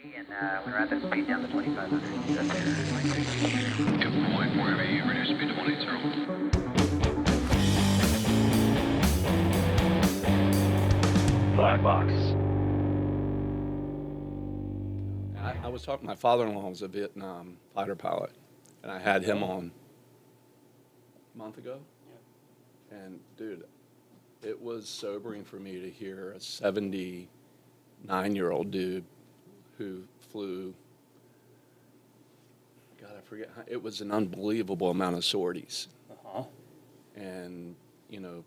And we're at the speed down to 2,500. Good point. Wherever you reduce speed to 180. Blackbox. I was talking, my father-in-law was a Vietnam fighter pilot, and I had him on a month ago. Yeah. And, dude, it was sobering for me to hear a 79-year-old dude who flew, God, I forget, it was an unbelievable amount of sorties. Uh-huh. And, you know,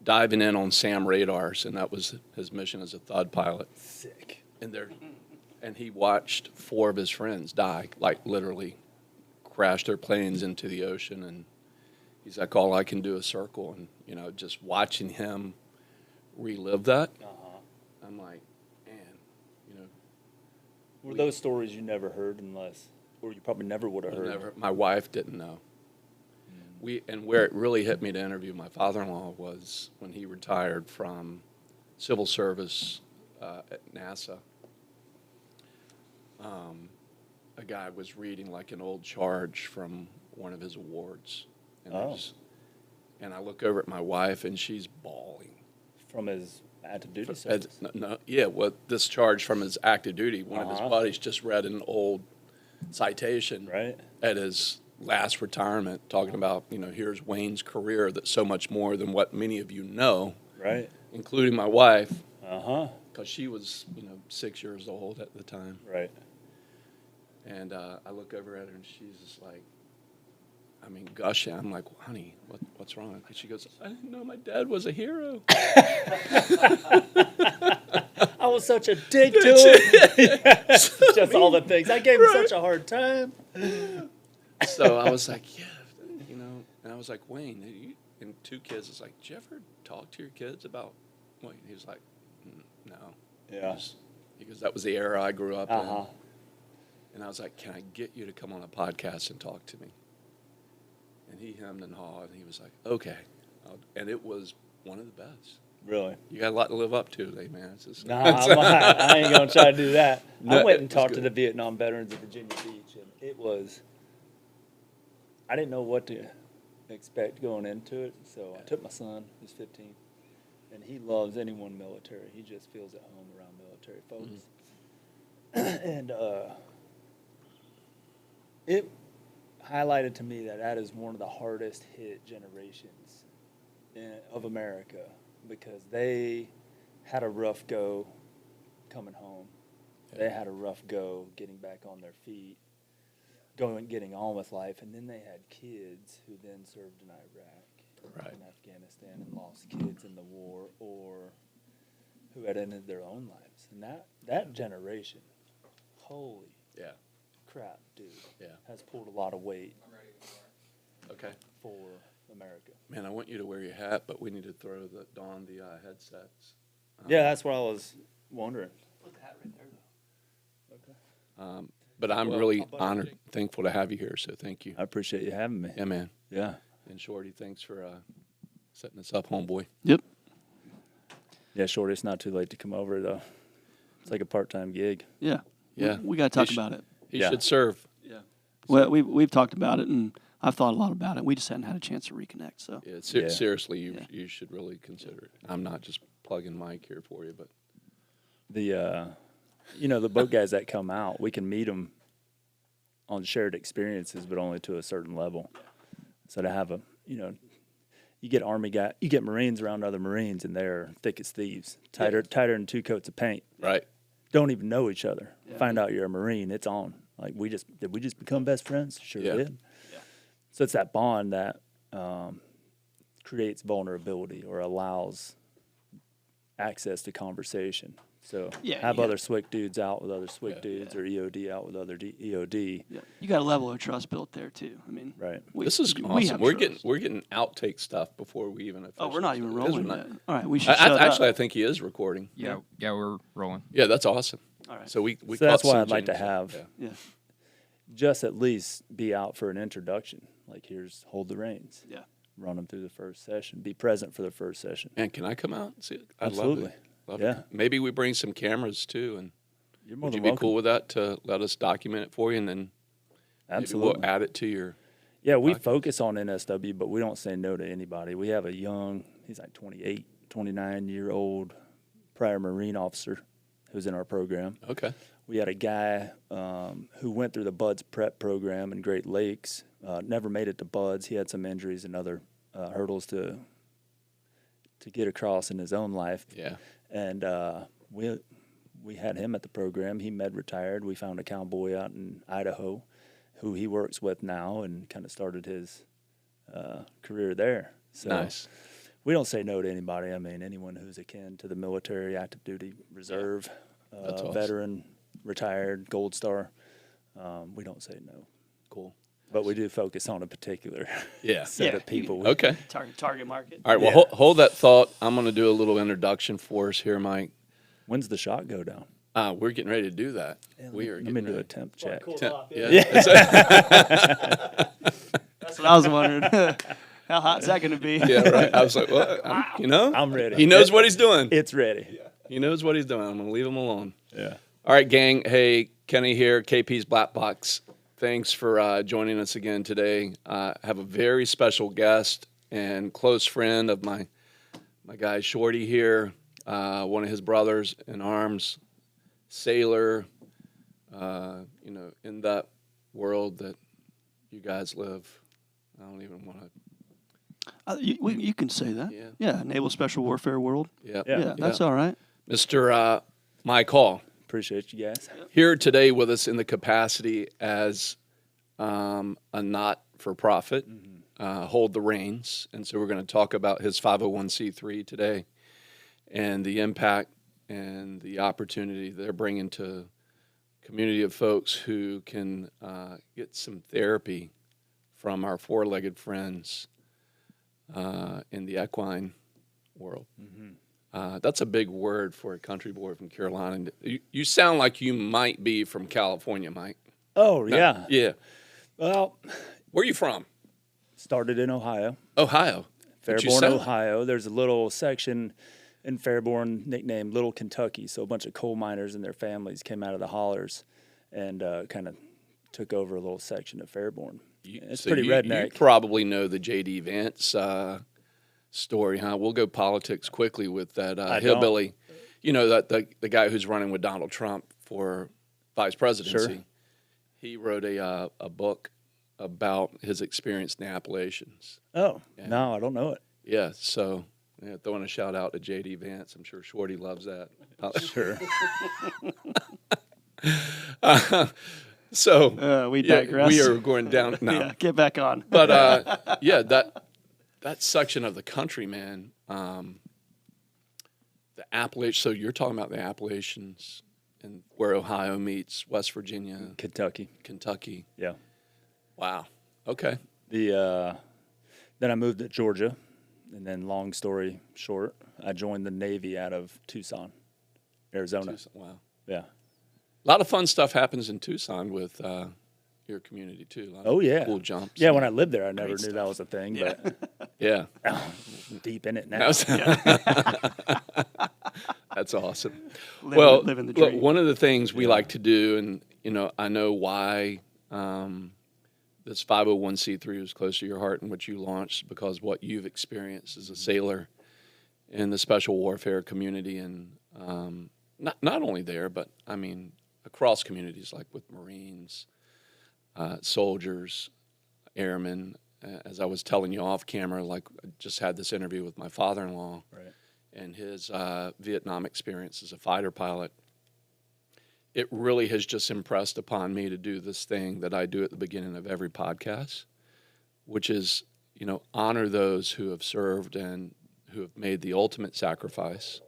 diving in on SAM radars, and that was his mission as a THUD pilot. Sick. And he watched 4 of his friends die, like literally crash their planes into the ocean. And he's like, all I can do is circle. And, you know, just watching him relive that, I'm like, man, you know. Were those stories you never heard or you probably never would have heard? Never. My wife didn't know. And where it really hit me to interview my father-in-law was when he retired from civil service at NASA. A guy was reading like an old charge from one of his awards. And and I look over at my wife, and she's bawling. From his active duty service? This charge from his active duty. One of his buddies just read an old citation at his last retirement, talking about, you know, here's Wayne's career that's so much more than what many of you know, including my wife, because she was, you know, 6 years old at the time. Right. And I look over at her, and she's just like, I mean, gushing. I'm like, honey, what's wrong? And she goes, I didn't know my dad was a hero. I was such a dick to him. Just all the things. I gave him such a hard time. So I was like, yeah, you know. And I was like, Wayne, and 2 kids. It's like, did you ever talk to your kids about Wayne? He was like, no. Yeah. He goes, that was the era I grew up in. And I was like, can I get you to come on a podcast and talk to me? And he hemmed and hawed, and he was like, okay. And it was one of the best. Really? You got a lot to live up to today, man. I ain't going to try to do that. I went and talked to the Vietnam veterans at Virginia Beach, and I didn't know what to expect going into it, so I took my son, who's 15, and he loves anyone military. He just feels at home around military folks. And it highlighted to me that is one of the hardest hit generations of America, because they had a rough go coming home. They had a rough go getting back on their feet, getting on with life, and then they had kids who then served in Iraq and Afghanistan and lost kids in the war, or who had ended their own lives. And that generation, holy crap, dude, has pulled a lot of weight for America. Man, I want you to wear your hat, but we need to don the headsets. Yeah, that's what I was wondering. Put the hat right there, though. Okay. But I'm really honored, thankful to have you here, so thank you. I appreciate you having me. Yeah, man. Yeah. And Shorty, thanks for setting this up, homeboy. Yep. Yeah, Shorty, it's not too late to come over, though. It's like a part-time gig. Yeah. Yeah. We got to talk about it. He should serve. Yeah. Well, we've talked about it, and I've thought a lot about it. We just hadn't had a chance to reconnect. So. Yeah, seriously, you should really consider it. I'm not just plugging Mike here for you, but the the boat guys that come out, we can meet them on shared experiences, but only to a certain level. So to have you get you get Marines around other Marines, and they're thick as thieves, tighter than 2 coats of paint. Right. Don't even know each other. Yeah. Find out you're a Marine, it's on. Like, did we just become best friends? Sure did. Yeah. So it's that bond that creates vulnerability or allows access to conversation. So have other SWIC dudes out with other SWIC dudes, or EOD out with other EOD. Yeah. You got a level of trust built there too. I mean, this is awesome. We're getting outtake stuff before we even. Oh, we're not even rolling yet. All right, we should. Actually, I think he is recording. Yeah, we're rolling. Yeah, that's awesome. All right. So that's why I'd like to have just at least be out for an introduction. Like, here's Hold the Reins. Yeah. Run them through the first session. Be present for the first session. And can I come out and see it? I'd Absolutely. Love it. Maybe we bring some cameras too, and You're more Would you than be welcome. cool with that to let us document it for you, and then maybe Absolutely. we'll add it to your? Yeah, we podcast? focus on NSW, but we don't say no to anybody. We have a young, he's like 28, 29-year-old prior Marine officer who's in our program. Okay. We had a guy who went through the BUDS prep program in Great Lakes, never made it to BUDS. He had some injuries and other hurdles to get across in his own life. Yeah. And we had him at the program. He med retired. We found a cowboy out in Idaho who he works with now and kind of started his career there. So Nice. we don't say no to anybody. I mean, anyone who's akin to the military, active duty, reserve, That's awesome. veteran, retired, Gold Star, we don't say no. Cool. But we do focus on a particular Yeah. set Yeah. of people. Okay. Target market. All right. Well, Yeah. hold that thought. I'm going to do a little introduction for us here, Mike. When's the shot go down? We're getting ready to do that. We are Let getting me do ready. a temp check. Yeah. That's what I was wondering. How hot's that going to be? Yeah, right. I was like, well, I'm ready. He knows what he's doing. It's ready. He knows what he's doing. I'm going to leave him alone. Yeah. All right, gang. Hey, Kenny here, KP's Blackbox. Thanks for joining us again today. I have a very special guest and close friend of my guy Shorty here, one of his brothers in arms, sailor, in that world that you guys live. I don't even want to. You can say that. Yeah. Yeah, Naval Special Warfare World. Yeah. Yeah, that's all right. Mr. Mike Hall. Appreciate you guys. Here today with us in the capacity as a not-for-profit, Hold the Reins. And so we're going to talk about his 501c3 today and the impact and the opportunity they're bringing to a community of folks who can get some therapy from our four-legged friends in the equine world. That's a big word for a country boy from Carolina. You sound like you might be from California, Mike. Oh, yeah. Yeah. Well, Where are you from? started in Ohio, Ohio. But you Fairborn, sound- Ohio. There's a little section in Fairborn nicknamed Little Kentucky. So a bunch of coal miners and their families came out of the hollers and kind of took over a little section of Fairborn. It's So pretty you redneck. probably know the J.D. Vance story, huh? We'll go politics quickly with that I hillbilly. You know, that the guy who's running with Donald Trump for vice presidency. Sure. He wrote a book about his experience in the Appalachians. Oh, Yeah. no, I don't know it. Yeah, so throwing a shout out to J.D. Vance. I'm sure Shorty loves that. Sure. So We yeah, digress. we are going down now. Yeah, get back on. But that section of the country, man, the Appalachians. So you're talking about the Appalachians and where Ohio meets West Virginia, Kentucky. Kentucky. Yeah. Wow. Okay. Then I moved to Georgia, and then long story short, I joined the Navy out of Tucson, Arizona. Wow. Yeah. A lot of fun stuff happens in Tucson with your community too. A lot of Oh, yeah. Cool jumps. Yeah, when I lived there, I never Great knew that was a thing, Yeah. but Yeah. I'm deep in it now. That's awesome. Living the look, dream. one of the things we like to do, and I know why this 501c3 is close to your heart and what you launched, because what you've experienced as a sailor in the special warfare community, and not only there, but I mean across communities, like with Marines, soldiers, airmen. As I was telling you off camera, like I just had this interview with my father-in-law. Right. And his Vietnam experience as a fighter pilot. It really has just impressed upon me to do this thing that I do at the beginning of every podcast, which is, honor those who have served and who have made the ultimate sacrifice.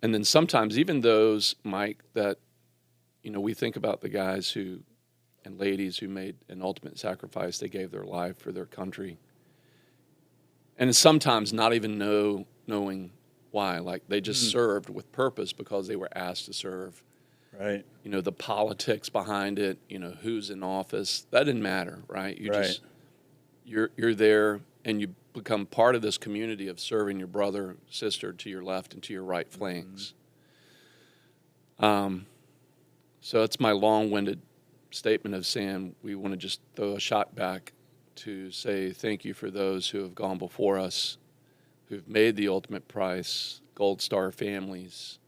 And then sometimes even those, Mike, that, we think about the guys and ladies who made an ultimate sacrifice. They gave their life for their country. And sometimes not even knowing why. Like they just served with purpose because they were asked to serve. Right. The politics behind it, who's in office, that didn't matter, right? You're there and you become part of this community of serving your brother, sister to your left and to your right flanks. So it's my long-winded statement of saying we want to just throw a shot back to say thank you for those who have gone before us, who've made the ultimate price, Gold Star families,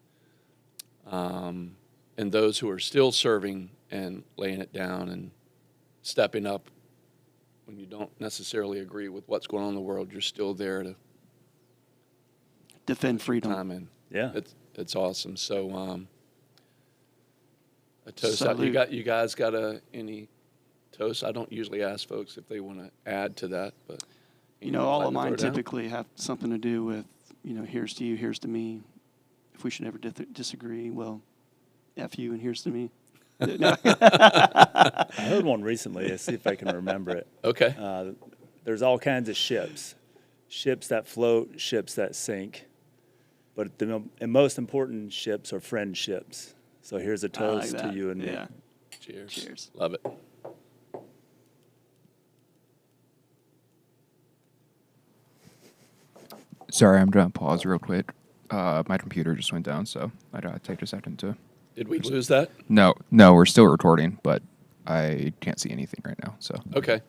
and those who are still serving and laying it down and stepping up when you don't necessarily agree with what's going on in the world. You're still there to defend freedom. time in. Yeah. It's awesome. So a toast. Salute. You guys got any toast? I don't usually ask folks if they want to add to that, but All like of to mine throw down? typically have something to do with, here's to you, here's to me. If we should ever disagree, well, F you and here's to me. No. I heard one recently. Let's see if I can remember it. Okay. There's all kinds of ships. Ships that float, ships that sink. But the most important ships are friendships. So here's a I like toast to that. you and me. Yeah. Cheers. Cheers. Love it. Sorry, I'm going to pause real quick. My computer just went down, so I'd take a second to... Did we lose that? No, we're still recording, but I can't see anything right now, so... Okay.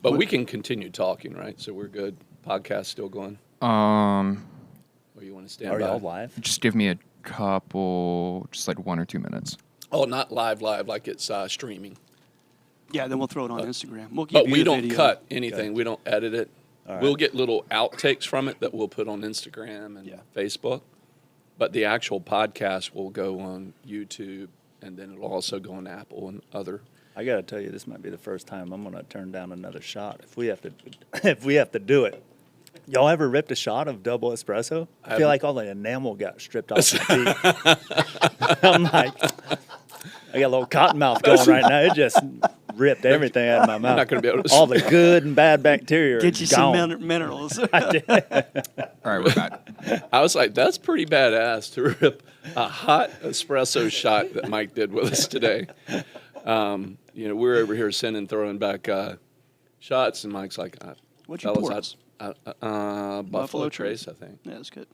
But we can continue talking, right? So we're good. Podcast still going? Or you want to stand Are by? y'all live? Just give me a couple, just like 1 or 2 minutes. Oh, not live, like it's streaming. Yeah, then we'll throw it on Instagram. We'll give But you we the don't video. cut anything. We don't edit it. All We'll right. get little outtakes from it that we'll put on Instagram and Yeah. Facebook. But the actual podcast will go on YouTube, and then it'll also go on Apple and other. I got to tell you, this might be the first time I'm going to turn down another shot if we have to do it. Y'all ever ripped a shot of double espresso? I feel like all the enamel got stripped off the teeth. I'm like, I got a little cotton mouth going right now. It just ripped everything out of my mouth. not gonna be able to all the good and bad bacteria. Get are you some gone. minerals. All right, we're back. I was like, that's pretty badass to rip a hot espresso shot that Mike did with us today. We're over here throwing back shots, and Mike's like, What'd you pour us? Buffalo Trace, I think. Yeah, that's good.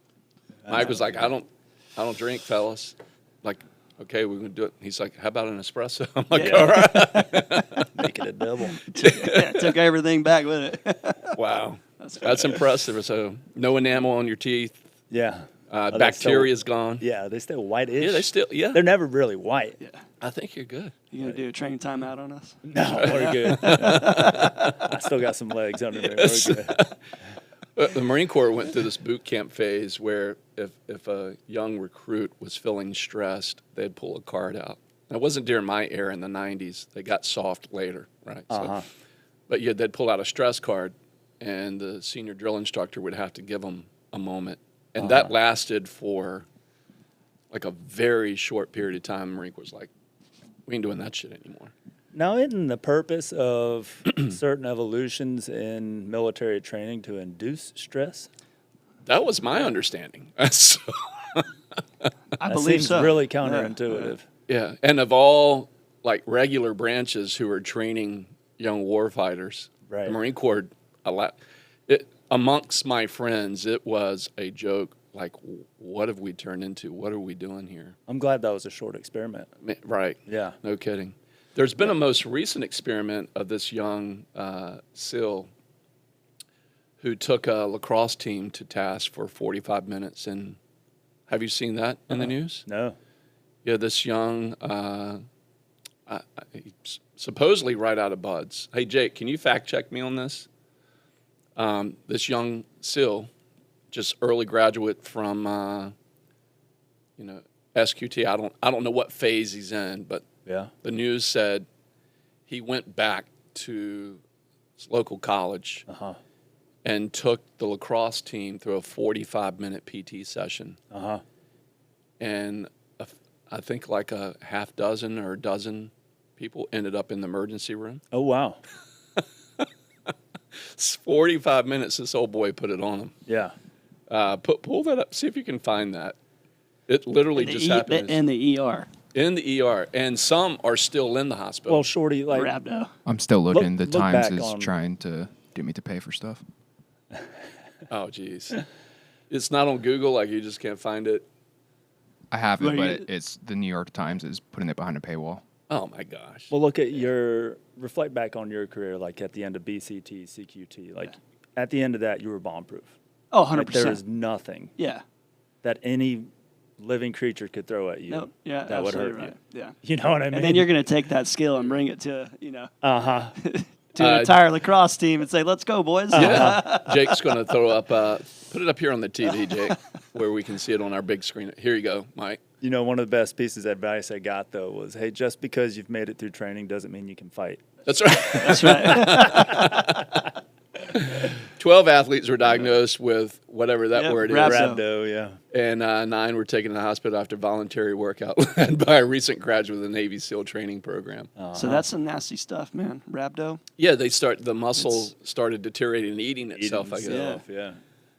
Mike was like, I don't drink, fellas. Like, okay, we're gonna do it. He's like, how about an espresso? I'm like, Yeah. all right. Make it a double. Took everything back with it. Wow, that's impressive. So no enamel on your teeth. Yeah. Bacteria's gone. Yeah, they still white-ish. Yeah, they still. Yeah, They're never really white. Yeah. I think you're good. You gonna do a train timeout on us? No, we're good. I still got some legs under there. Yes. We're good. The Marine Corps went through this boot camp phase where if a young recruit was feeling stressed, they'd pull a card out. And it wasn't during my era in the 90s. They got soft later, right? Uh-huh. But yeah, they'd pull out a stress card, and the senior drill instructor would have to give them a moment. And that lasted for like a very short period of time. The Marine Corps was like, we ain't doing that shit anymore. Now, isn't the purpose of certain evolutions in military training to induce stress? That was my understanding. So, I That believe seems so. really counterintuitive. yeah, and of all like regular branches who are training young warfighters, Right. the Marine Corps, amongst my friends, it was a joke. Like, what have we turned into? What are we doing here? I'm glad that was a short experiment. Right. Yeah. No kidding. There's been a most recent experiment of this young SEAL who took a lacrosse team to task for 45 minutes. And have you seen that in the news? No. Yeah, this young, supposedly right out of Buds. Hey, Jake, can you fact check me on this? This young SEAL, just early graduate from, SQT. I don't know what phase he's in, but Yeah. the news said he went back to his local college Uh-huh. and took the lacrosse team through a 45-minute PT session. Uh-huh. And I think like a half dozen or a dozen people ended up in the emergency room. Oh, wow. It's 45 minutes this old boy put it on him. Yeah. Pull that up. See if you can find that. It literally just happened in the ER. in the ER, and some are still in the hospital. Well, Shorty, like, Rhabdo. I'm still looking. The look Times back is on- trying to get me to pay for stuff. Oh, geez. It's not on Google, like you just can't find it. I haven't, Well, but it's the New York Times is putting it behind a paywall. Oh my gosh. Well, reflect back on your career, like at the end of BCT, CQT, like at the end of that, you were bomb-proof. Oh, 100%. Like, there is nothing Yeah. that any living creature could throw at you No. Yeah. that would hurt absolutely right. you. Yeah. You know what I mean? And then you're going to take that skill and bring it to, Uh-huh. to an entire lacrosse team and say, let's go, boys. Yeah. Jake's going to throw up, put it up here on the TV, Jake, where we can see it on our big screen. Here you go, Mike. You know, one of the best pieces of advice I got, though, was, hey, just because you've made it through training doesn't mean you can fight. That's right. That's right. 12 athletes were diagnosed with whatever that word is. Rhabdo. Yeah. And 9 were taken to the hospital after voluntary workout led by a recent graduate of the Navy SEAL training program. So that's some nasty stuff, man. Rhabdo. Yeah, the muscle started deteriorating and eating itself, I guess. Yeah.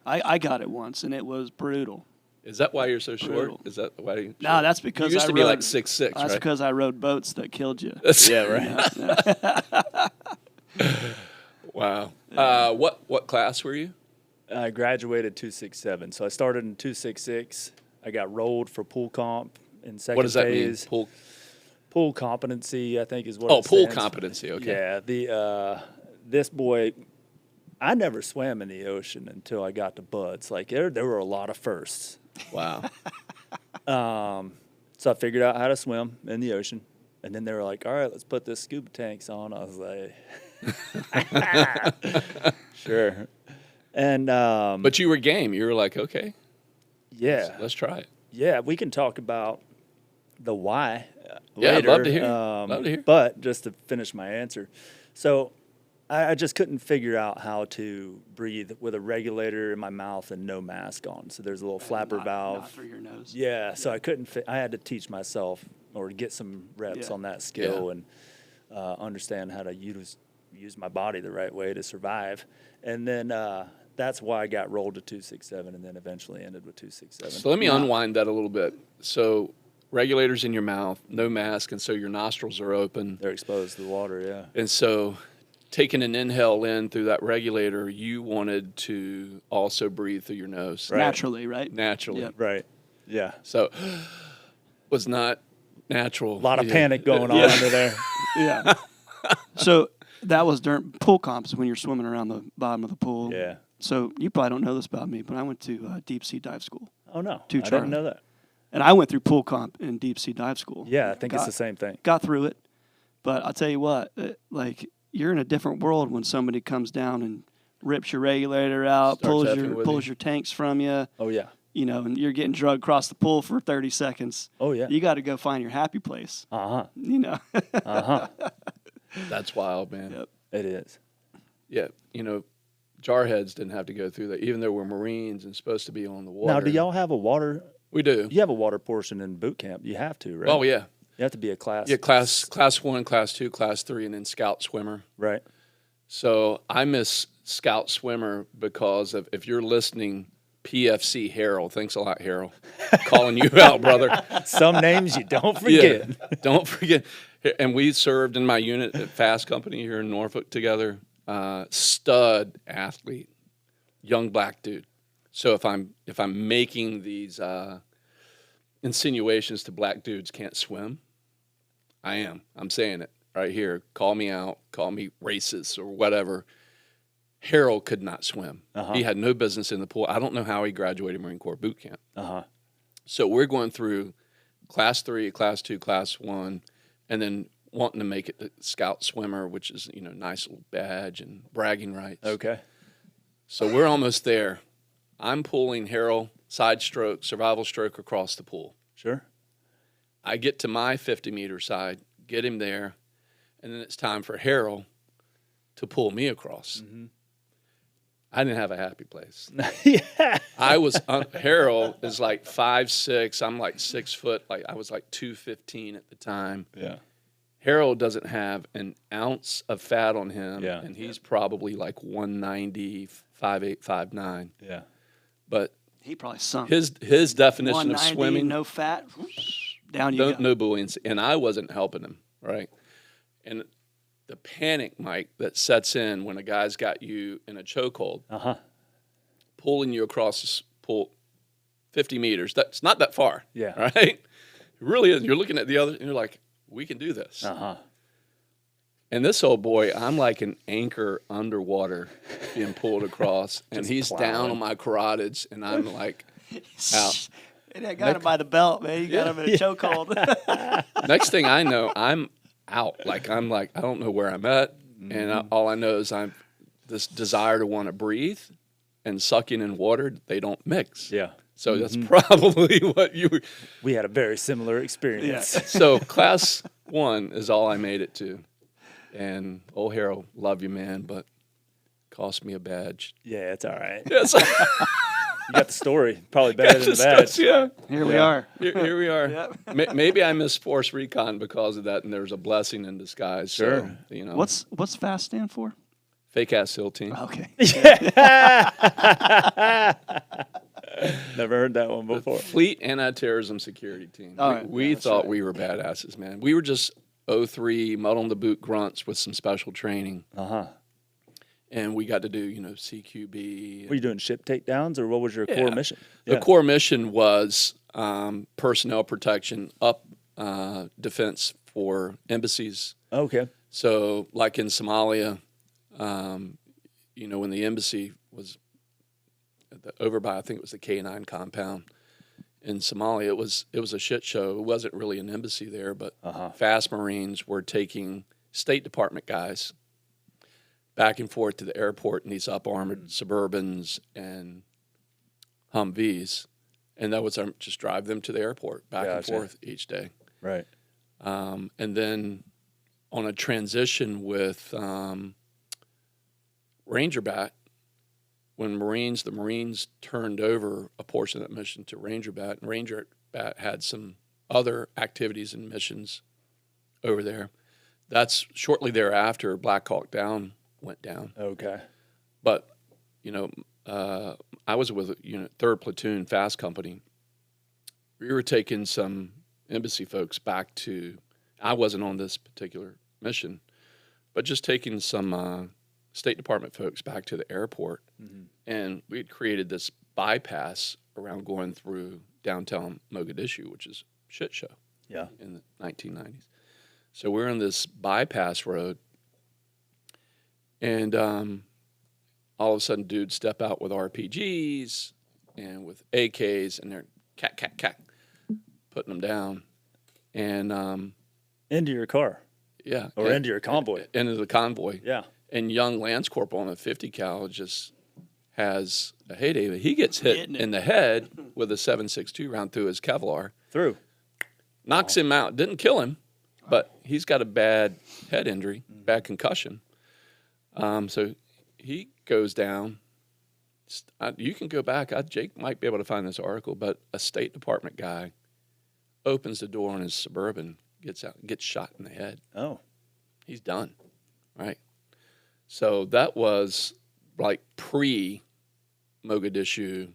I got it once, and it was brutal. Is that why you're so short? Brutal. Is that why you No, that's because you used I to be rode, like 6'6", That's right? because I rode boats that killed you. Yeah, right. Wow. What class were you? I graduated 267. So I started in 266. I got rolled for pool comp in second What does that mean? phase. Pool. Pool competency, I think, is what. Oh, it pool stands. competency. Okay. Yeah. This boy, I never swam in the ocean until I got to buds. Like there were a lot of firsts. Wow. So I figured out how to swim in the ocean, and then they were like, "All right, let's put this scuba tanks on." I was like, "Sure." And But you were game. You were like, okay, yeah, let's try it. yeah, we can talk about the why Yeah, I'd later. love to hear. Love to hear. But just to finish my answer, so I just couldn't figure out how to breathe with a regulator in my mouth and no mask on. So there's a little flapper valve. Not through your nose. Yeah, so I couldn't. I had to teach myself or get some reps Yeah. on that skill Yeah. and understand how to use my body the right way to survive. And then that's why I got rolled to 267, and then eventually ended with 267. So let me unwind that a little bit. So regulators in your mouth, no mask, and so your nostrils are open. They're exposed to the water. Yeah. And so taking an inhale in through that regulator, you wanted to also breathe through your nose. Naturally, right? Naturally. Yep. Right. Yeah. So was not natural. A lot of Yeah. panic going on under there. Yeah. So that was during pool comps when you're swimming around the bottom of the pool. Yeah. So you probably don't know this about me, but I went to deep sea dive school. Oh no, Two I Charlie. didn't know that. And I went through pool comp and deep sea dive school. Yeah, I think it's the same thing. Got through it. But I'll tell you what, like you're in a different world when somebody comes down and rips your regulator out, Starts effing with pulls you. your tanks from you, Oh yeah. and you're getting drugged across the pool for 30 seconds. Oh yeah. You got to go find your happy place, Uh Uh-huh. huh. That's wild, man. Yep. It is. Yeah, jarheads didn't have to go through that, even though we're Marines and supposed to be on the water. Now, do y'all have a water? We do. You have a water portion in boot camp. You have to, right? Oh, yeah. You have to be a class. Yeah, class 1, class 2, class 3, and then scout swimmer. Right. So I miss scout swimmer because of, if you're listening, PFC Harold. Thanks a lot, Harold. Calling you out, brother. Some names you don't forget. Yeah, don't forget. And we served in my unit at Fast Company here in Norfolk together. Stud athlete, young black dude. So if I'm making these insinuations to black dudes can't swim, I am. I'm saying it right here. Call me out. Call me racist or whatever. Harold could not swim. Uh-huh. He had no business in the pool. I don't know how he graduated Marine Corps boot camp. Uh-huh. So we're going through class 3, class 2, class 1, and then wanting to make it the scout swimmer, which is, nice little badge and bragging rights. Okay. So we're almost there. I'm pulling Harold side stroke, survival stroke across the pool. Sure. I get to my 50-meter side, get him there, and then it's time for Harold to pull me across. Mm-hmm. I didn't have a happy place. Yeah. I was Harold is like 5'6". I'm like 6 foot. Like I was like 215 at the time. Yeah. Harold doesn't have an ounce of fat on him, Yeah. and he's probably like 190, 5'8", 5'9". Yeah. But He probably sunk. his definition of 190, swimming, no fat, down you go. no buoyancy, and I wasn't helping him, right? And the panic, Mike, that sets in when a guy's got you in a chokehold, Uh-huh. pulling you across this pool, 50 meters. That's not that far. Yeah. Right? It really is. You're looking at the other, and you're like, we can do this. Uh-huh. And this old boy, I'm like an anchor underwater being pulled across, and he's down on my carotids, and I'm like out. And I got him by the belt, man. You got him in a chokehold. Next thing I know, I'm out. I'm like, I don't know where I'm at, and all I know is I'm this desire to want to breathe, and sucking in water, they don't mix. Yeah. So that's probably what you were. We had a very similar experience. Yeah. So class 1 is all I made it to. And old Harold, love you, man, but cost me a badge. Yeah, it's all right. Yes. You got the story. Probably better than the badge. Yeah. Here we are. Here we are. Yep. Maybe I missed Force Recon because of that, and there's a blessing in disguise. Sure. So, you know, What's FAST stand for? fake ass SEAL team? Okay. Never heard that one before. Fleet Anti-Terrorism Security Team. All right. We Yeah, that's thought right. we were badasses, man. We were just 03 mud on the boot grunts with some special training, Uh-huh. and we got to do CQB. Were you doing ship takedowns, or what was your core Yeah. mission? The core mission was personnel protection, defense for embassies. Okay. So, like in Somalia, when the embassy was over by, I think it was the K9 compound in Somalia, it was a shit show. It wasn't really an embassy there, but fast Marines were taking State Department guys back and forth to the airport in these up-armored Suburbans and Humvees, and that was just drive them to the airport back and forth each day. Right. And then on a transition with Rangerbat, when the Marines turned over a portion of that mission to Rangerbat, and Rangerbat had some other activities and missions over there. That's shortly thereafter, Black Hawk Down went down. Okay. But, I was with a 3rd Platoon Fast Company. We were taking some embassy folks back to, I wasn't on this particular mission, but just taking some State Department folks back to the airport. Mm-hmm. And we had created this bypass around going through downtown Mogadishu, which is a shit show Yeah. in the 1990s. So we're on this bypass road, and all of a sudden dudes step out with RPGs and with AKs, and they're cat, putting them down. And Into your car yeah. or into your convoy. Into the convoy. Yeah. And young Lance Corporal on a 50 cal just has a heyday. But he gets hit in the head with a 7.62 round through his Kevlar. Through. Knocks him out. Didn't kill him, but he's got a bad head injury, bad concussion. So he goes down. You can go back. Jake might be able to find this article, but a State Department guy opens the door on his Suburban, gets out, gets shot in the head. Oh. He's done, right? So that was like pre-Mogadishu,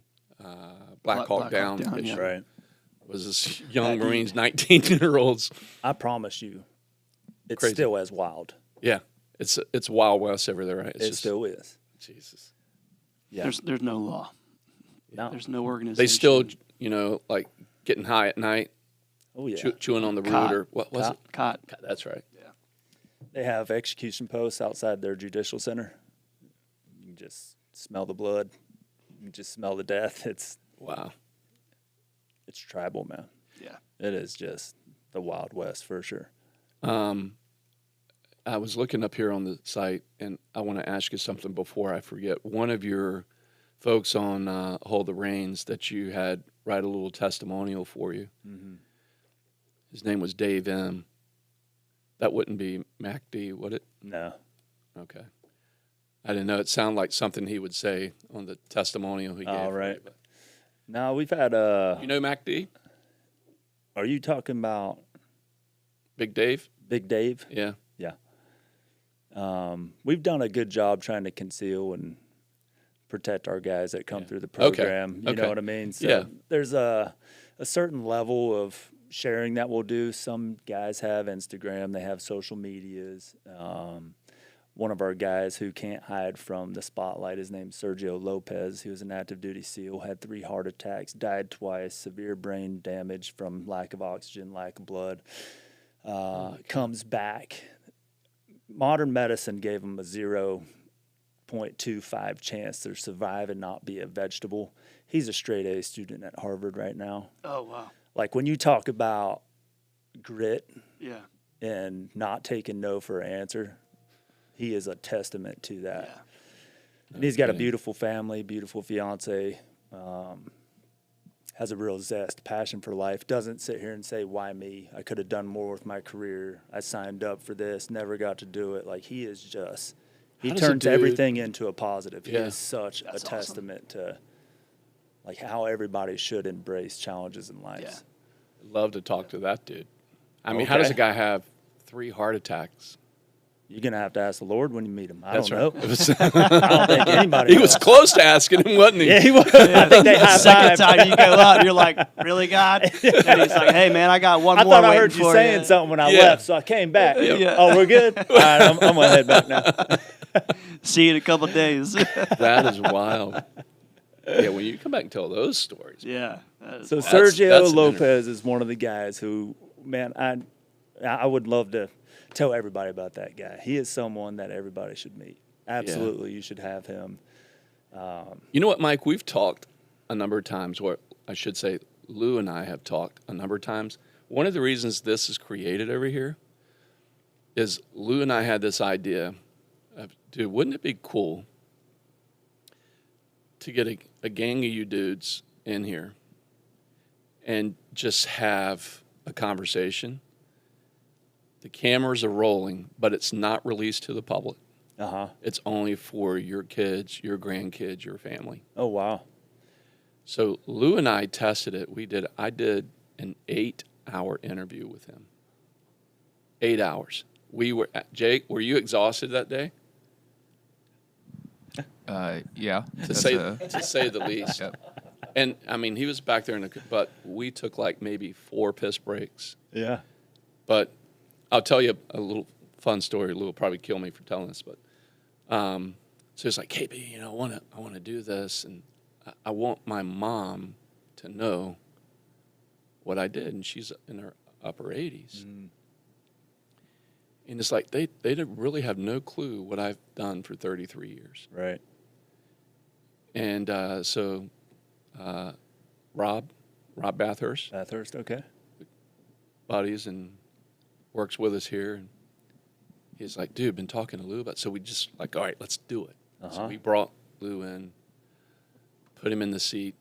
Black Hawk Down mission. yeah. Right. Was this young Marines, 19-year-olds. I promise you, it's Crazy. still as wild. Yeah, it's Wild West over there, right? It's It still is. Jesus. Yeah. There's no law. No. There's no organization. They still, like getting high at night, Oh, yeah. chewing on the Cot. root, or what was it? Caught. That's right. They have execution posts outside their judicial center. You can just smell the blood. You can just smell the death. It's Wow. tribal, man. Yeah. It is just the Wild West for sure. I was looking up here on the site, and I want to ask you something before I forget. One of your folks on Hold the Reins that you had write a little testimonial for you. Mm-hmm. His name was Dave M. That wouldn't be Mac D, would it? No. Okay. I didn't know. It sounded like something he would say on the testimonial he gave. Oh, for right. you, but- No, we've had You know Mac D? Are you talking about Big Dave? Big Dave? Yeah. Yeah. We've done a good job trying to conceal and protect our guys that come through the program. You Okay. know what I mean? So Yeah. there's a certain level of sharing that we'll do. Some guys have Instagram, they have social medias. one of our guys who can't hide from the spotlight. His name's Sergio Lopez. He was an active duty SEAL, had 3 heart attacks, died twice, severe brain damage from lack of oxygen, lack of blood. Comes back. Modern medicine gave him a 0.25 chance to survive and not be a vegetable. He's a straight A student at Harvard right now. Oh, wow. Like when you talk about grit Yeah. and not taking no for an answer, he is a testament to that. Yeah. And he's got a beautiful family, beautiful fiance, has a real zest, passion for life, doesn't sit here and say, why me? I could have done more with my career. I signed up for this, never got to do it. Like he is just, he turns everything into a positive. He is such a testament to like how everybody should embrace challenges in life. Yeah. Love to talk to that dude. I mean, how does a guy have 3 heart attacks? You're going to have to ask the Lord when you meet him. I That's don't right. know. I don't think anybody He was close to asking him, wasn't he? Yeah, he was. I think they high Second five. time you go up, you're like, really, God? And he's like, hey, man, I got one I more thought I waiting heard you for saying something when I Yeah. left, so I came back. Yeah. Oh, we're good? All right, I'm going to head back now. See you in a couple of days. That is wild. Yeah, when you come back and tell those stories. Yeah. that is So wild. Sergio that's an Lopez is one of the guys who, man, I would love to tell everybody about that guy. He is someone that everybody should meet. Absolutely, you should have him. You know what, Mike? We've talked a number of times, or I should say, Lou and I have talked a number of times. One of the reasons this is created over here is Lou and I had this idea of, dude, wouldn't it be cool to get a gang of you dudes in here and just have a conversation? The cameras are rolling, but it's not released to the public. It's only for your kids, your grandkids, your family. Oh, wow. So Lou and I tested it. I did an 8-hour interview with him. 8 hours. Jake, were you exhausted that day? Yeah. To say the least. Yep. And I mean, he was back there but we took like maybe 4 piss breaks. Yeah. But I'll tell you a little fun story. Lou will probably kill me for telling this, but so it's like, KB, I want to do this, and I want my mom to know what I did, and she's in her upper 80s, and it's like they really have no clue what I've done for 33 years, Right. and so Rob Bathurst, Okay. buddies, and works with us here, and he's like, dude, been talking to Lou about, so we just like, all right, let's do it. So we brought Lou in, put him in the seat,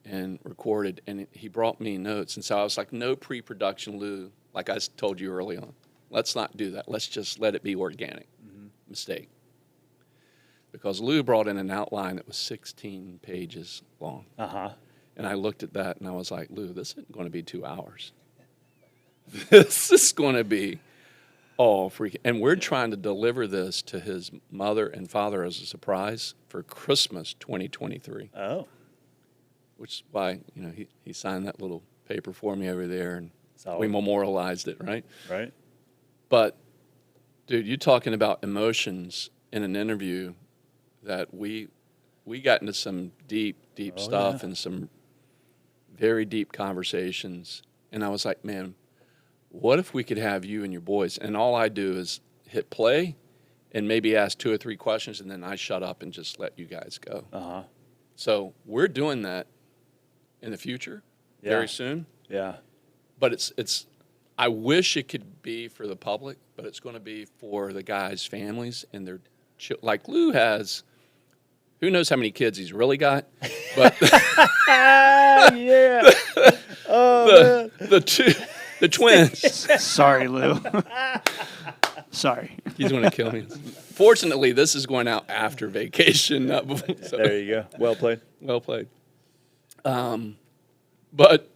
and recorded, and he brought me notes, and so I was like, no pre-production, Lou, like I told you early on. Let's not do that. Let's just let it be organic. Mistake. Because Lou brought in an outline that was 16 pages long. And I looked at that, and I was like, Lou, this isn't going to be 2 hours. This is going to be all freaking. And we're trying to deliver this to his mother and father as a surprise for Christmas 2023. Oh. Which is why, he signed that little paper for me over there, and Solid. we memorialized it, right? Right. But, dude, you talking about emotions in an interview that we got into some deep stuff and some very deep conversations. And I was like, man, what if we could have you and your boys? And all I do is hit play and maybe ask 2 or 3 questions, and then I shut up and just let you guys go. So we're doing that in the future, very soon. Yeah. But it's. I wish it could be for the public, but it's going to be for the guys' families and their like Lou has. Who knows how many kids he's really got? But Yeah. Oh, the twins. Sorry, Lou. Sorry. He's going to kill me. Fortunately, this is going out after vacation, not before. So. there you go. Well played. Well played. But,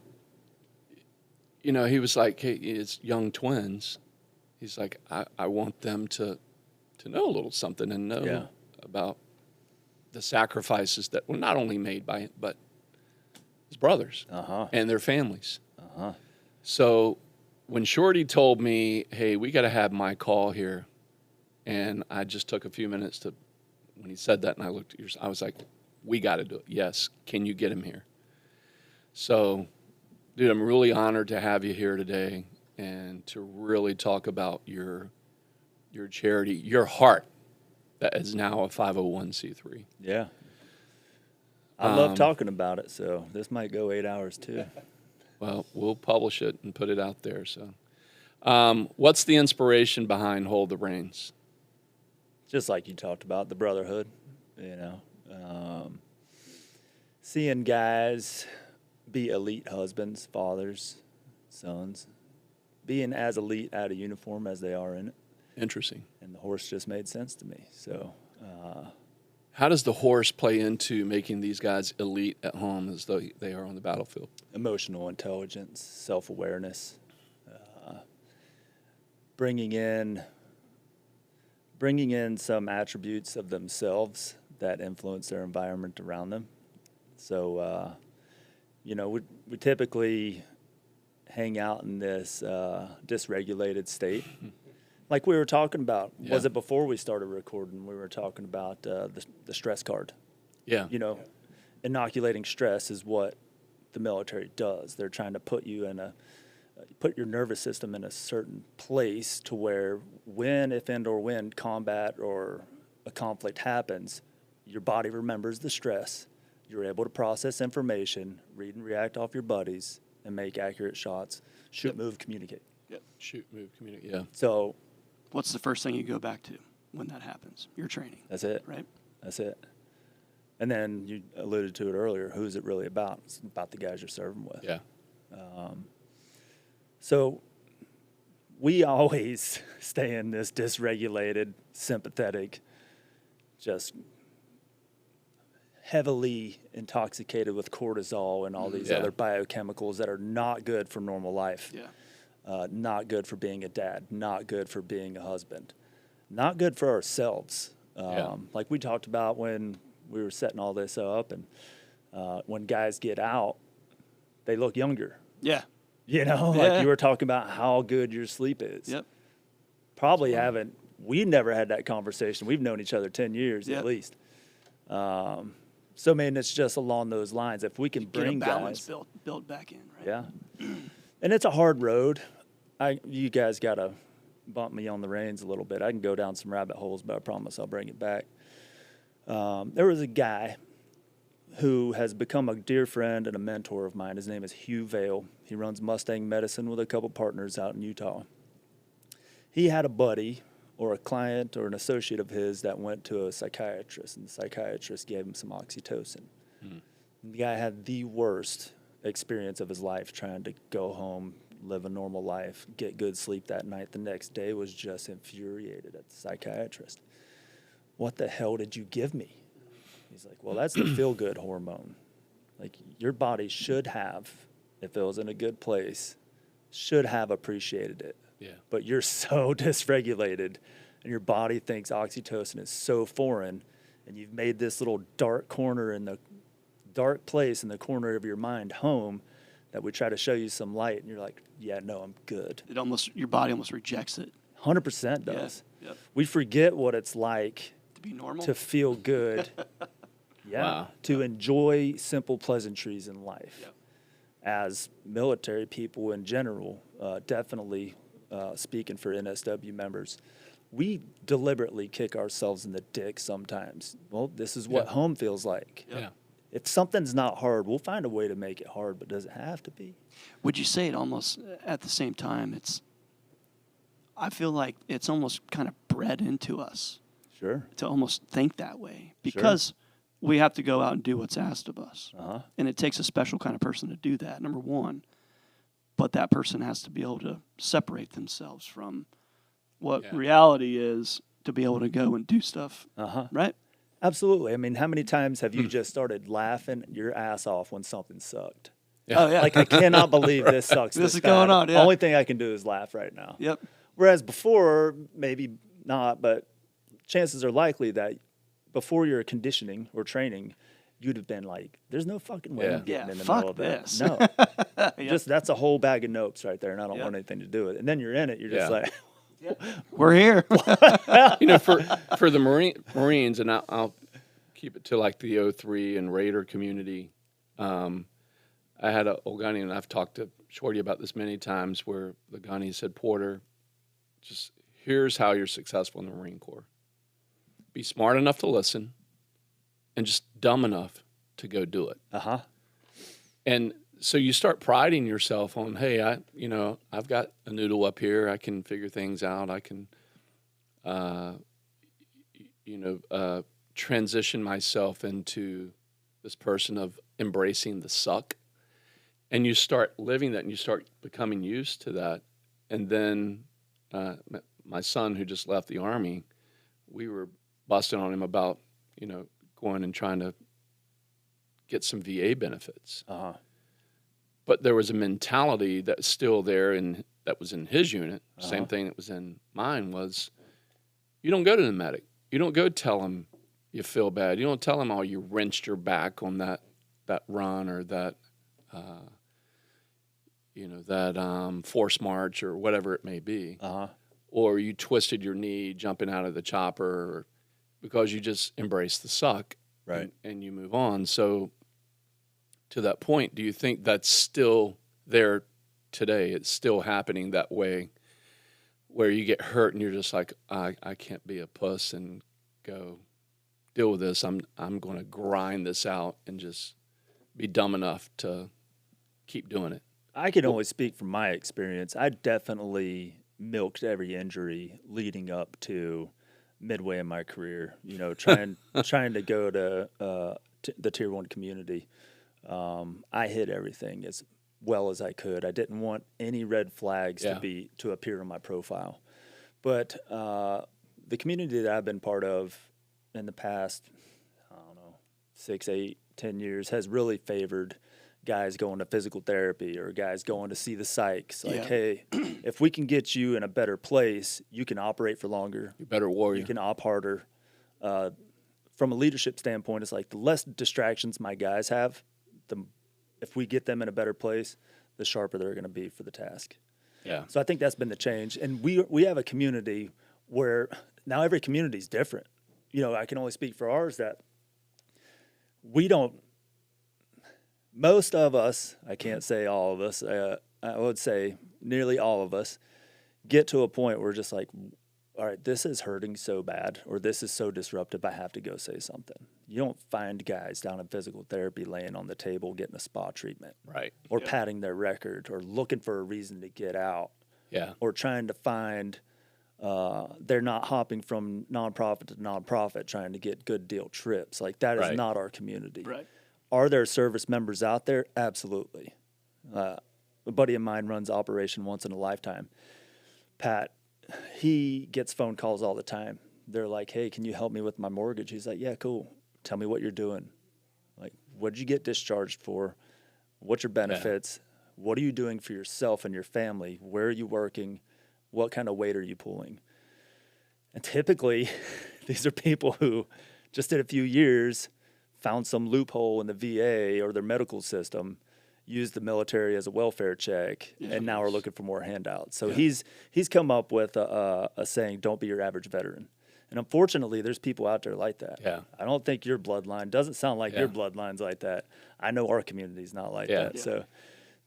he was like, hey, it's young twins. He's like, I want them to know a little something and know about the sacrifices that were not only made by him, but his brothers and their families. So when Shorty told me, hey, we got to have my call here And I just took a few minutes to, when he said that, and I looked at yours, I was like, we got to do it. Yes. Can you get him here? So, dude, I'm really honored to have you here today and to really talk about your charity, your heart that is now a 501c3. Yeah. I love talking about it, so this might go 8 hours too. Well, we'll publish it and put it out there. So, what's the inspiration behind Hold the Reins? Just like you talked about, the brotherhood, seeing guys be elite husbands, fathers, sons, being as elite out of uniform as they are in it. Interesting. And the horse just made sense to me. So, how does the horse play into making these guys elite at home as though they are on the battlefield? emotional intelligence, self-awareness, bringing in some attributes of themselves that influence their environment around them. So, we typically hang out in this dysregulated state. Like we were talking about, was it before we started recording? We were talking about the stress card. Yeah. Inoculating stress is what the military does. They're trying to put your nervous system in a certain place to where when combat or a conflict happens, your body remembers the stress. You're able to process information, read and react off your buddies, and make accurate shots. Shoot, move, communicate. Yep. Shoot, move, communicate. Yeah. So, What's the first thing you go back to when that happens? Your training. that's it. Right? That's it. And then you alluded to it earlier. Who's it really about? It's about the guys you're serving with. Yeah. So we always stay in this dysregulated, sympathetic, just heavily intoxicated with cortisol and all these other biochemicals that are not good for normal life. Yeah. Not good for being a dad, not good for being a husband, not good for ourselves. Like we talked about when we were setting all this up, and when guys get out, they look younger. Yeah. Like you were talking about how good your sleep is. Yep. We never had that conversation. We've known each other 10 years at least. So, man, it's just along those lines. If we can bring Get a balance guys. built back in, right? Yeah. And it's a hard road. You guys got to bump me on the reins a little bit. I can go down some rabbit holes, but I promise I'll bring it back. There was a guy who has become a dear friend and a mentor of mine. His name is Hugh Vale. He runs Mustang Medicine with a couple partners out in Utah. He had a buddy or a client or an associate of his that went to a psychiatrist, and the psychiatrist gave him some oxytocin. The guy had the worst experience of his life trying to go home, live a normal life, get good sleep that night. The next day was just infuriated at the psychiatrist. What the hell did you give me? He's like, well, that's the feel-good hormone. Like, your body should have, if it was in a good place, should have appreciated it. Yeah. But you're so dysregulated, and your body thinks oxytocin is so foreign, and you've made this little dark place in the corner of your mind home, that we try to show you some light, and you're like, yeah, no, I'm good. Your body almost rejects it. 100% does. Yeah. Yep. We forget what it's like To be normal. to feel good. Wow. To enjoy simple pleasantries in life. Yep. As military people in general, definitely speaking for NSW members, we deliberately kick ourselves in the dick sometimes. Well, this is what home feels like. Yeah. If something's not hard, we'll find a way to make it hard, but does it have to be? Would you say it almost at the same time? I feel like it's almost kind of bred into us Sure. to almost think that way because we have to go out and do what's asked of us. Uh-huh. And it takes a special kind of person to do that, number one. But that person has to be able to separate themselves from what reality is to be able to go and do stuff. Uh-huh. Right? Absolutely. I mean, how many times have you just started laughing your ass off when something sucked? Yeah. Oh, yeah. Like, I cannot believe this sucks. This is bad. going on, yeah. Only thing I can do is laugh right now. Yep. Whereas before, maybe not, but chances are likely that before your conditioning or training, you'd have been like, there's no fucking way I'm getting in the fuck middle of this. that. No. Yep. Just that's a whole bag of notes right there, and I don't Yep. want anything to do with it. And then you're in it, you're just like, We're here. For the Marines, and I'll keep it to like the 03 and Raider community. I had an old gunny, and I've talked to Shorty about this many times, where the gunny said, Porter, just here's how you're successful in the Marine Corps. Be smart enough to listen and just dumb enough to go do it. Uh-huh. And so you start priding yourself on, hey, I've got a noodle up here. I can figure things out. I can, transition myself into this person of embracing the suck. And you start living that, and you start becoming used to that. And then my son, who just left the Army, we were busting on him about, going and trying to get some VA benefits. Uh-huh. But there was a mentality that's still there, and that was in his unit. Uh-huh. Same thing that was in mine was, you don't go to the medic. You don't go tell him you feel bad. You don't tell him, you wrenched your back on that run or that, force march or whatever it may be. Uh-huh. Or you twisted your knee jumping out of the chopper, because you just embrace the suck. Right. And you move on. So to that point, do you think that's still there today? It's still happening that way, where you get hurt and you're just like, I can't be a puss and go deal with this. I'm going to grind this out and just be dumb enough to keep doing it. I can only speak from my experience. I definitely milked every injury leading up to midway in my career, trying to go to the Tier 1 community. I hit everything as well as I could. I didn't want any red flags to appear on my profile. But the community that I've been part of in the past, 6, 8, 10 years has really favored guys going to physical therapy or guys going to see the psychs. Like, hey, if we can get you in a better place, you can operate for longer. You're a better warrior. You can op harder. From a leadership standpoint, it's like the less distractions my guys have, if we get them in a better place, the sharper they're going to be for the task. Yeah. So I think that's been the change. And we have a community where now every community is different. I can only speak for ours that we don't. Most of us, I can't say all of us, I would say nearly all of us, get to a point where we're just like, all right, this is hurting so bad, or this is so disruptive, I have to go say something. You don't find guys down in physical therapy laying on the table getting a spa treatment. Right. Or padding their record, or looking for a reason to get out. Yeah. Or trying to find, they're not hopping from nonprofit to nonprofit trying to get good deal trips. Like, that is not our community. Right. Are there service members out there? Absolutely. A buddy of mine runs Operation Once in a Lifetime. Pat, he gets phone calls all the time. They're like, hey, can you help me with my mortgage? He's like, yeah, cool. Tell me what you're doing. Like, what did you get discharged for? What's your benefits? Yeah. What are you doing for yourself and your family? Where are you working? What kind of weight are you pulling? And typically, these are people who just in a few years found some loophole in the VA or their medical system, used the military as a welfare check, and now are looking for more handouts. So he's come up with a saying, don't be your average veteran. And unfortunately, there's people out there like that. Yeah. I don't think your bloodline doesn't sound like your bloodline's like that. I know our community's not like that. Yeah. So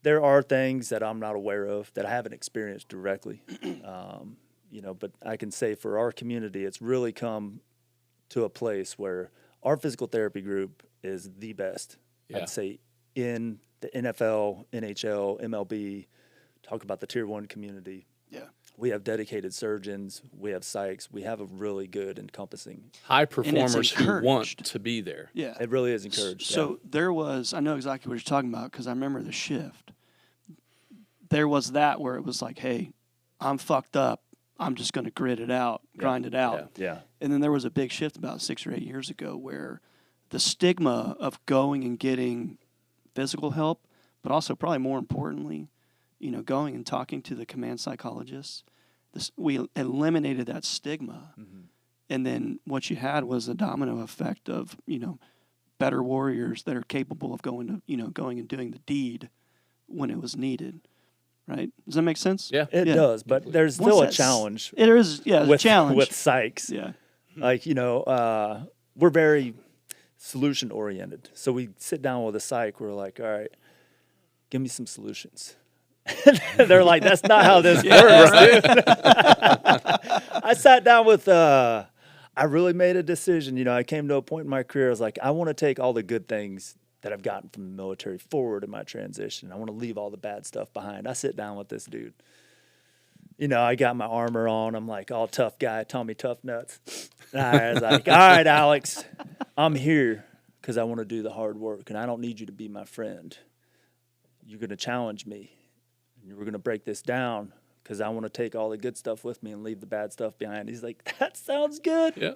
there are things that I'm not aware of that I haven't experienced directly. But I can say for our community, it's really come to a place where our physical therapy group is the best, I'd say, in the NFL, NHL, MLB. Talk about the Tier 1 community. Yeah. We have dedicated surgeons. We have psychs. We have a really good encompassing. High performers who want to be there. Yeah. It really is encouraged. So there was, I know exactly what you're talking about because I remember the shift. There was that where it was like, hey, I'm fucked up. I'm just going to grit it out, grind it out. Yeah. And then there was a big shift about 6 or 8 years ago where the stigma of going and getting physical help, but also probably more importantly, going and talking to the command psychologists, we eliminated that stigma. Mm-hmm. And then what you had was a domino effect of, better warriors that are capable of going and doing the deed when it was needed. right? Does that make sense? Yeah. It Yeah. does, but there's Once still a that's- challenge It is, yeah, with a challenge. with psychs. Yeah. Like, we're very solution oriented. So we sit down with a psych, we're like, all right, give me some solutions. They're like, that's not how this works, dude. I sat down with I really made a decision. I came to a point in my career, I was like, I want to take all the good things that I've gotten from the military forward in my transition. I want to leave all the bad stuff behind. I sit down with this dude. I got my armor on. I'm like, all tough guy, Tommy Tough Nuts. And I was like, all right, Alex, I'm here because I want to do the hard work, and I don't need you to be my friend. You're going to challenge me, and we're going to break this down because I want to take all the good stuff with me and leave the bad stuff behind. He's like, that sounds good. Yeah.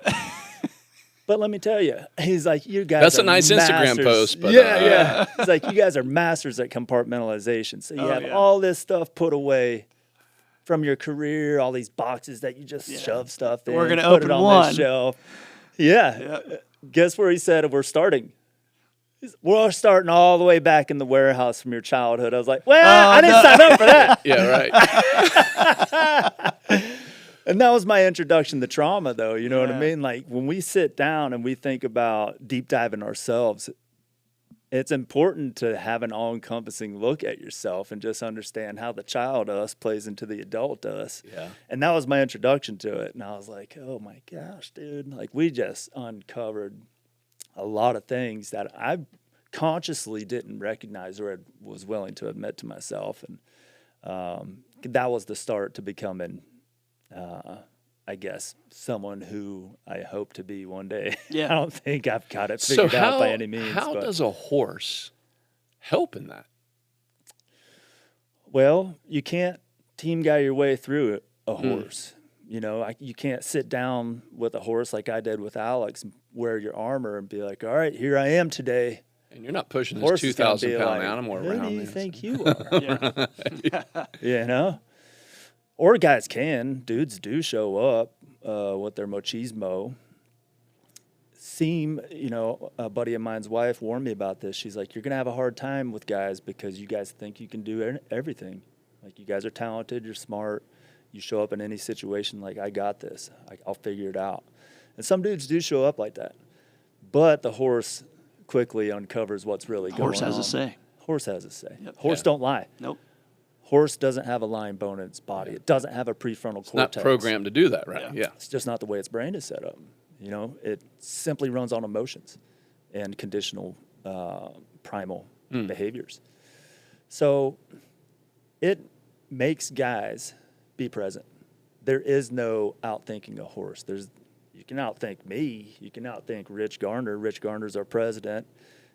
But let me tell you, he's like, you guys That's are a nice Instagram masters. post, but, yeah. He's like, you guys are masters at compartmentalization. So you have yeah. all this stuff put away from your career, all these boxes that you just shove stuff in. We're gonna put open it on one. this shelf. Yeah. Guess where he said we're starting? We're starting all the way back in the warehouse from your childhood. I was like, well, I didn't sign up for that. Yeah, right. And that was my introduction to trauma, though. You know what I mean? Like, when we sit down and we think about deep diving ourselves, it's important to have an all-encompassing look at yourself and just understand how the child us plays into the adult us. Yeah. And that was my introduction to it. And I was like, oh, my gosh, dude. Like, we just uncovered a lot of things that I consciously didn't recognize or was willing to admit to myself. And that was the start to becoming I guess, someone who I hope to be one day. Yeah. I don't think I've got it figured out by any means. How does a horse help in that? Well, you can't team guy your way through a horse. You can't sit down with a horse like I did with Alex and wear your armor and be like, all right, here I am today. And you're not pushing this Horse is gonna be 2,000-pound like, animal who around. do you man. think you are? Or guys can. Dudes do show up with their machismo. A buddy of mine's wife warned me about this. She's like, you're going to have a hard time with guys because you guys think you can do everything. Like, you guys are talented, you're smart. You show up in any situation like, I got this. I'll figure it out. And some dudes do show up like that. But the horse quickly uncovers what's really going on. Horse has a say. Horse has a say. Yep. Horse don't lie. Nope. Horse doesn't have a lying bone in its body. It doesn't have a prefrontal cortex. Not programmed to do that, right? Yeah. It's just not the way its brain is set up. It simply runs on emotions and conditional primal behaviors. So it makes guys be present. There is no outthinking a horse. You can outthink me. You can outthink Rich Garner. Rich Garner's our president.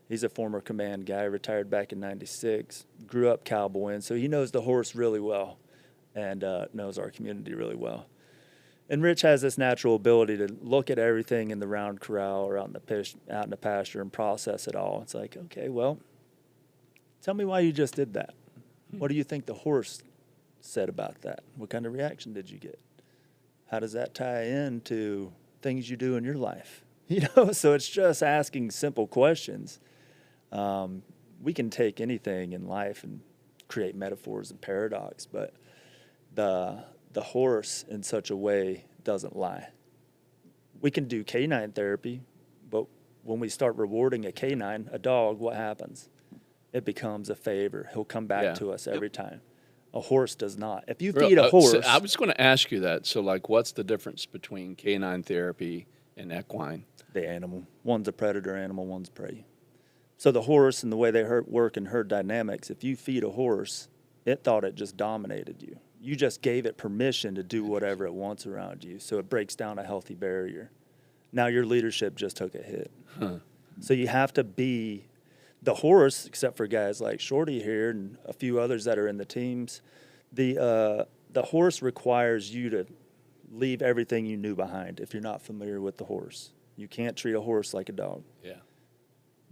He's a former command guy, retired back in '96, grew up cowboying, so he knows the horse really well and knows our community really well. And Rich has this natural ability to look at everything in the round corral or out in the pasture and process it all. It's like, okay, well, tell me why you just did that. What do you think the horse said about that? What kind of reaction did you get? How does that tie into things you do in your life? So it's just asking simple questions. We can take anything in life and create metaphors and paradox, but the horse in such a way doesn't lie. We can do canine therapy, but when we start rewarding a canine, a dog, what happens? It becomes a favor. He'll come back to us every time. A horse does not. If you feed a horse... So I was going to ask you that. So, what's the difference between canine therapy and equine? The animal. One's a predator animal, one's prey. So the horse and the way they work in herd dynamics, if you feed a horse, it thought it just dominated you. You just gave it permission to do whatever it wants around you, so it breaks down a healthy barrier. Now your leadership just took a hit. So you have to be the horse, except for guys like Shorty here and a few others that are in the teams. The horse requires you to leave everything you knew behind if you're not familiar with the horse. You can't treat a horse like a dog. Yeah.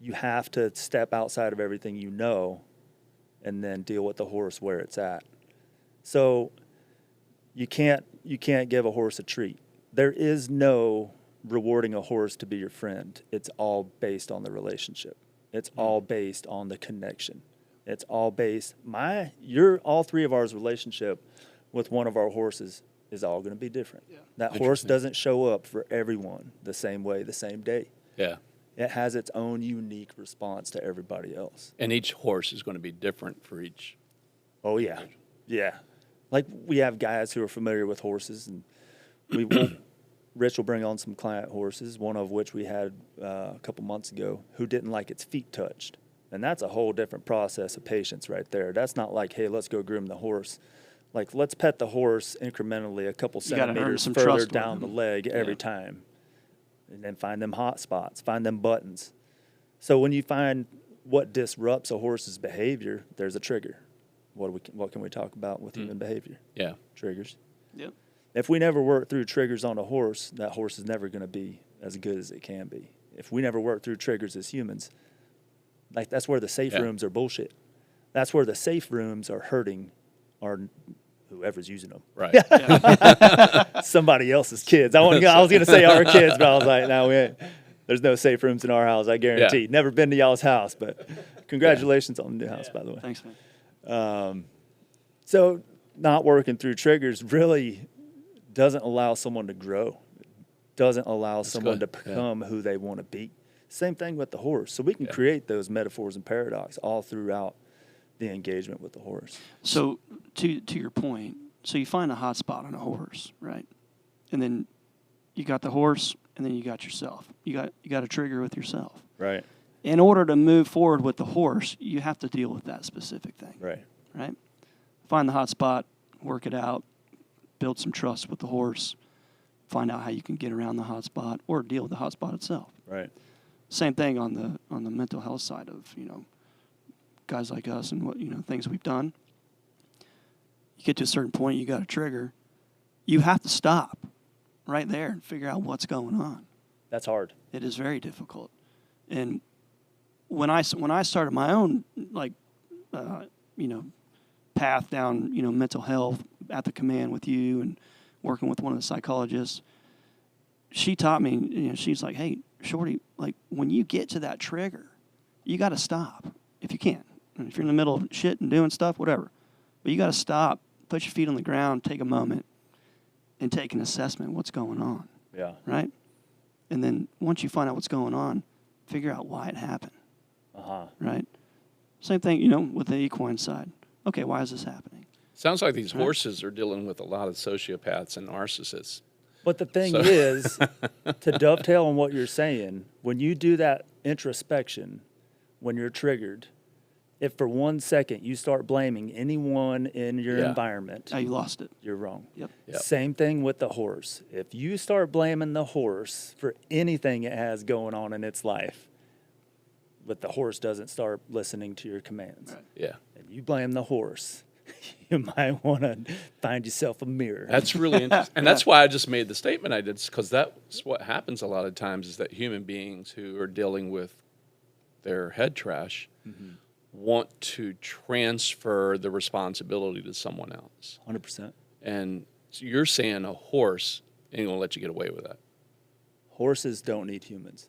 You have to step outside of everything you know and then deal with the horse where it's at. So you can't give a horse a treat. There is no rewarding a horse to be your friend. It's all based on the relationship. It's all based on the connection. It's all based. All three of ours relationship with one of our horses is all going to be different. Yeah. That horse Interesting. doesn't show up for everyone the same way, the same day. Yeah. It has its own unique response to everybody else. And each horse is going to be different for each. Oh yeah, yeah. Like we have guys who are familiar with horses, and Rich will bring on some client horses. One of which we had a couple months ago, who didn't like its feet touched, and that's a whole different process of patience right there. That's not like, hey, let's go groom the horse. Like, let's pet the horse incrementally a couple You gotta earn centimeters some further trust with down the him. leg every time, and then find them hot spots, find them buttons. So when you find what disrupts a horse's behavior, there's a trigger. What can we talk about with human behavior? Yeah. Triggers. Yep. If we never work through triggers on a horse, that horse is never going to be as good as it can be. If we never work through triggers as humans, like that's where the safe Yeah. rooms are bullshit. That's where the safe rooms are hurting whoever's using them. Right. Somebody else's kids. I was going to say our kids, but I was like, no, we ain't. There's no safe rooms in our house, I guarantee. Yeah. Never been to y'all's house, but congratulations on the new house, by the way. Thanks, man. So not working through triggers really doesn't allow someone to grow, doesn't allow someone good. to become who they want to be. Same thing with the horse. So we can create those metaphors and paradox all throughout the engagement with the horse. So to your point, so you find a hot spot on a horse, right? And then you got the horse, and then you got yourself. You got a trigger with yourself. Right. In order to move forward with the horse, you have to deal with that specific thing. Right. Right? Find the hot spot, work it out, build some trust with the horse, find out how you can get around the hot spot or deal with the hot spot itself. Right. Same thing on the mental health side of, guys like us and what, things we've done. You get to a certain point, you got a trigger. You have to stop right there and figure out what's going on. That's hard. It is very difficult. And when I started my own, path down, mental health at the command with you and working with one of the psychologists, she taught me, she's like, hey, Shorty, like when you get to that trigger, you got to stop if you can. And if you're in the middle of shit and doing stuff, whatever. But you got to stop, put your feet on the ground, take a moment, and take an assessment of what's going on. Yeah. Right? And then once you find out what's going on, figure out why it happened. Right? Same thing, with the equine side. Okay, why is this happening? Sounds like these horses are dealing with a lot of sociopaths and narcissists. But the thing is, to dovetail on what you're saying, when you do that introspection, when you're triggered, if for 1 second you start blaming anyone in your environment, Oh, you lost it. you're wrong. Yep. Same thing with the horse. If you start blaming the horse for anything it has going on in its life, but the horse doesn't start listening to your commands, Yeah. and you blame the horse, you might want to find yourself a mirror. That's really interesting. And that's why I just made the statement I did, because that's what happens a lot of times is that human beings who are dealing with their head trash want to transfer the responsibility to someone else. 100%. And so you're saying a horse ain't going to let you get away with that. Horses don't need humans.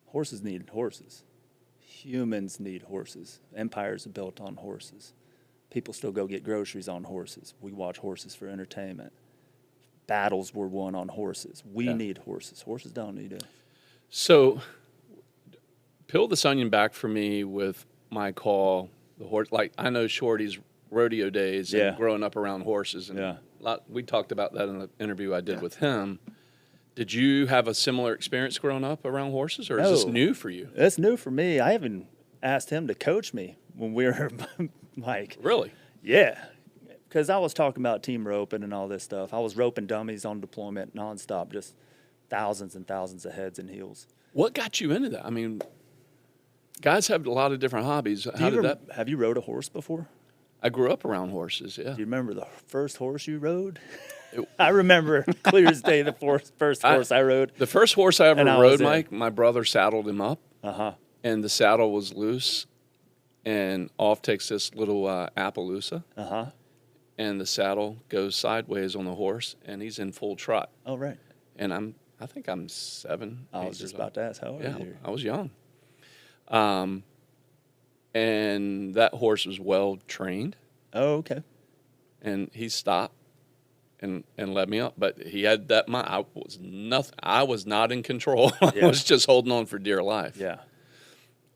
Horses need horses. Humans need horses. Empires are built on horses. People still go get groceries on horses. We watch horses for entertainment. Battles were won on horses. We need horses. Horses don't need us. So peel this onion back for me with my call, the horse. Like, I know Shorty's rodeo days and growing up around horses. And we talked about that in the interview I did with him. Did you have a similar experience growing up around horses, or is this new for you? It's new for me. I even asked him to coach me when we were like... Really? Yeah. Because I was talking about team roping and all this stuff. I was roping dummies on deployment nonstop, just thousands and thousands of heads and heels. What got you into that? I mean, guys have a lot of different hobbies. How did that? Have you rode a horse before? I grew up around horses, yeah. Do you remember the first horse you rode? I remember clear as day the first horse I rode. The first horse I ever And I rode, was in. Mike, my brother saddled him up, and the saddle was loose, and off takes this little Appaloosa, and the saddle goes sideways on the horse, and he's in full trot. Oh, right. And I think I'm 7. I was just about to ask, how old are you? I was young. and that horse was well trained, Oh, okay. and he stopped and let me up. But he had that mind. I was not in control. Yeah. I was just holding on for dear life. Yeah.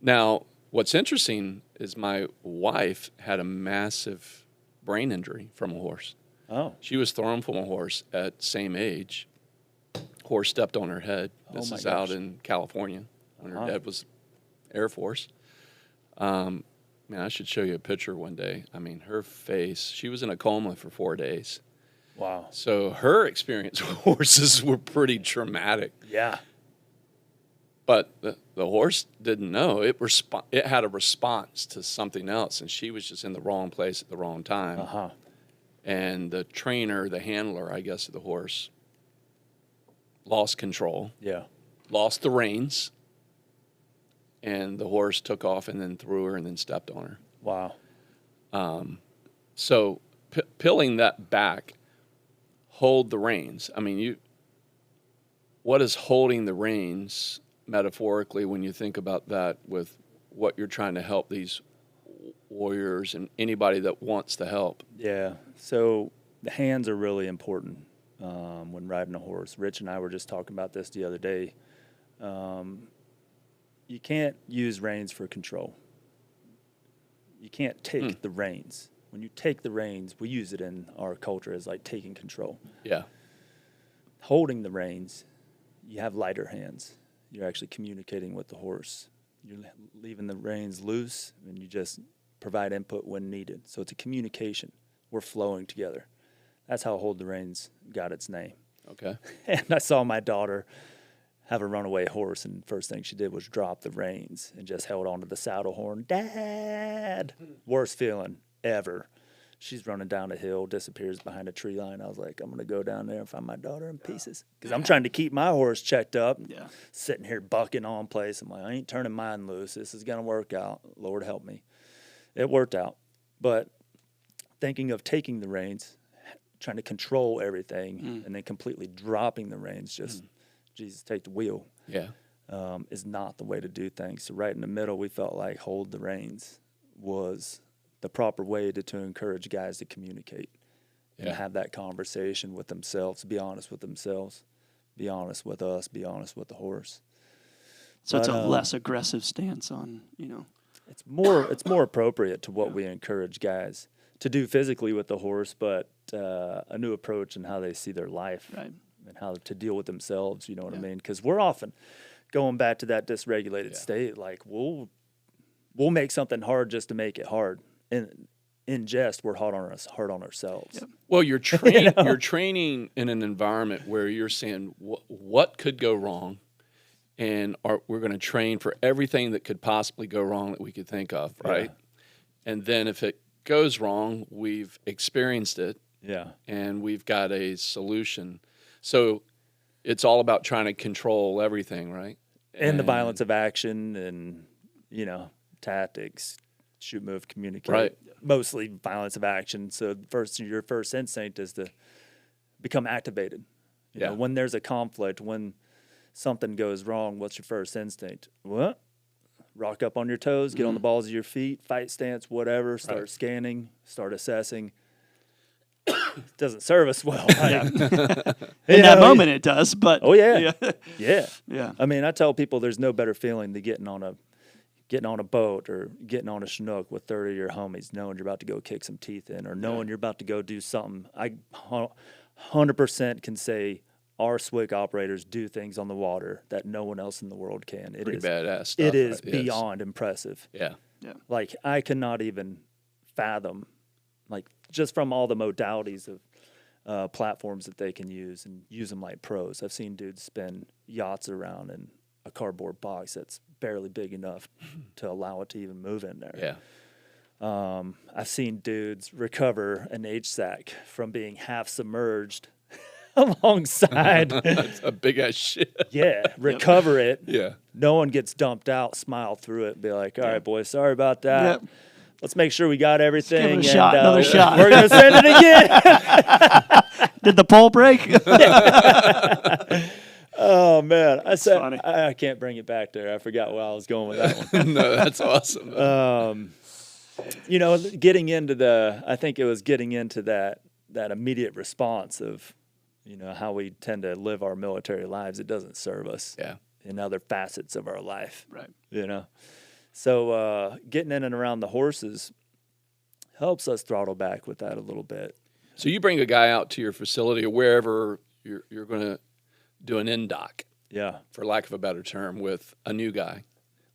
Now, what's interesting is my wife had a massive brain injury from a horse. Oh. She was thrown from a horse at same age. Horse stepped on her head. This my is out gosh. in California when her Uh-huh. dad was Air Force. Man, I should show you a picture one day. I mean, her face, she was in a coma for 4 days. Wow. So her experience with horses were pretty traumatic. Yeah. But the horse didn't know. It had a response to something else, and she was just in the wrong place at the wrong time. Uh-huh. And the trainer, the handler, I guess, of the horse, lost control, Yeah. lost the reins, and the horse took off and then threw her and then stepped on her. Wow. So peeling that back, hold the reins. I mean, what is holding the reins metaphorically when you think about that with what you're trying to help these warriors and anybody that wants to help? Yeah. So the hands are really important when riding a horse. Rich and I were just talking about this the other day. You can't use reins for control. You can't take the reins. When you take the reins, we use it in our culture as like taking control. Yeah. Holding the reins, you have lighter hands. You're actually communicating with the horse. You're leaving the reins loose, and you just provide input when needed. So it's a communication. We're flowing together. That's how Hold the Reins got its name. Okay. And I saw my daughter have a runaway horse, and first thing she did was drop the reins and just held onto the saddle horn. Dad! Worst feeling ever. She's running down a hill, disappears behind a tree line. I was like, I'm going to go down there and find my daughter in pieces. Because I'm trying to keep my horse checked up. Yeah. Sitting here bucking on place. I'm like, I ain't turning mine loose. This is going to work out. Lord help me. It worked out. But thinking of taking the reins, trying to control everything, and then completely dropping the reins, just, Jesus, take the wheel, Yeah. is not the way to do things. So right in the middle, we felt like Hold the Reins was the proper way to encourage guys to communicate and Yeah. have that conversation with themselves, be honest with themselves, be honest with us, be honest with the horse. So it's But, a less aggressive stance on, It's more appropriate to what we encourage guys to do physically with the horse, but a new approach in how they see their life Right. and how to deal with themselves. You know what I Yeah. mean? Because we're often going back to that dysregulated state. Like we'll make something hard just to make it hard. And in jest, we're hard on ourselves. Yep. Well, you're training. You're training in an environment where you're saying what could go wrong, and we're going to train for everything that could possibly go wrong that we could think of, right? And then if it goes wrong, we've experienced it, Yeah. and we've got a solution. So it's all about trying to control everything, right? And the violence of action and, tactics, shoot, move, communicate. Right. Mostly violence of action. So your first instinct is to become activated. You know, when there's a conflict, when something goes wrong, what's your first instinct? What? Rock up on your toes, get on the balls of your feet, fight stance, whatever, start scanning, start assessing. Doesn't serve us well. Right? In that moment it does, but Oh, yeah. Yeah. Yeah. I mean, I tell people there's no better feeling than getting on a boat or getting on a Chinook with 30 of your homies, knowing you're about to go kick some teeth in, or knowing you're about to go do something. I 100% can say our SWIC operators do things on the water that no one else in the world can. It Pretty is badass stuff. It is right? Yes. beyond impressive. Yeah. Like I cannot even fathom, like just from all the modalities of platforms that they can use and use them like pros. I've seen dudes spin yachts around in a cardboard box that's barely big enough to allow it to even move in there. Yeah. I've seen dudes recover an HSAC from being half submerged alongside. That's a big ass shit. Recover it. Yeah. No one gets dumped out, smile through it, and be like, all right, boys, sorry about that. Yep. Let's make sure we got everything. Give it a shot, another shot. We're going to send it again. Did the pole break? Oh man, funny. I can't bring it back there. I forgot where I was going with that one. No, that's awesome. You know, getting into that immediate response of, you know, how we tend to live our military lives. It doesn't serve us. Yeah. In other facets of our life. Right. You know, so getting in and around the horses helps us throttle back with that a little bit. So you bring a guy out to your facility or wherever you're going to do an in-dock, Yeah. for lack of a better term, with a new guy,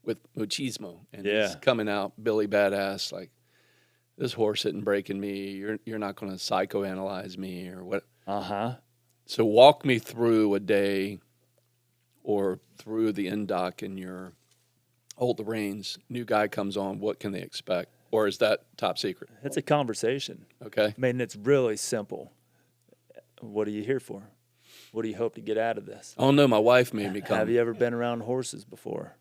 with machismo, and Yeah. he's coming out Billy Badass, like, this horse isn't breaking me. You're not going to psychoanalyze me or what. So walk me through a day or through the in-dock in your Hold the Reins. New guy comes on. What can they expect? Or is that top secret? It's a conversation. Okay. I mean, it's really simple. What are you here for? What do you hope to get out of this? Oh, no, my wife made me come. Have you ever been around horses before?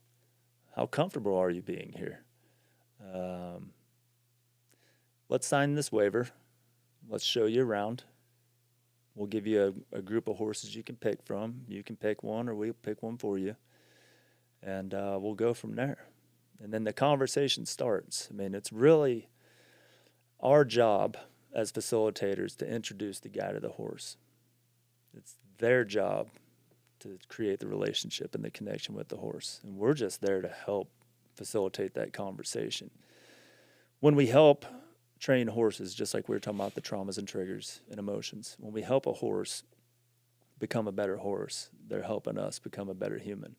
How comfortable are you being here? Let's sign this waiver. Let's show you around. We'll give you a group of horses you can pick from. You can pick one or we'll pick one for you. And we'll go from there. And then the conversation starts. I mean, it's really our job as facilitators to introduce the guy to the horse. It's their job to create the relationship and the connection with the horse. And we're just there to help facilitate that conversation. When we help train horses, just like we were talking about the traumas and triggers and emotions, when we help a horse become a better horse, they're helping us become a better human.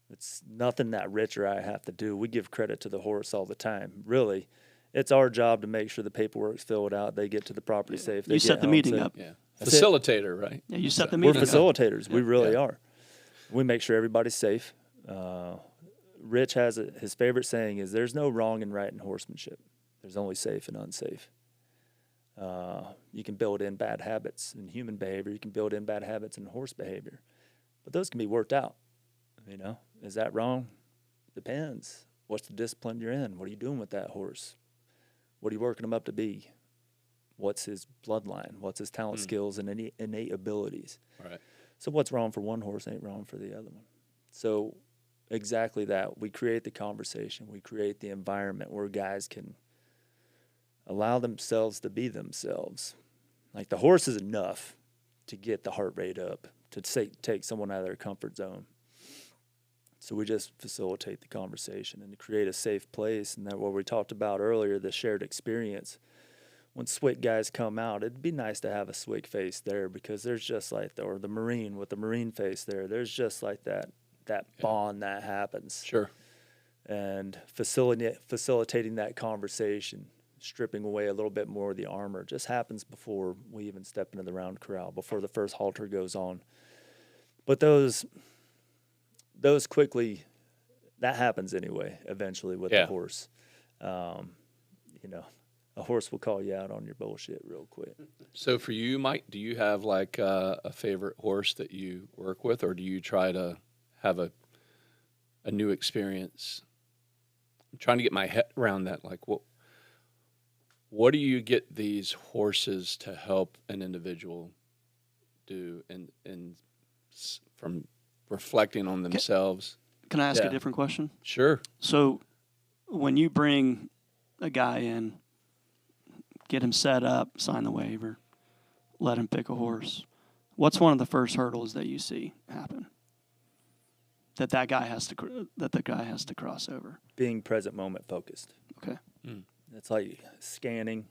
It's nothing that Rich or I have to do. We give credit to the horse all the time. Really, it's our job to make sure the paperwork's filled out, they get to the property safe. You set the meeting up. Yeah. That's Facilitator, right? Yeah, you set the We're meeting up. facilitators. We really Yeah. are. We make sure everybody's safe. Rich has his favorite saying is, there's no wrong and right in horsemanship. There's only safe and unsafe. You can build in bad habits in human behavior. You can build in bad habits in horse behavior. But those can be worked out. You know, is that wrong? Depends. What's the discipline you're in? What are you doing with that horse? What are you working him up to be? What's his bloodline? What's his talent, skills, and any innate abilities? Right. So what's wrong for one horse ain't wrong for the other one. So exactly that. We create the conversation. We create the environment where guys can allow themselves to be themselves. Like the horse is enough to get the heart rate up, to take someone out of their comfort zone. So we just facilitate the conversation and create a safe place. And that what we talked about earlier, the shared experience. When SWIC guys come out, it'd be nice to have a SWIC face there, because there's just like, or the Marine with the Marine face there, there's just like that bond that happens. Sure. And facilitating that conversation, stripping away a little bit more of the armor, just happens before we even step into the round corral, before the first halter goes on. But those quickly, that happens anyway, eventually with the horse. You know, a horse will call you out on your bullshit real quick. So for you, Mike, do you have like a favorite horse that you work with, or do you try to have a new experience? I'm trying to get my head around that. Like, what do you get these horses to help an individual do, and from reflecting on themselves? Can I ask a different question? Sure. So when you bring a guy in, get him set up, sign the waiver, let him pick a horse, what's one of the first hurdles that you see happen that the guy has to cross over? Being present moment focused. Okay. It's like scanning.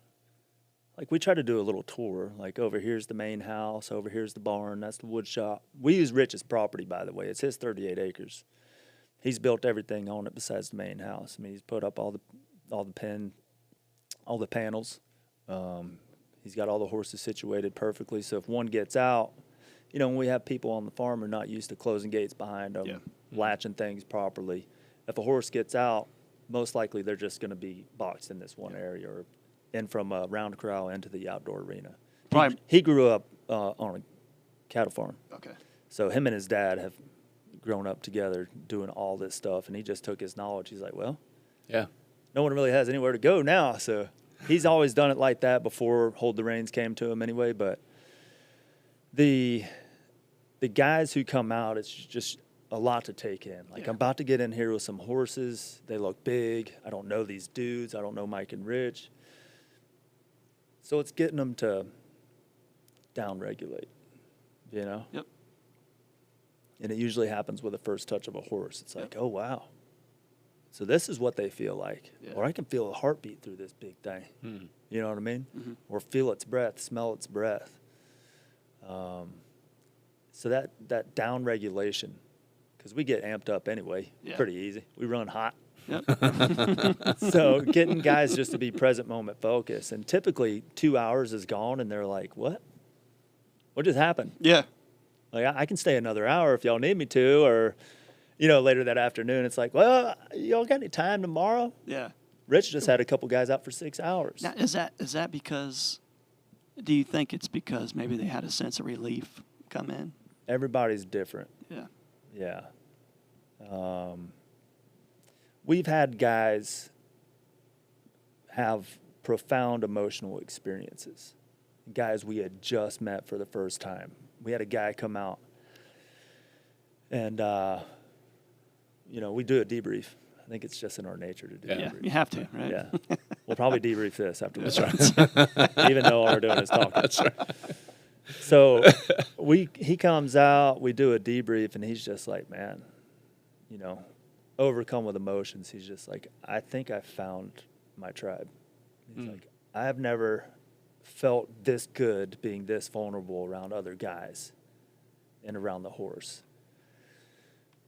Like we try to do a little tour, like over here's the main house, over here's the barn, that's the wood shop. We use Rich's property, by the way. It's his 38 acres. He's built everything on it besides the main house. I mean, he's put up all the panels. He's got all the horses situated perfectly. So if one gets out, you know, when we have people on the farm who are not used to closing gates behind them, latching things properly. If a horse gets out, most likely they're just going to be boxed in this one area, or in from a round corral into the outdoor arena. He grew up on a cattle farm. Okay. So him and his dad have grown up together doing all this stuff, and he just took his knowledge. He's like, well, no one really has anywhere to go now. So he's always done it like that before Hold the Reins came to him anyway. But the the guys who come out, it's just a lot to take in. Like, Yeah. I'm about to get in here with some horses. They look big. I don't know these dudes. I don't know Mike and Rich. So it's getting them to down-regulate, you know? Yep. And it usually happens with the first touch of a horse. It's like, Yep. oh, wow. So this is what they feel like. Yeah. Or I can feel a heartbeat through this big thing. Hmm. You know what I mean? Mm-hmm. Or feel its breath, smell its breath. So that down regulation, because we get amped up anyway, Yeah. pretty easy. We run hot. Yep. So getting guys just to be present moment focused, and typically 2 hours is gone, and they're like, "What? What just happened?" Yeah. Like, I can stay another hour if y'all need me to, or, you know, later that afternoon, it's like, "Well, y'all got any time tomorrow?" Yeah. Rich just had a couple guys out for 6 hours. Now, is that because? Do you think it's because maybe they had a sense of relief come in? Everybody's different. Yeah. Yeah. We've had guys have profound emotional experiences. Guys we had just met for the first time. We had a guy come out, and, you know, we do a debrief. I think it's just in our nature to do Yeah. Yeah. debrief. You have to, right? Yeah. We'll probably debrief this after That's this, right. even though all we're doing is talking. That's right. So he comes out, we do a debrief, and he's just like, man, you know, overcome with emotions. He's just like, I think I found my tribe. He's like, I have never felt this good being this vulnerable around other guys and around the horse.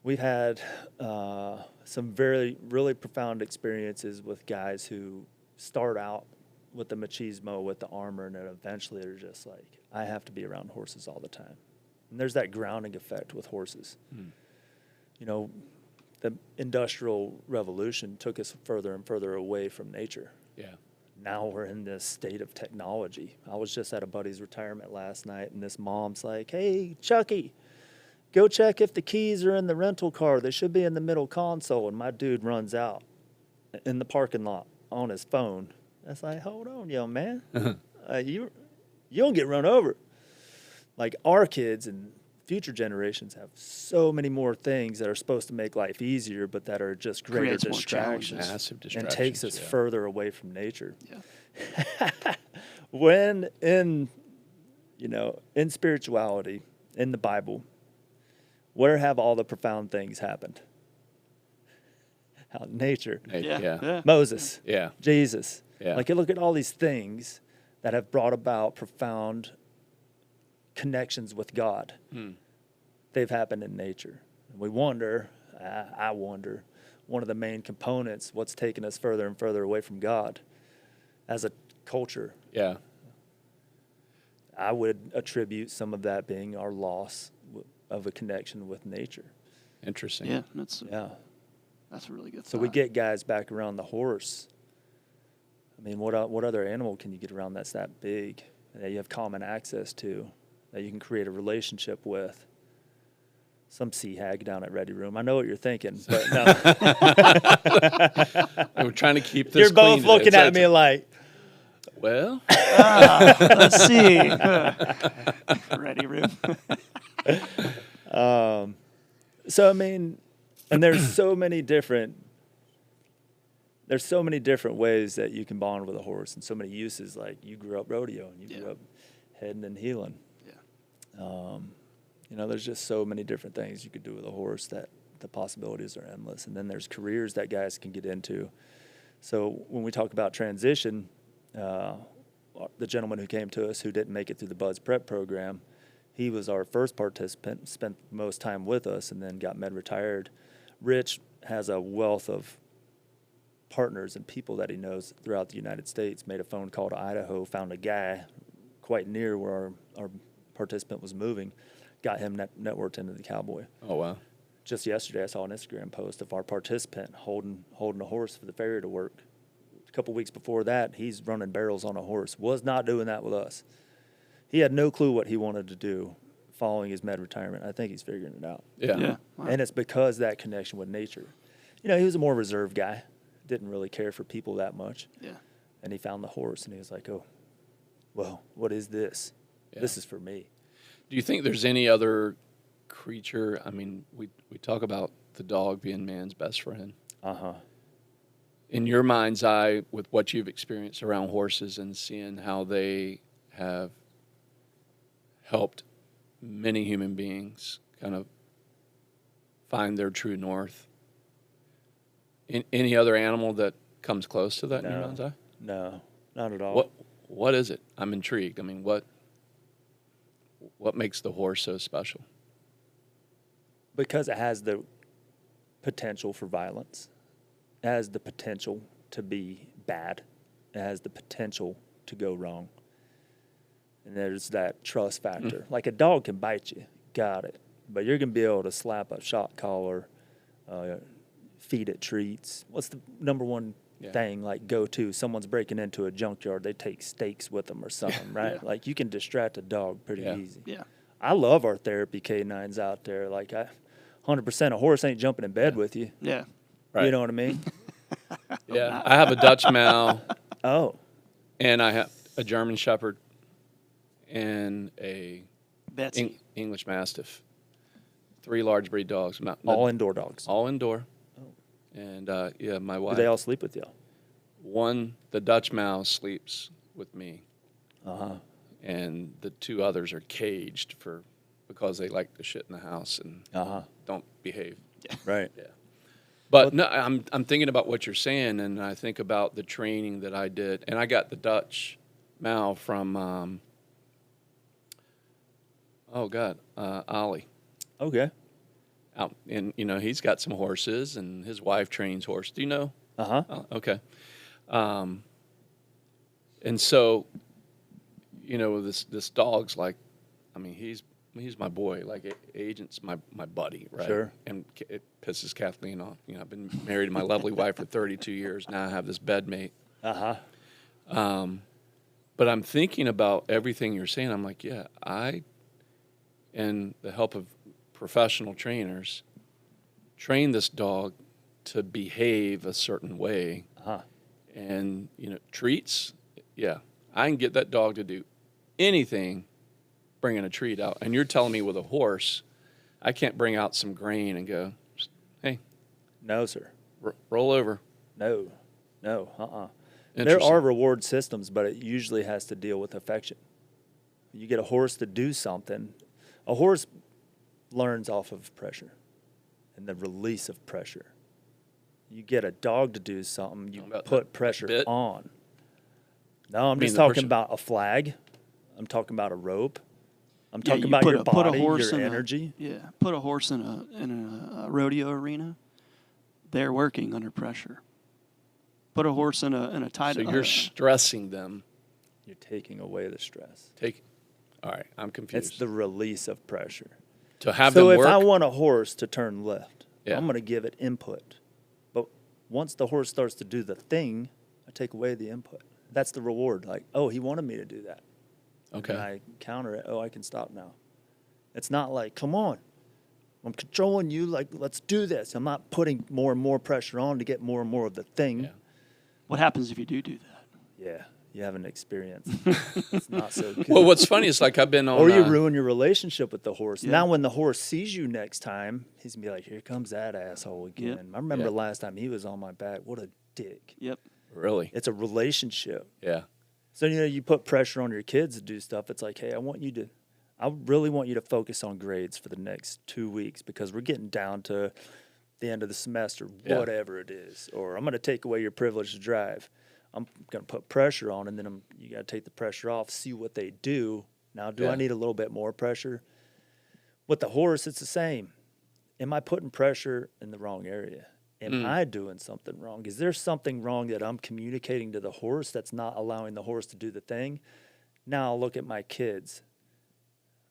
We've had some really profound experiences with guys who start out with the machismo, with the armor, and then eventually they're just like, I have to be around horses all the time. And there's that grounding effect with horses. You know, the Industrial Revolution took us further and further away from nature. Yeah. Now we're in this state of technology. I was just at a buddy's retirement last night, and this mom's like, hey, Chucky, go check if the keys are in the rental car. They should be in the middle console. And my dude runs out in the parking lot on his phone. That's like, hold on, young man. You don't get run over. Like, our kids and future generations have so many more things that are supposed to make life easier, but that are just greater Creates more distractions. challenges. Massive And distractions. takes us yeah. further away from nature. Yeah. When in spirituality, in the Bible, where have all the profound things happened? Out in nature. Hey, Yeah. Yeah. Yeah. Moses, Yeah. Jesus. Yeah. Like, you look at all these things that have brought about profound connections with God. They've happened in nature. And we wonder, I wonder, one of the main components, what's taken us further and further away from God as a culture. Yeah. I would attribute some of that being our loss of a connection with nature. Interesting. Yeah. That's Yeah. a really good. So we thought. get guys back around the horse. I mean, what other animal can you get around that's that big, that you have common access to, that you can create a relationship with? Some sea hag down at Ready Room. I know what you're thinking, but no. We're trying to keep this You're both clean today. looking at me like, Well, Let's see. Ready room. so I mean, and there's so many different ways that you can bond with a horse, and so many uses. Like, you grew up rodeo, and you Yeah. grew up heading and heeling. Yeah. You know, there's just so many different things you could do with a horse that the possibilities are endless. And then there's careers that guys can get into. So when we talk about transition, the gentleman who came to us who didn't make it through the Buds Prep program, he was our first participant, spent most time with us, and then got med-retired. Rich has a wealth of partners and people that he knows throughout the United States. Made a phone call to Idaho, found a guy quite near where our participant was moving, got him networked into the Cowboy. oh wow. Just yesterday, I saw an Instagram post of our participant holding a horse for the farrier to work. A couple weeks before that, he's running barrels on a horse. Was not doing that with us. He had no clue what he wanted to do following his med retirement. I think he's figuring it out. Yeah. Yeah. Wow. And it's because that connection with nature. You know, he was a more reserved guy, didn't really care for people that much. Yeah. And he found the horse, and he was like, oh, well, what is this? Yeah. This is for me. Do you think there's any other creature. I mean, we talk about the dog being man's best friend. In your mind's eye, with what you've experienced around horses and seeing how they have helped many human beings kind of find their true north, any other animal that comes close to that in your mind's eye? No, not at all. What is it? I'm intrigued. I mean, what makes the horse so special? Because it has the potential for violence. It has the potential to be bad. It has the potential to go wrong. And there's that trust factor. Like a dog can bite you, got it. But you're going to be able to slap a shot collar, feed it treats. What's the number one thing, like go-to? Someone's breaking into a junkyard, they take steaks with them or something, right? Yeah. Like you can distract a dog pretty easy. Yeah. I love our therapy canines out there. Like 100% a horse ain't jumping in bed with you. Yeah. Right. You know what I mean? Yeah, I have a Dutch Mal, Oh, and I have a German Shepherd, and a Betsy. English Mastiff. 3 large breed dogs. all indoor dogs. All indoor. And yeah, my Do wife. they all sleep with you? The Dutch Mal sleeps with me, Uh-huh. and the 2 others are caged because they like to shit in the house and Uh-huh. don't behave. Right. Yeah. But no, I'm thinking about what you're saying, and I think about the training that I did, and I got the Dutch Mal from Ollie. Okay. Out, and he's got some horses, and his wife trains horses. Do you know? Uh-huh. Oh, okay. And so, this dog's like, I mean, he's my boy. Like, Agent's my buddy, right? Sure. And it pisses Kathleen off. I've been married to my lovely wife for 32 years. Now I have this bedmate. Uh-huh. But I'm thinking about everything you're saying. I'm like, yeah, and the help of professional trainers, train this dog to behave a certain way. Uh-huh. And, treats, yeah, I can get that dog to do anything bringing a treat out. And you're telling me with a horse, I can't bring out some grain and go, hey, No, sir. roll over. No. Uh-uh. There Interesting. are reward systems, but it usually has to deal with affection. You get a horse to do something. A horse learns off of pressure and the release of pressure. You get a dog to do something, you About put the pressure bit? on. No, I'm mean just the talking pressure- about a flag. I'm talking about a rope. I'm Yeah, talking you about put your a- put a body, horse your in a- energy. Put a horse in a rodeo arena. They're working under pressure. Put a horse in a tight. So you're stressing them. You're taking away the stress. All right, I'm confused. It's the release of pressure. to have So them if work. I want a horse to turn left, Yeah. I'm going to give it input. But once the horse starts to do the thing, I take away the input. That's the reward. Like, oh, he wanted me to do that. Okay. And I counter it. Oh, I can stop now. It's not like, come on, I'm controlling you. Like, let's do this. I'm not putting more and more pressure on to get more and more of the thing. Yeah. What happens if you do that? Yeah, you have an experience. It's not so good. Well, what's funny is like I've been on. Or you ruin your relationship with the horse. Yeah. Now, when the horse sees you next time, he's going to be like, here comes that asshole again. Yep. I remember Yep. last time he was on my back. What a dick. Yep. Really. It's a relationship. Yeah. So, you put pressure on your kids to do stuff. It's like, hey, I really want you to focus on grades for the next 2 weeks because we're getting down to the end of the semester, Yeah. whatever it is. Or I'm going to take away your privilege to drive. I'm going to put pressure on, and then you got to take the pressure off, see what they do. Now, do Yeah. I need a little bit more pressure? With the horse, it's the same. Am I putting pressure in the wrong area? Am I doing something wrong? Is there something wrong that I'm communicating to the horse that's not allowing the horse to do the thing? Now I'll look at my kids.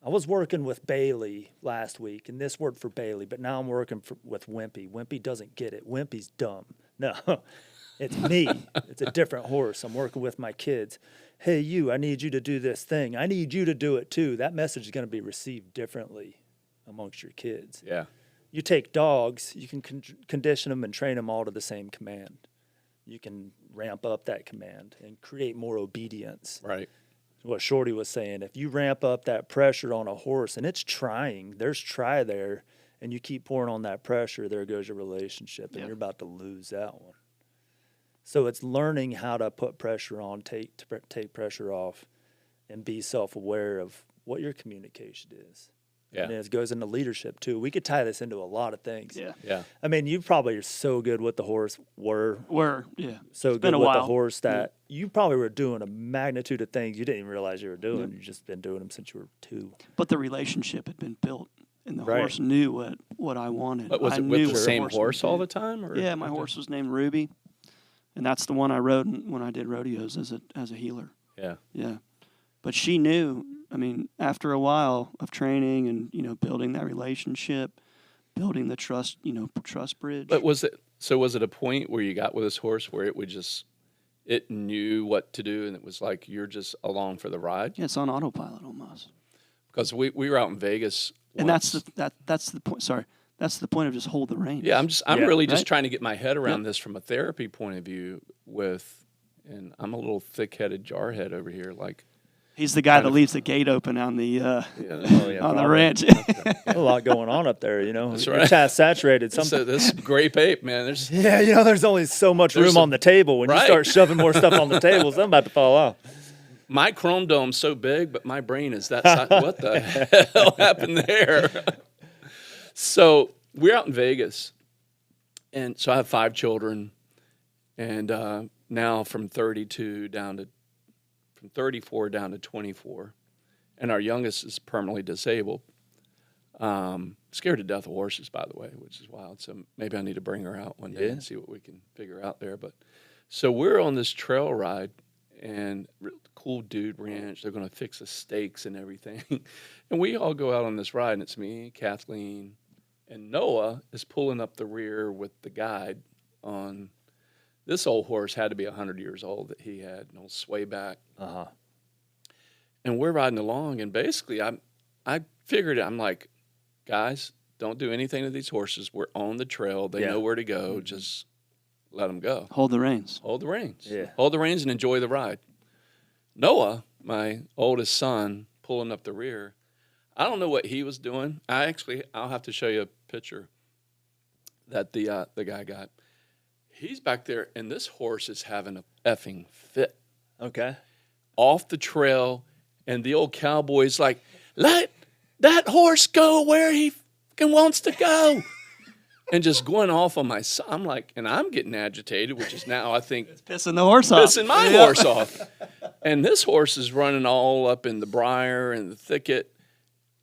I was working with Bailey last week, and this worked for Bailey, but now I'm working with Wimpy. Wimpy doesn't get it. Wimpy's dumb. No, it's me. It's a different horse. I'm working with my kids. Hey, I need you to do this thing. I need you to do it too. That message is going to be received differently amongst your kids. Yeah. You take dogs, you can condition them and train them all to the same command. You can ramp up that command and create more obedience. Right. what Shorty was saying, if you ramp up that pressure on a horse and it's trying, there's try there, and you keep pouring on that pressure, there goes your relationship, and you're about to lose that one. So it's learning how to put pressure on, take pressure off, and be self-aware of what your communication is. Yeah. And it goes into leadership too. We could tie this into a lot of things. Yeah. I mean, you probably are so good with the horse. Yeah. So It's been good a with while. the horse that you probably were doing a magnitude of things you didn't even realize you were doing. You've just been doing them since you were 2. But the relationship had been built, and the Right. horse knew what I wanted. But was I it knew with the what same would horse all do. the time? Or? Yeah, my horse was named Ruby, and that's the one I rode when I did rodeos as a healer. Yeah. Yeah, but she knew. I mean, after a while of training and building that relationship, building the trust bridge. But was it a point where you got with this horse where it knew what to do and it was like you're just along for the ride? Yeah, it's on autopilot almost. Because we were out in Vegas And once. that's the point. Sorry, that's the point of just hold the reins. Yeah, I'm really just Right? trying to get my head around Yep. this from a therapy point of view and I'm a little thick-headed jarhead over here. Like, He's the guy that leaves the gate open on the yeah, on the probably. ranch. A lot going on up there, That's You're right. saturated. so this grape ape, man, there's Yeah, there's only so much There's room on the table. When you right. start shoving more stuff on the table, something about to fall off. my chrome dome's so big, but my brain is that size. What the hell happened there? So we're out in Vegas, and so I have 5 children, and now from 34 down to 24, and our youngest is permanently disabled. Scared to death of horses, by the way, which is wild. So maybe I need to bring her out one day and see what we can figure out there. But so we're on this trail ride, and cool dude ranch. They're going to fix the stakes and everything, and we all go out on this ride, and it's me, Kathleen, and Noah is pulling up the rear with the guide on. This old horse had to be 100 years old that he had, an old sway back. And we're riding along, and basically I figured it. I'm like, guys, don't do anything to these horses. We're on the trail. They know where to go. Just let them go. Hold the reins. Hold the reins. Yeah. Hold the reins and enjoy the ride. Noah, my oldest son, pulling up the rear. I don't know what he was doing. I'll have to show you a picture that the guy got. He's back there, and this horse is having a effing fit. Okay. Off the trail, and the old cowboy's like, let that horse go where he fucking wants to go. And just going off on my son. I'm like, and I'm getting agitated, which is now, I think, Pissing the horse off. pissing my horse off. And this horse is running all up in the briar and the thicket,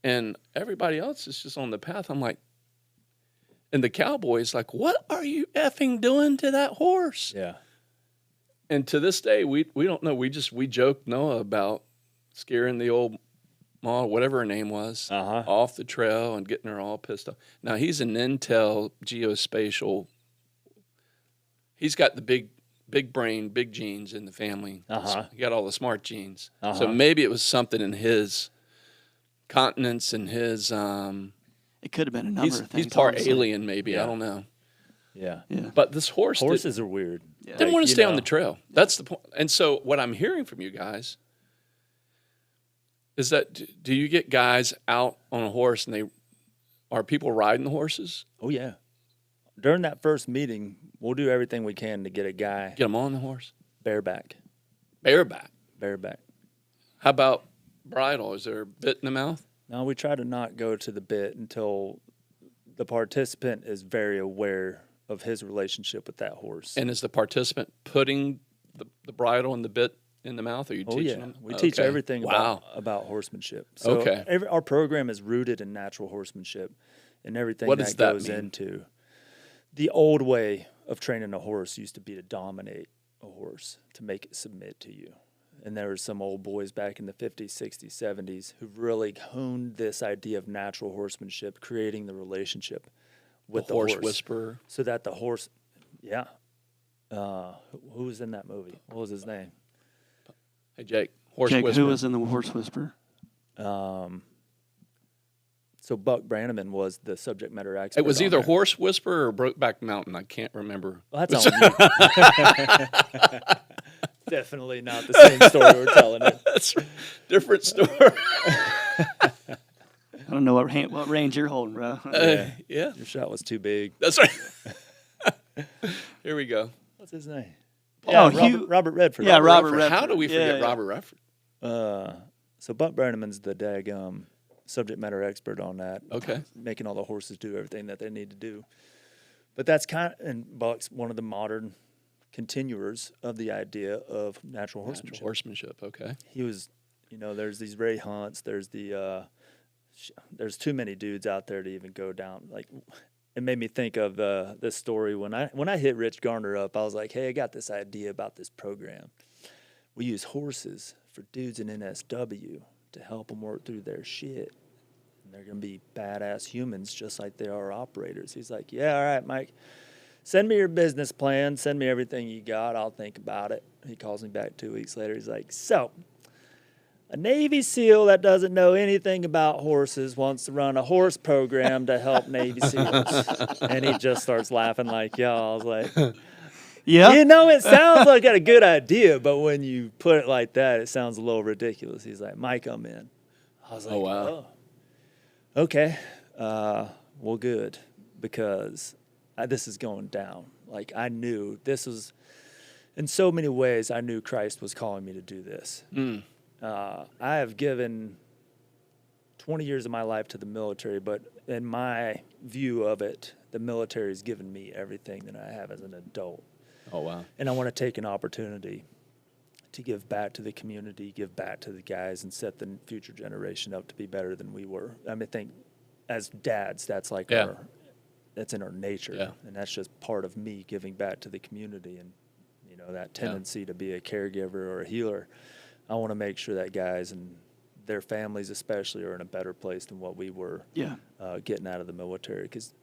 and everybody else is just on the path. I'm like, and the cowboy's like, what are you effing doing to that horse? Yeah. And to this day, we don't know. We joked Noah about scaring the old ma, whatever her name was, off the trail and getting her all pissed off. Now, he's an Intel geospatial. He's got the big brain, big genes in the family. He got all the smart genes. So maybe it was something in his continence and his... It could have been a number of things. He's part honestly. alien, maybe. Yeah. I don't know. Yeah. But this Horses are weird. didn't want to stay on the trail. That's the point. And so what I'm hearing from you guys is that do you get guys out on a horse and are people riding the horses? Oh, yeah. During that first meeting, we'll do everything we can to get a guy Get them on the horse? bareback. Bareback. How about bridle? Is there a bit in the mouth? No, we try to not go to the bit until the participant is very aware of his relationship with that horse. And is the participant putting the bridle and the bit in the mouth? Are you teaching them? We teach everything about horsemanship. So our program is rooted in natural horsemanship and everything What that does that goes mean? into. The old way of training a horse used to be to dominate a horse, to make it submit to you. And there were some old boys back in the 50s, 60s, 70s who really honed this idea of natural horsemanship, creating the relationship with the horse whisperer. So that the horse, who was in that movie? What was his name? Hey, Jake. Horse Jake, whisperer. who was in the horse whisperer? So Buck Brannaman was the subject matter expert. It was on either there. Horse Whisperer or Brokeback Mountain. I can't remember. Well, that's on you. Definitely not the same story we're telling it. That's a different story. I don't know what range you're holding, bro. Yeah, Your shot was too big. that's right. Here we go. What's his name? Oh, Robert Redford. Yeah, Robert Redford. How Redford. do we forget Yeah. Robert Redford? So Buck Brannaman's the daggum subject matter expert on that. Okay. Making all the horses do everything that they need to do. But that's and Buck's one of the modern continuers of the idea of natural horsemanship. Natural horsemanship. Okay. He was, there's these Ray Hunts, there's there's too many dudes out there to even go down. Like, it made me think of this story when I hit Rich Garner up. I was like, hey, I got this idea about this program. We use horses for dudes in NSW to help them work through their shit. And they're going to be badass humans just like they are operators. He's like, yeah, all right, Mike. Send me your business plan. Send me everything you got. I'll think about it. He calls me back 2 weeks later. He's like, so a Navy SEAL that doesn't know anything about horses wants to run a horse program to help Navy SEALs. And he just starts laughing like y'all. I was like, Yeah. it sounds like a good idea, but when you put it like that, it sounds a little ridiculous. He's like, Mike, I'm in. I was like, Oh, wow. Okay. Well, good, because this is going down. Like, I knew this was, in so many ways, I knew Christ was calling me to do this. I have given 20 years of my life to the military, but in my view of it, the military has given me everything that I have as an adult. Oh, wow. And I want to take an opportunity to give back to the community, give back to the guys, and set the future generation up to be better than we were. I think as dads, that's like that's in our nature. Yeah. And that's just part of me giving back to the community and, that tendency to be a caregiver or a healer. I want to make sure that guys and their families especially are in a better place than what we were getting out of the military. Because,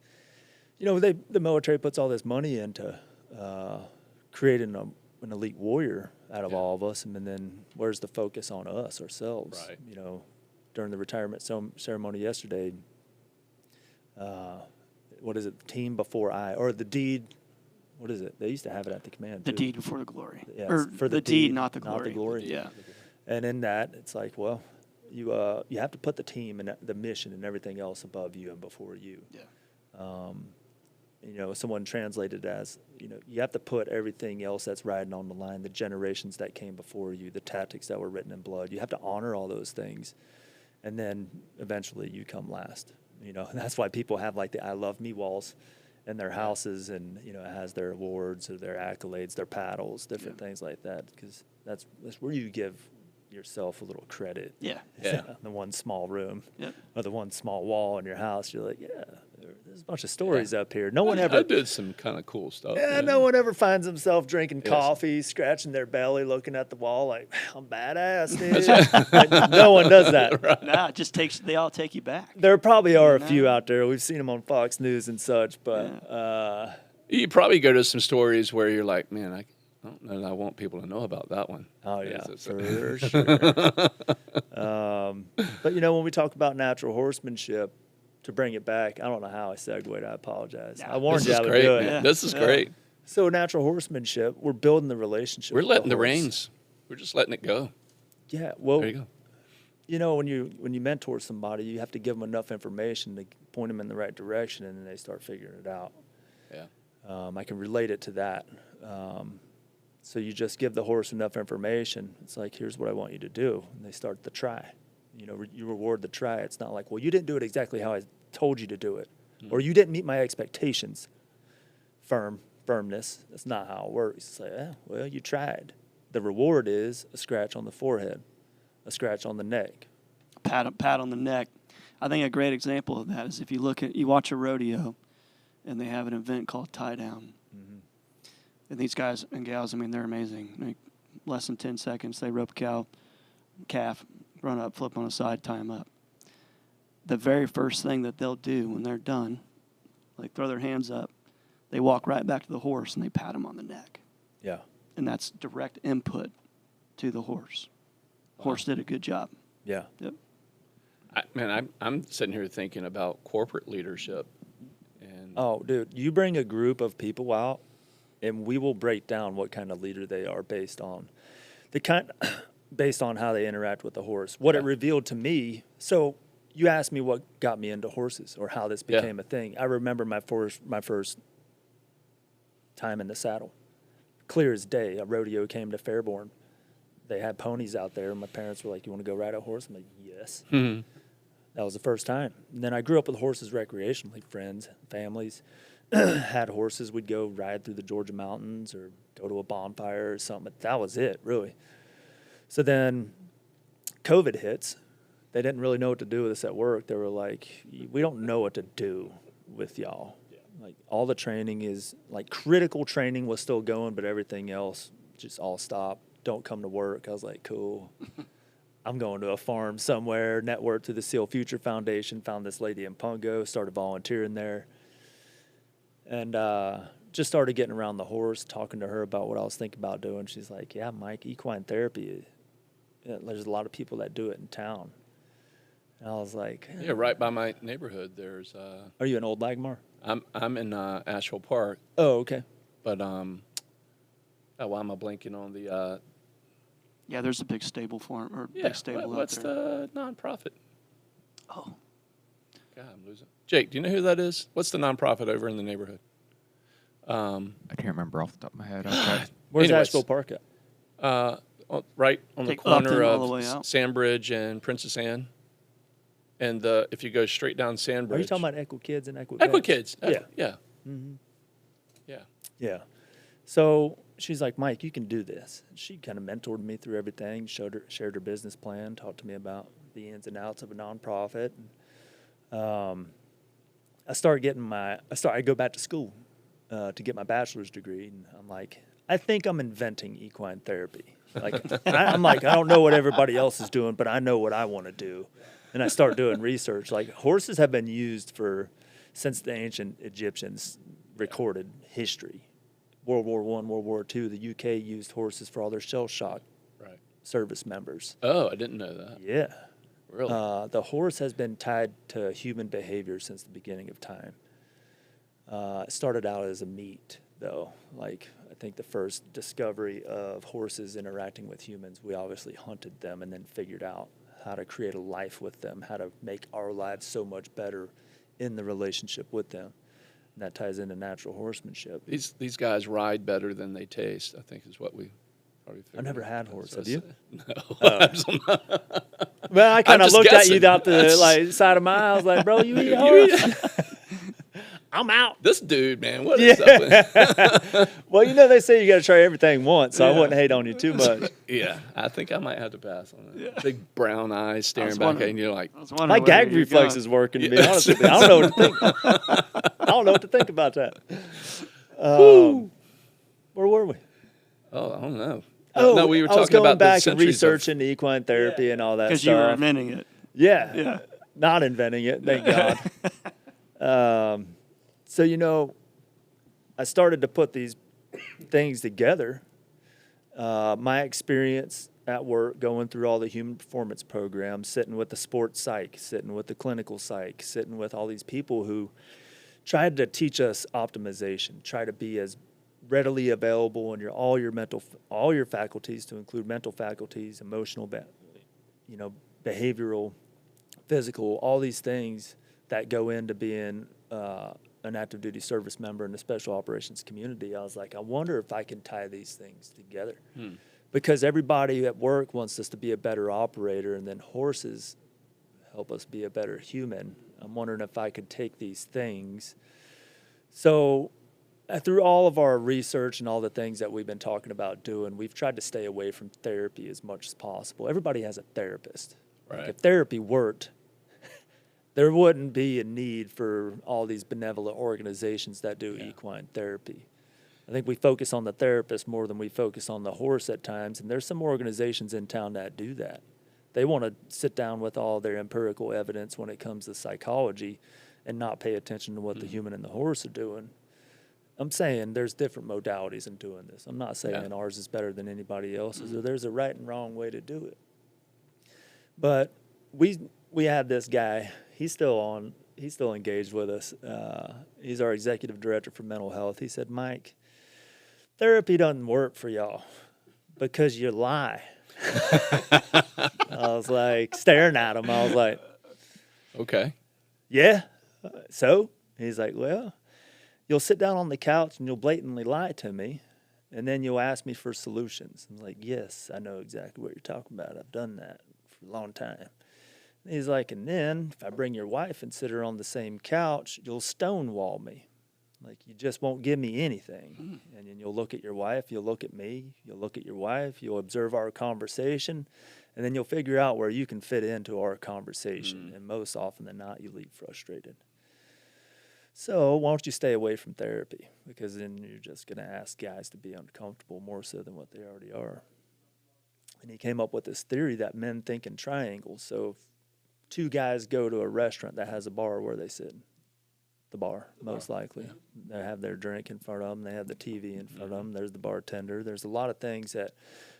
the military puts all this money into creating an elite warrior out of all of us, and then where's the focus on us, ourselves? Right. During the retirement ceremony yesterday, what is it, the team before or the deed, what is it? They used to have it at the command, The too. deed before the glory. Yeah, Or for the deed, not the glory. Not the glory. Yeah. And in that, it's like, well, you have to put the team and the mission and everything else above you and before you. Yeah. Someone translated as, you have to put everything else that's riding on the line, the generations that came before you, the tactics that were written in blood. You have to honor all those things, and then eventually you come last. And that's why people have like the I love me walls in their houses, and it has their awards or their accolades, their paddles, different things like that, because that's where you give yourself a little credit. Yeah. Yeah. The one small room Yep. or the one small wall in your house, you're like, there's a bunch of stories up here. No one ever I did some kind of cool stuff. no one ever finds himself drinking Yes. coffee, scratching their belly, looking at the wall like, I'm badass, dude. No one does that. Nah, it just they all take you back. There probably are a few out there. We've seen them on Fox News and such, but You probably go to some stories where you're like, man, I don't know that I want people to know about that one. oh yeah, It's- for sure. But when we talk about natural horsemanship, to bring it back, I don't know how I segued. I apologize. I warned This you is I would great, do it. man. This is great. So natural horsemanship, we're building the relationship. We're with letting the horse. reins. We're just letting it go. Yeah. Well, There you go. when you mentor somebody, you have to give them enough information to point them in the right direction, and then they start figuring it out. Yeah. I can relate it to that. So you just give the horse enough information. It's like, here's what I want you to do, and they start the try. You reward the try. It's not like, well, you didn't do it exactly how I told you to do it, or you didn't meet my expectations. Firmness. That's not how it works. It's like, well, you tried. The reward is a scratch on the forehead, a scratch on the neck. Pat on the neck. I think a great example of that is if you watch a rodeo, and they have an event called tie down. And these guys and gals, they're amazing. Like, less than 10 seconds, they rope a calf, run up, flip on a side, tie them up. The very first thing that they'll do when they're done, like throw their hands up, they walk right back to the horse and they pat him on the neck. Yeah. And that's direct input to the horse. Horse did a good job. Yeah. Yep. I'm sitting here thinking about corporate leadership. And Oh, dude, you bring a group of people out and we will break down what kind of leader they are based on based on how they interact with the horse. What it revealed to me. So you asked me what got me into horses or how this became a thing. I remember my first time in the saddle. Clear as day, a rodeo came to Fairborn. They had ponies out there, and my parents were like, "You want to go ride a horse?" I'm like, "Yes." Mm-hmm. That was the first time. And then I grew up with horses recreationally, friends, families had horses. We'd go ride through the Georgia mountains or go to a bonfire or something. But that was it, really. So then COVID hits. They didn't really know what to do with us at work. They were like, "We don't know what to do with y'all." Like, all the training is, like, critical training was still going, but everything else just all stopped. Don't come to work. I was like, cool. I'm going to a farm somewhere, networked through the Seal Future Foundation, found this lady in Pungo, started volunteering there, and just started getting around the horse, talking to her about what I was thinking about doing. She's like, "Yeah, Mike, equine therapy, there's a lot of people that do it in town." And I was like, Yeah, right by my neighborhood, there's. Are you in Old Lagmar? I'm in Asheville Park, Oh, okay. but why am I blanking on the? Yeah, there's a big stable farm or Yeah, big stable what's out there. the nonprofit? Oh, God, I'm losing. Jake, do you know who that is? What's the nonprofit over in the neighborhood? I can't remember off the top of my head. I'll try. Where's Anyways. Asheville Park at? Right on the Take up corner and all the way of out. Sandbridge and Princess Anne. And if you go straight down Sandbridge. Are you talking about Equi Kids and Equi Kids? Yeah. Yeah. Mm-hmm. Yeah. Yeah. So she's like, "Mike, you can do this." She kind of mentored me through everything, shared her business plan, talked to me about the ins and outs of a nonprofit. I go back to school to get my bachelor's degree, and I'm like, I think I'm inventing equine therapy. Like, I'm like, I don't know what everybody else is doing, but I know what I want to do. And I start doing research. Like, horses have been used since the ancient Egyptians recorded history. World War I, World War II, the UK used horses for all their shell shock Right. service members. Oh, I didn't know that. Yeah. Really? The horse has been tied to human behavior since the beginning of time. It started out as a meat, though. Like, I think the first discovery of horses interacting with humans, we obviously hunted them and then figured out how to create a life with them, how to make our lives so much better in the relationship with them. And that ties into natural horsemanship. These guys ride better than they taste, I think is what we probably figured I never out. had That's horse. what Have I you? said. No. Oh. absolutely not. Well, I kind of just looked at you guessing. out the side of my eye. I was like, "Bro, you eat horse?" I'm out. This dude, man, what is up with Well, they say you got to try everything once, so I wouldn't hate on you too much. Yeah, I think I might have to pass on that. Yeah. Big brown eyes staring was back at you, wondering. and you're like, I was wondering My where gag you're reflex going. is working, to be Yeah. honest with you. I don't know what to think. I don't know what to think about that. Where were we? oh, I don't know. Oh, no, we were I was talking going about the back and centuries of- researching equine therapy and all that Because you were stuff. inventing it. Yeah. Yeah. Not inventing it, thank God. So, I started to put these things together. My experience at work, going through all the human performance programs, sitting with the sports psych, sitting with the clinical psych, sitting with all these people who tried to teach us optimization, try to be as readily available in all your faculties, to include mental faculties, emotional, behavioral, physical, all these things that go into being an active duty service member in the special operations community. I was like, I wonder if I can tie these things together. Because everybody at work wants us to be a better operator, and then horses help us be a better human. I'm wondering if I could take these things. So through all of our research and all the things that we've been talking about doing, we've tried to stay away from therapy as much as possible. Everybody has a therapist. Right. Like, if therapy worked, there wouldn't be a need for all these benevolent organizations that do equine therapy. I think we focus on the therapist more than we focus on the horse at times, and there's some organizations in town that do that. They want to sit down with all their empirical evidence when it comes to psychology and not pay attention to what the human and the horse are doing. I'm saying there's different modalities in doing this. I'm not saying ours is better than anybody else's, or there's a right and wrong way to do it. But we had this guy. He's still engaged with us. He's our executive director for mental health. He said, "Mike, therapy doesn't work for y'all because you lie. I was like staring at him. I was like, Okay. yeah. So he's like, well, you'll sit down on the couch and you'll blatantly lie to me, and then you'll ask me for solutions. I'm like, yes, I know exactly what you're talking about. I've done that for a long time. And he's like, and then if I bring your wife and sit her on the same couch, you'll stonewall me. Like, you just won't give me anything. And then you'll look at your wife, you'll look at me, you'll look at your wife, you'll observe our conversation, and then you'll figure out where you can fit into our conversation. And most often than not, you leave frustrated. So why don't you stay away from therapy? Because then you're just going to ask guys to be uncomfortable more so than what they already are. And he came up with this theory that men think in triangles. So if two guys go to a restaurant that has a bar, where they sit? The bar, most likely. They have their drink in front of them. They have the TV in front of them. There's the bartender. There's a lot of things that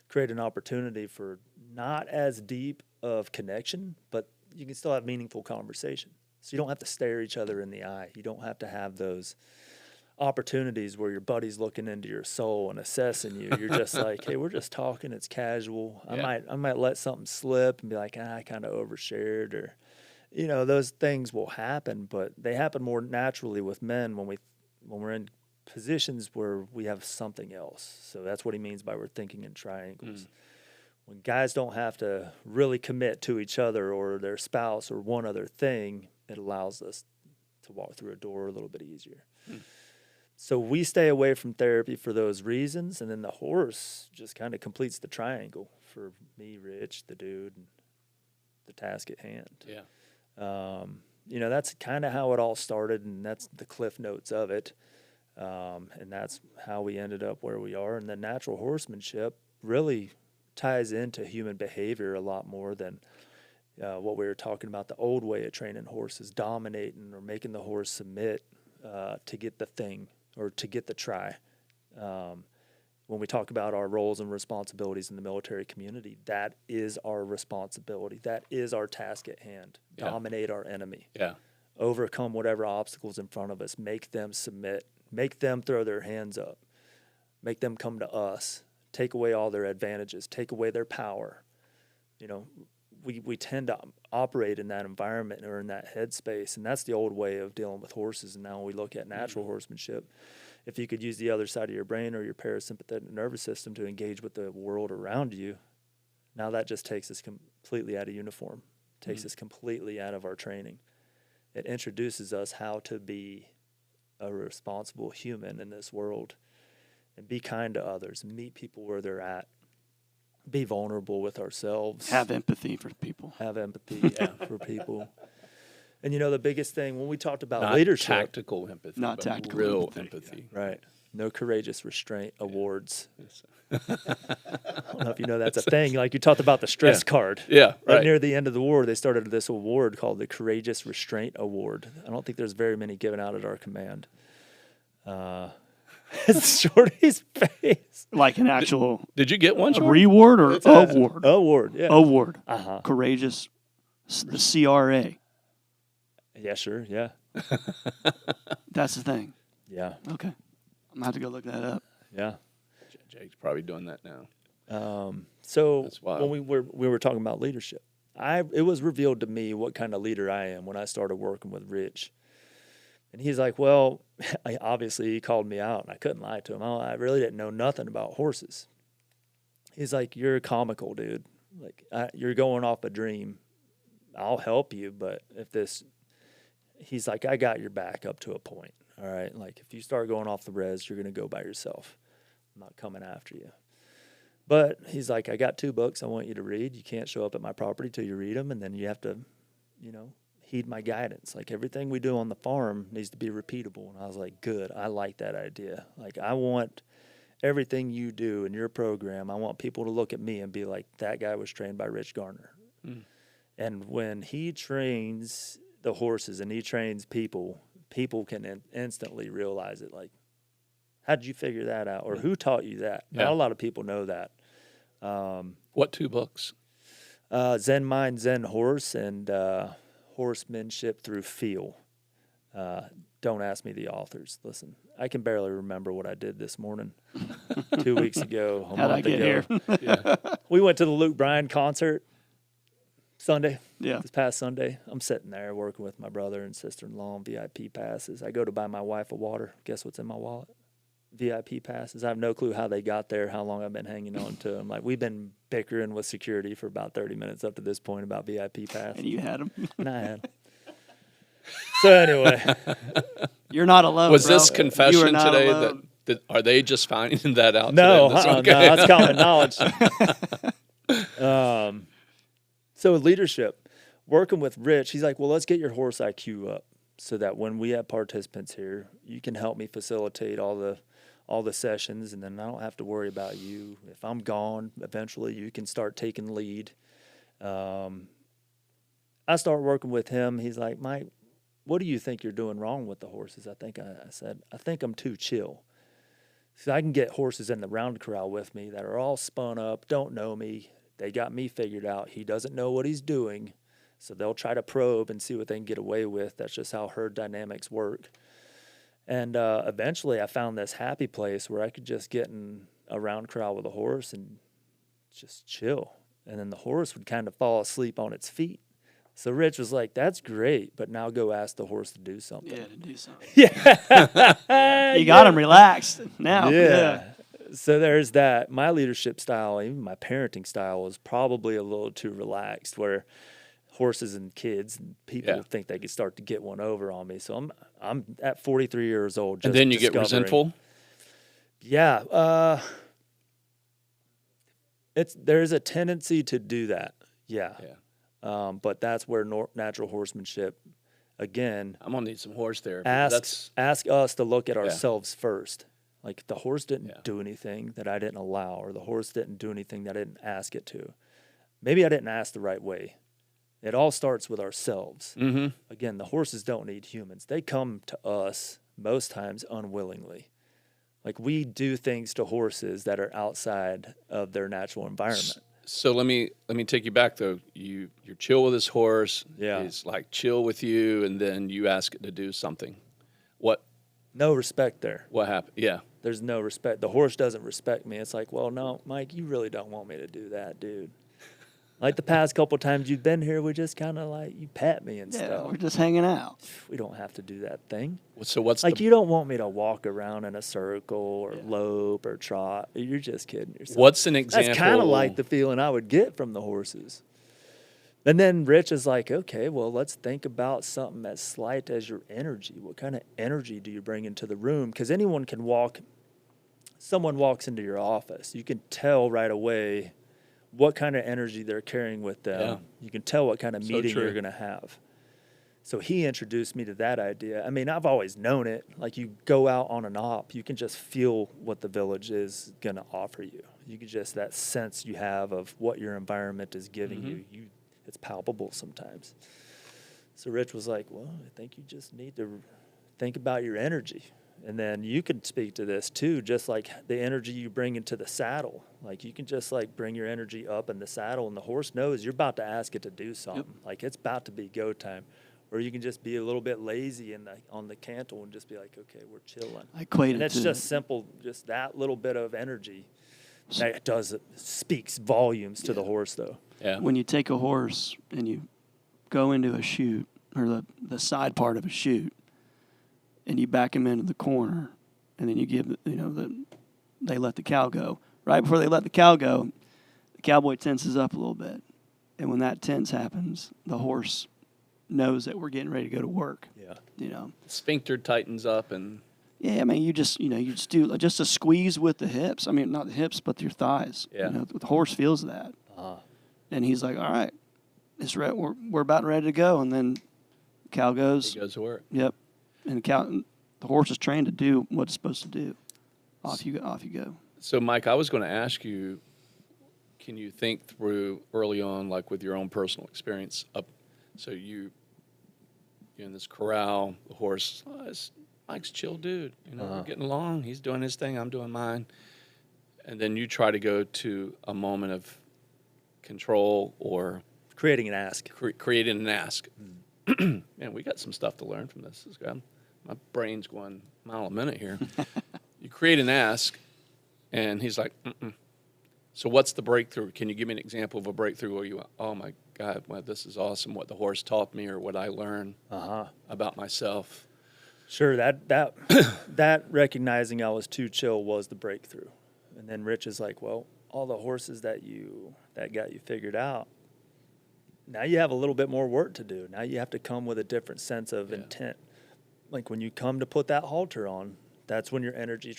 create an opportunity for not as deep of connection, but you can still have meaningful conversation. So you don't have to stare each other in the eye. You don't have to have those opportunities where your buddy's looking into your soul and assessing you. You're just like, hey, we're just talking. It's casual. Yeah. I might let something slip and be like, I kind of overshared, or those things will happen, but they happen more naturally with men when we're in positions where we have something else. So that's what he means by we're thinking in triangles. When guys don't have to really commit to each other or their spouse or one other thing, it allows us to walk through a door a little bit easier. So we stay away from therapy for those reasons, and then the horse just kind of completes the triangle for me, Rich, the dude, and the task at hand. Yeah. That's kind of how it all started, and that's the cliff notes of it. And that's how we ended up where we are. And the natural horsemanship really ties into human behavior a lot more than what we were talking about, the old way of training horses, dominating or making the horse submit to get the thing or to get the try. When we talk about our roles and responsibilities in the military community, that is our responsibility. That is our task at hand. Yeah. Dominate our enemy. Yeah. Overcome whatever obstacles in front of us. Make them submit. Make them throw their hands up. Make them come to us. Take away all their advantages. Take away their power. We tend to operate in that environment or in that headspace, and that's the old way of dealing with horses. And now when we look at natural horsemanship, if you could use the other side of your brain or your parasympathetic nervous system to engage with the world around you, now that just takes us completely out of uniform, takes us completely out of our training. It introduces us how to be a responsible human in this world and be kind to others, meet people where they're at, be vulnerable with ourselves. Have empathy for people. Have empathy for people. And the biggest thing when we talked about Not leadership, tactical empathy, Not but tactical real empathy. right? No courageous restraint awards. Yes. I don't know if you know that's a thing. Like you talked about the stress card. Yeah, Right right. near the end of the war, they started this award called the Courageous Restraint Award. I don't think there's very many given out at our command. It's Shorty's face. Like an actual Did you get one, a Shorty? reward or award? Award, yeah. Award. Uh-huh. Courageous. The CRA. Yeah, sure, yeah. That's the thing. Yeah, Okay. I'm going to have to go look that up. yeah. Jake's probably doing that now. So That's wild. when we were talking about leadership, it was revealed to me what kind of leader I am when I started working with Rich. And he's like, well, obviously he called me out, and I couldn't lie to him. I really didn't know nothing about horses. He's like, you're comical, dude. Like, you're going off a dream. I'll help you, but he's like, I got your back up to a point, all right? Like, if you start going off the res, you're going to go by yourself. I'm not coming after you. But he's like, I got 2 books I want you to read. You can't show up at my property till you read them, and then you have to, heed my guidance. Like, everything we do on the farm needs to be repeatable. And I was like, good, I like that idea. Like, I want everything you do in your program, I want people to look at me and be like, that guy was trained by Rich Garner. And when he trains the horses and he trains people, people can instantly realize it. Like, how did you figure that out? Or who taught you that? Yeah. Not a lot of people know that. What 2 books? Zen Mind, Zen Horse, and Horsemanship Through Feel. Don't ask me the authors. Listen, I can barely remember what I did this morning, 2 weeks ago, a How'd I month get ago. here? Yeah. We went to the Luke Bryan concert Sunday. Yeah. This past Sunday. I'm sitting there working with my brother and sister-in-law on VIP passes. I go to buy my wife a water. Guess what's in my wallet? VIP passes. I have no clue how they got there, how long I've been hanging on to them. Like, we've been bickering with security for about 30 minutes up to this point about VIP passes. And you had them. And I had 'em. So anyway, You're not alone. Was bro. this You are confession not today alone. that are they just finding that out? no, today? no, that's common knowledge. So leadership, working with Rich, he's like, well, let's get your horse IQ up so that when we have participants here, you can help me facilitate all the sessions, and then I don't have to worry about you. If I'm gone, eventually you can start taking lead. I start working with him. He's like, Mike, what do you think you're doing wrong with the horses? I said, I think I'm too chill. So I can get horses in the round corral with me that are all spun up, don't know me. They got me figured out. He doesn't know what he's doing. So they'll try to probe and see what they can get away with. That's just how herd dynamics work. And eventually I found this happy place where I could just get in a round corral with a horse and just chill. And then the horse would kind of fall asleep on its feet. So Rich was like, that's great, but now go ask the horse to do something. Yeah, to do something. Yeah. You got him relaxed now. Yeah. So there's that. My leadership style, even my parenting style, was probably a little too relaxed, where horses and kids and people think they could start to get one over on me. So I'm at 43 years old. Just And then you get discovering- resentful. Yeah. There's a tendency to do that. Yeah. But that's where natural horsemanship, again, I'm gonna need some horse therapy. ask us to look at ourselves first. Like, the horse didn't do anything that I didn't allow, or the horse didn't do anything that I didn't ask it to. Maybe I didn't ask the right way. It all starts with ourselves. Mm-hmm. Again, the horses don't need humans. They come to us most times unwillingly. Like, we do things to horses that are outside of their natural environment. So let me take you back though. You're chill with this horse. Yeah. He's like chill with you, and then you ask it to do something. No respect there. What happened? Yeah. There's no respect. The horse doesn't respect me. It's like, well, no, Mike, you really don't want me to do that, dude. Like, the past couple times you've been here, we just kind of like, you pat me and Yeah, stuff. we're just hanging out. We don't have to do that thing. So what's Like, the you don't want me to walk around in a circle or lope or trot. You're just kidding yourself. what's an example? That's kind of like the feeling I would get from the horses. And then Rich is like, okay, well, let's think about something as slight as your energy. What kind of energy do you bring into the room? Because anyone can someone walks into your office. You can tell right away what kind of energy they're carrying with them. Yeah. You can tell what kind of So meeting true. you're going to have. So he introduced me to that idea. I mean, I've always known it. Like, you go out on an op, you can just feel what the village is going to offer you. You can just, that sense you have of what your environment is giving you, it's palpable sometimes. So Rich was like, well, I think you just need to think about your energy. And then you could speak to this too, just like the energy you bring into the saddle. Like, you can just like bring your energy up in the saddle, and the horse knows you're about to ask it to do something. Like, it's about to be go time. Or you can just be a little bit lazy on the cantle and just be like, okay, we're chilling. I equate And it it's to just simple, just that little bit of energy that speaks volumes to the horse, though. Yeah. when you take a horse and you go into a chute, or the side part of a chute, and you back him into the corner, and then you give, they let the cow go. Right before they let the cow go, the cowboy tenses up a little bit. And when that tense happens, the horse knows that we're getting ready to go to work. Yeah. Sphincter tightens up, and Yeah, I mean, you just do just a squeeze with the hips. I mean, not the hips, but your thighs. Yeah. The horse feels that. And he's like, all right, we're about ready to go. And then the cow goes. he goes to work. Yep. And the horse is trained to do what it's supposed to do. Off you go. So, Mike, I was going to ask you, can you think through early on, like with your own personal experience? So you're in this corral, the horse, Mike's chill dude. We're getting along. He's doing his thing. I'm doing mine. And then you try to go to a moment of control or Creating an ask. creating an ask. Man, we got some stuff to learn from this. My brain's going a mile a minute here. You create an ask, and he's like, mm-mm. So what's the breakthrough? Can you give me an example of a breakthrough where you went, oh, my God, well, this is awesome, what the horse taught me or what I learned about myself? Sure, that recognizing I was too chill was the breakthrough. And then Rich is like, well, all the horses that got you figured out, now you have a little bit more work to do. Now you have to come with a different sense of intent. Like when you come to put that halter on, that's when your energy,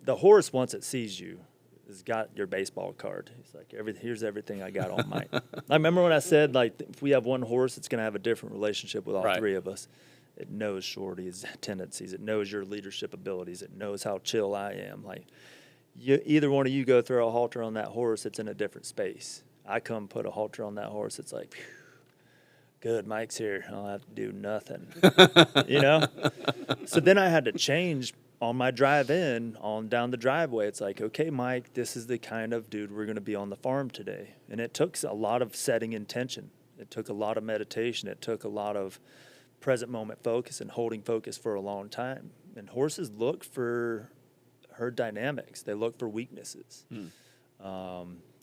the horse, once it sees you, has got your baseball card. He's like, here's everything I got on Mike. I remember when I said, like, if we have one horse, it's going to have a different relationship with all three of us. It knows Shorty's tendencies. It knows your leadership abilities. It knows how chill I am. Like, either one of you go throw a halter on that horse, it's in a different space. I come put a halter on that horse, it's like, phew, good, Mike's here. I don't have to do nothing. You know? So then I had to change on my drive in, on down the driveway. It's like, okay, Mike, this is the kind of dude we're going to be on the farm today. And it took a lot of setting intention. It took a lot of meditation. It took a lot of present moment focus and holding focus for a long time. And horses look for herd dynamics. They look for weaknesses.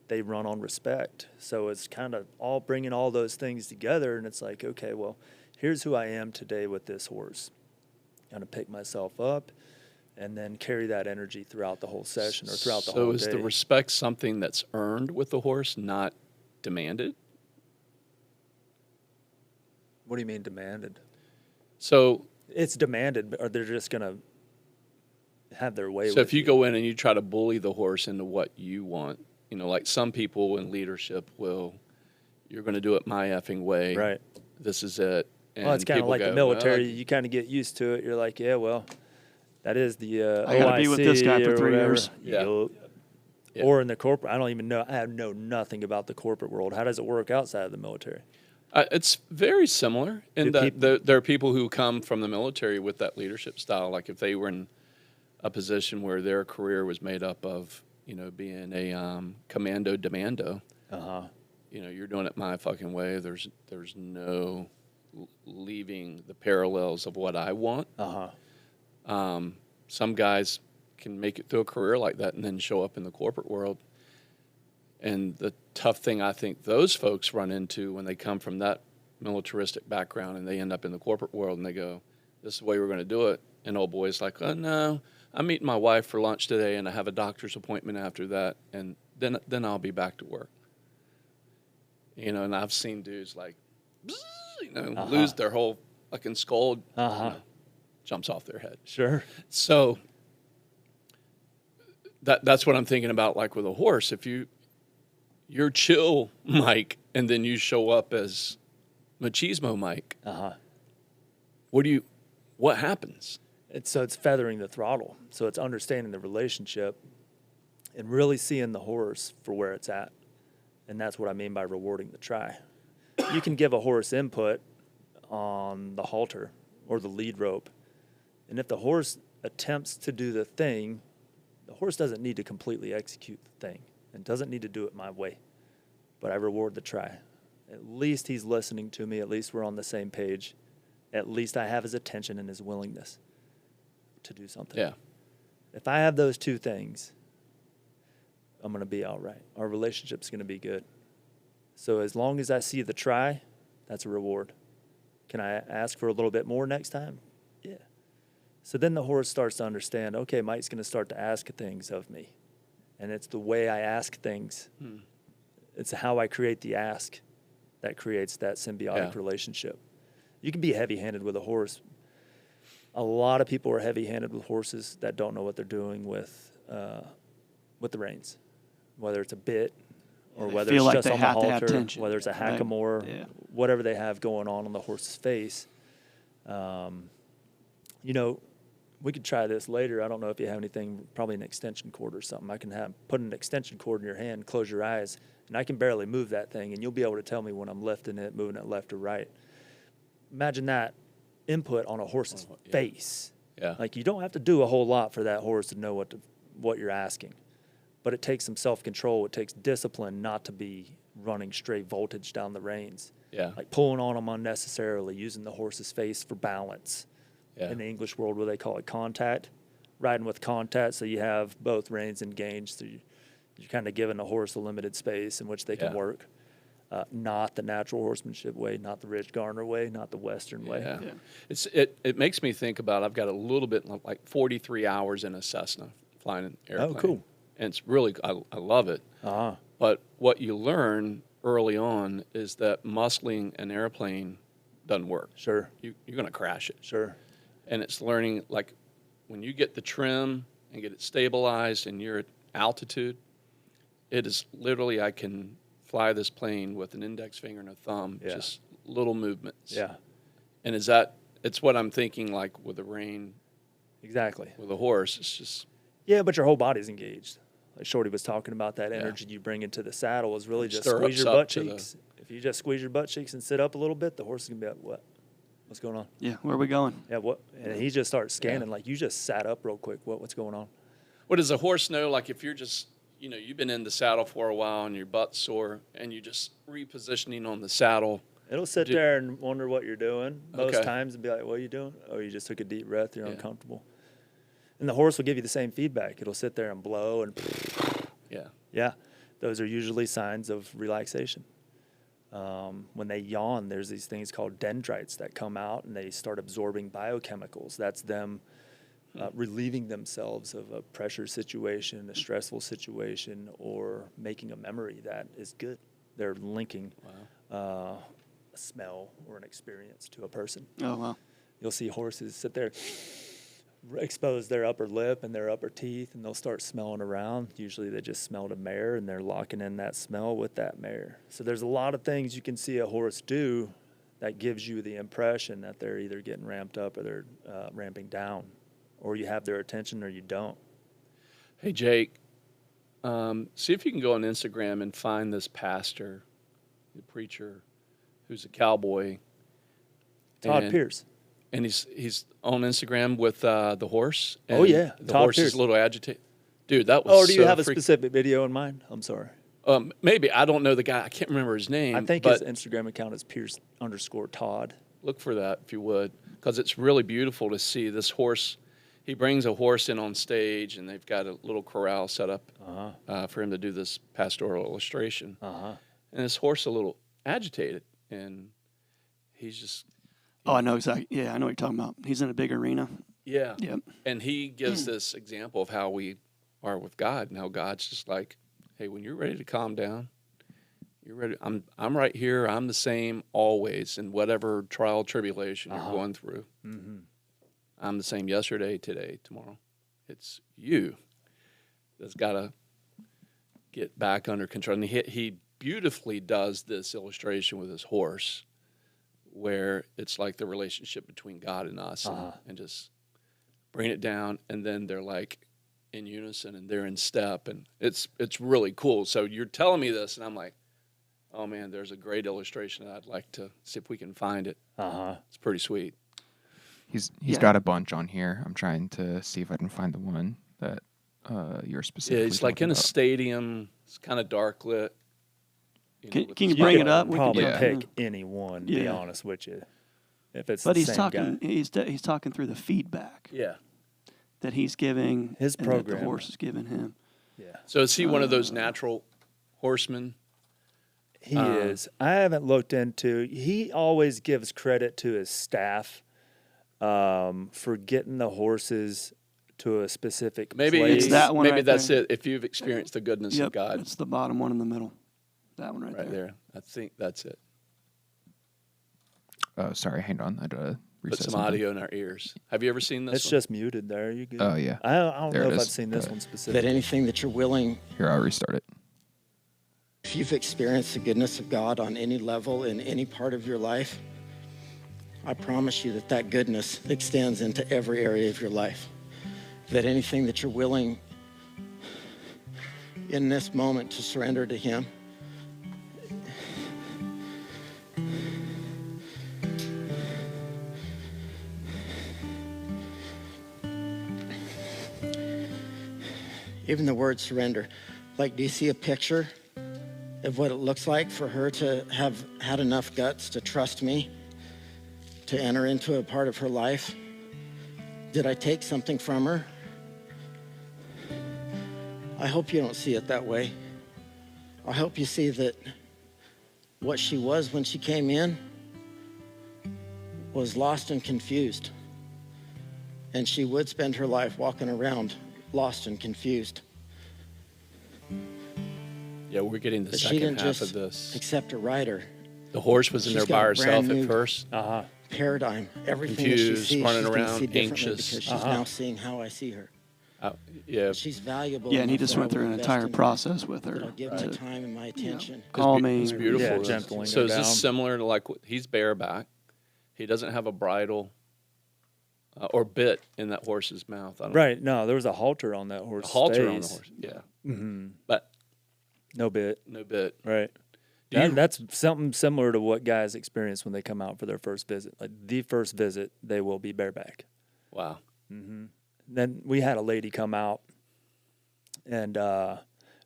They run on respect. So it's kind of all bringing all those things together. And it's like, okay, well, here's who I am today with this horse. I'm going to pick myself up and then carry that energy throughout the whole session or throughout the whole day. So is the respect something that's earned with the horse, not demanded? What do you mean demanded? So it's demanded, or they're just going to have their way with So if you you. go in and you try to bully the horse into what you want, you know, like some people in leadership you're going to do it my effing way. Right. This is it. And Well, it's kind of people like go, the military. "Well, You kind of get used to it. You're like, yeah, well, that is the I gotta be with this guy OIC for or 3 whatever. years. Yup. Yeah. Or in the corporate. I don't even know. I know nothing about the corporate world. How does it work outside of the military? It's very similar in Do that there are people who come from the military with that leadership style. Like if they were in a position where their career was made up of, you know, being a commando demand, you know, you're doing it my fucking way. There's no leaving the parallels of what I want. Some guys can make it through a career like that and then show up in the corporate world. And the tough thing I think those folks run into when they come from that militaristic background and they end up in the corporate world and they go, this is the way we're going to do it. And old boy's like, oh, no, I'm meeting my wife for lunch today and I have a doctor's appointment after that. And then I'll be back to work. You know, and I've seen dudes like, you know, lose their whole fucking skull, you know, jumps off their head. Sure. So that's what I'm thinking about, like with a horse. If you're chill, Mike, and then you show up as machismo, Mike. What happens? It's feathering the throttle. So it's understanding the relationship and really seeing the horse for where it's at. And that's what I mean by rewarding the try. You can give a horse input on the halter or the lead rope. And if the horse attempts to do the thing, the horse doesn't need to completely execute the thing and doesn't need to do it my way. But I reward the try. At least he's listening to me. At least we're on the same page. At least I have his attention and his willingness to do something. Yeah. If I have those two things, I'm going to be all right. Our relationship's going to be good. So as long as I see the try, that's a reward. Can I ask for a little bit more next time? Yeah. So then the horse starts to understand, okay, Mike's going to start to ask things of me. And it's the way I ask things. It's how I create the ask that creates that symbiotic relationship. You can be heavy-handed with a horse. A lot of people are heavy-handed with horses that don't know what they're doing with the reins, whether it's a bit or whether it's like just they on the have to have halter, tension, whether it's a right? hackamore, whatever they have going on the horse's face. You know, we could try this later. I don't know if you have anything, probably an extension cord or something. I can put an extension cord in your hand, close your eyes, and I can barely move that thing, and you'll be able to tell me when I'm lifting it, moving it left or right. Imagine that input on a horse's face. Yeah. Like, you don't have to do a whole lot for that horse to know what you're asking. But it takes some self-control. It takes discipline not to be running straight voltage down the reins. Yeah. Like pulling on them unnecessarily, using the horse's face for balance. Yeah. In the English world, where they call it contact, riding with contact. So you have both reins engaged. So you're kind of giving the horse a limited space in which they can Yeah. work. Not the natural horsemanship way, not the Rich Garner way, not the Western way. Yeah. Yeah. It makes me think about, I've got a little bit, like 43 hours in a Cessna flying an airplane. Oh, cool. And it's really, I love it. Uh-huh. But what you learn early on is that muscling an airplane doesn't work. Sure. You're going to crash it. Sure. And it's learning, like, when you get the trim and get it stabilized and you're at altitude, it is literally, I can fly this plane with an index finger and a thumb, Yeah. just little movements. Yeah. And it's what I'm thinking, like with a rein, Exactly. with a horse. It's just, Yeah, but your whole body's engaged. Like Shorty was talking about, that Yeah. energy you bring into the saddle is really just Stirrups squeeze your up butt to the- cheeks. If you just squeeze your butt cheeks and sit up a little bit, the horse is going to be like, what? What's going on? Yeah, where are we going? Yeah, what? And he just starts scanning, like, you just sat up real quick. What's going on? what does a horse know? Like if you're just, you've been in the saddle for a while and your butt's sore and you're just repositioning on the saddle. It'll sit there and wonder what you're doing most Okay. times and be like, what are you doing? Oh, you just took a deep breath. You're Yeah. uncomfortable. And the horse will give you the same feedback. It'll sit there and blow and Yeah. yeah, those are usually signs of relaxation. When they yawn, there's these things called dendrites that come out and they start absorbing biochemicals. That's them relieving themselves of a pressure situation, a stressful situation, or making a memory that is good. They're linking a smell or an experience to a person. Oh, wow. You'll see horses sit there, expose their upper lip and their upper teeth, and they'll start smelling around. Usually they just smelled a mare, and they're locking in that smell with that mare. So there's a lot of things you can see a horse do that gives you the impression that they're either getting ramped up or they're ramping down, or you have their attention or you don't. Hey, Jake, see if you can go on Instagram and find this pastor, the preacher, who's a cowboy. Todd And- Pierce. And he's on Instagram with the horse. Oh, and yeah. The Todd horse Pierce. is a little agitated. Dude, that was Oh, do you so have a specific video in mind? I'm sorry. maybe. I don't know the guy. I can't remember his name. I think but his Instagram account is Pierce_Todd. look for that if you would, because it's really beautiful to see this horse. He brings a horse in on stage, and they've got a little corral set up for him to do this pastoral illustration. And this horse a little agitated, and he's just Oh, I know exactly. Yeah, I know what you're talking about. He's in a big arena. yeah. Yep. And he gives this example of how we are with God, and how God's just like, hey, when you're ready to calm down, you're ready. I'm right here. I'm the same always in whatever trial tribulation you're going through. I'm the same yesterday, today, tomorrow. It's you that's got to get back under control. And he beautifully does this illustration with his horse, where it's like the relationship between God and us, and just bring it down, and then they're like in unison and they're in step, and it's really cool. So you're telling me this, and I'm like, oh man, there's a great illustration that I'd like to see if we can find it. It's pretty sweet. He's Yeah. got a bunch on here. I'm trying to see if I can find the one that you're specifically. Yeah, it's like talking in a about. stadium. It's kind of dark lit. Can with you the bring spotlight. it up? We could Probably Yeah. pick any one, to be Yeah. honest with you. If it's But the he's same talking. guy. He's talking through the feedback Yeah. that he's giving His and that the program. horse is giving him. Yeah, So is he one of those natural horsemen? he is. I haven't looked into. He always gives credit to his staff for getting the horses to a specific Maybe place. It's that one Maybe right that's there. it. If you've experienced the goodness Yep, of God, it's the bottom one in the middle. That one right, right there. I think that's it. Oh, sorry. Hang on. I had to Put reset some something. audio in our ears. Have you ever seen this? It's one? just muted there. You good? Oh, yeah. I don't There know it if is. I've seen this one that specifically. anything that you're willing, Here, I'll restart it. if you've experienced the goodness of God on any level in any part of your life, I promise you that that goodness extends into every area of your life. That anything that you're willing in this moment to surrender to Him, even the word surrender. Like, do you see a picture? of what it looks like for her to have had enough guts to trust me, to enter into a part of her life? Did I take something from her? I hope you don't see it that way. I hope you see that what she was when she came in was lost and confused. And she would spend her life walking around lost and confused. Yeah, we're getting the But she second didn't half just of this. accept a rider. The horse was in She's there got by a herself brand at new first. Paradigm. Everything Confused, that she sees, running she's going to around, see differently anxious. because she's now seeing how I see her. Yeah, She's valuable. Yeah, and he enough just that I went through will an invest entire in her, process with her. that I'll give my time and my attention. Calming. it's beautiful. Yeah, gentling So her is this down. similar to like he's bareback? He doesn't have a bridle or bit in that horse's mouth. I don't Right. No, there was a halter on that know. horse. A halter on the horse. Yeah, Mm-hmm. but No bit. no bit. Right. Do you- That's something similar to what guys experience when they come out for their first visit. Like the first visit, they will be bareback. Wow. Then we had a lady come out, and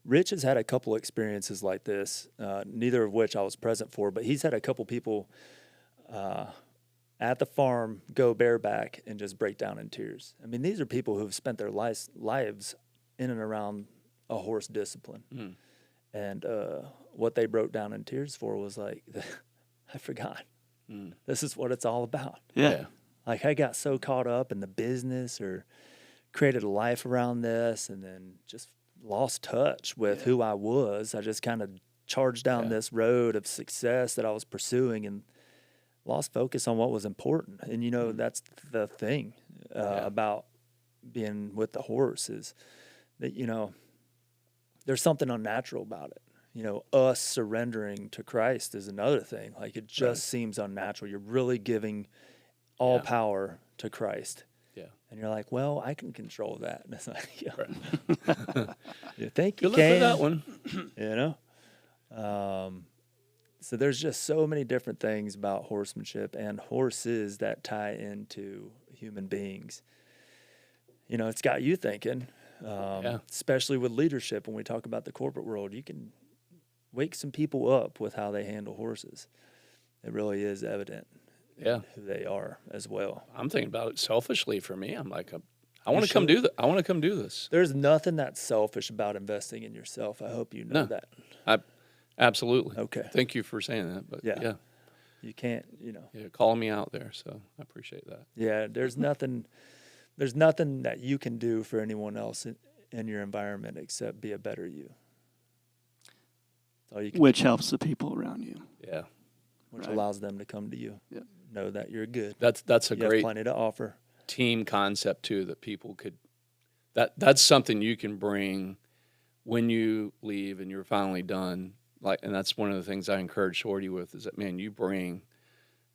Rich has had a couple experiences like this, neither of which I was present for, but he's had a couple people at the farm go bareback and just break down in tears. I mean, these are people who have spent their lives in and around a horse discipline. And what they broke down in tears for was like, I forgot. This is what it's all about. Yeah. Like I got so caught up in the business or created a life around this and then just lost touch with who I was. I just kind of charged down this road of success that I was pursuing and lost focus on what was important. And, you know, that's the thing about being with the horse is that, you know, there's something unnatural about it. You know, us surrendering to Christ is another thing. Like it just seems unnatural. You're really giving all power to Christ. Yeah. And you're like, well, I can control that. And it's like, you think you Good luck with can. that one. You know? So there's just so many different things about horsemanship and horses that tie into human beings. You know, it's got you thinking, especially with leadership. When we talk about the corporate world, you can wake some people up with how they handle horses. It really is evident who they are as well. I'm thinking about it selfishly for me. I'm like, I want to come do that. I want to come do this. There's nothing that's selfish about investing in yourself. I hope you know that. Absolutely. Okay. Thank you for saying that. But yeah. You can't, you know. Yeah, calling me out there. So I appreciate that. Yeah, there's nothing that you can do for anyone else in your environment except be a better you. That's all you can Which helps the people around you. Yeah. which allows them to come to you. Yep. Know that you're good. That's a You have great plenty to offer. team concept too, that people could, that's something you can bring when you leave and you're finally done. Like, and that's one of the things I encourage Shorty with is that, man, you bring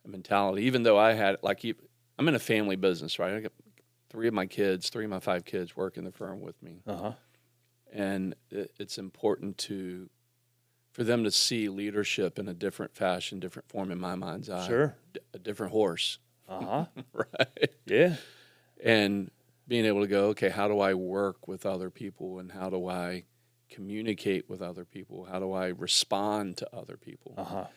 a mentality, even though I had, I'm in a family business, right? I got three of my 5 kids work in the firm with me. And it's important for them to see leadership in a different fashion, different form in my mind's eye. Sure. A different horse. Right. Yeah. And being able to go, okay, how do I work with other people and how do I communicate with other people? How do I respond to other people?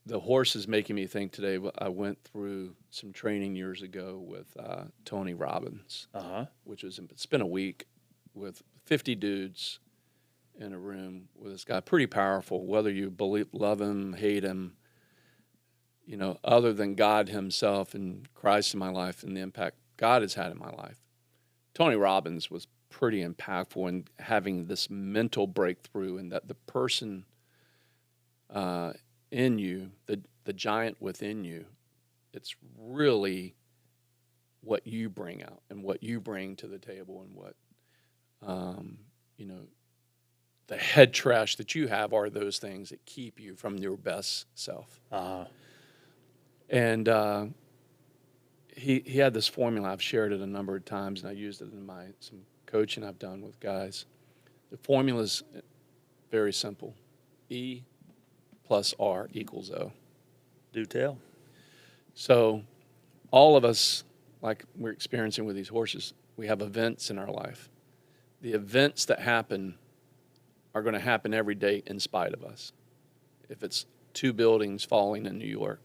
The horse is making me think today. I went through some training years ago with Tony Robbins, it's been a week with 50 dudes in a room with this guy, pretty powerful, whether you love him, hate him, you know, other than God himself and Christ in my life and the impact God has had in my life. Tony Robbins was pretty impactful in having this mental breakthrough, and that the person in you, the giant within you, it's really what you bring out and what you bring to the table, and what you know, the head trash that you have are those things that keep you from your best self. And he had this formula. I've shared it a number of times, and I used it in some coaching I've done with guys. The formula is very simple. E plus R equals O. Do tell. So all of us, like we're experiencing with these horses, we have events in our life. The events that happen are going to happen every day in spite of us. If it's 2 buildings falling in New York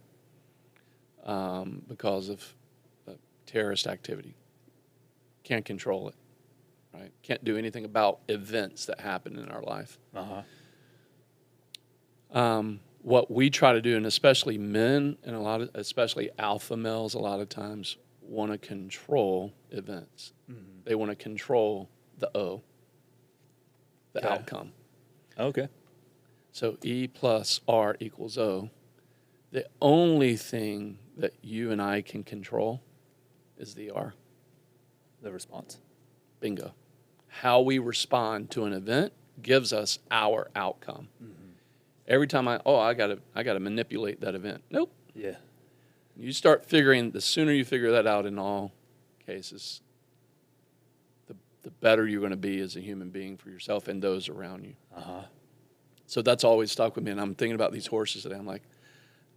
because of terrorist activity, can't control it, right? Can't do anything about events that happen in our life. What we try to do, and especially men, and especially alpha males, a lot of times want to control events. They want to control the outcome. Okay. So E plus R equals O. The only thing that you and I can control is the R. The response. Bingo. How we respond to an event gives us our outcome. Every time I gotta manipulate that event. Nope. Yeah. You start figuring, the sooner you figure that out in all cases, the better you're going to be as a human being for yourself and those around you. So that's always stuck with me. And I'm thinking about these horses today. I'm like,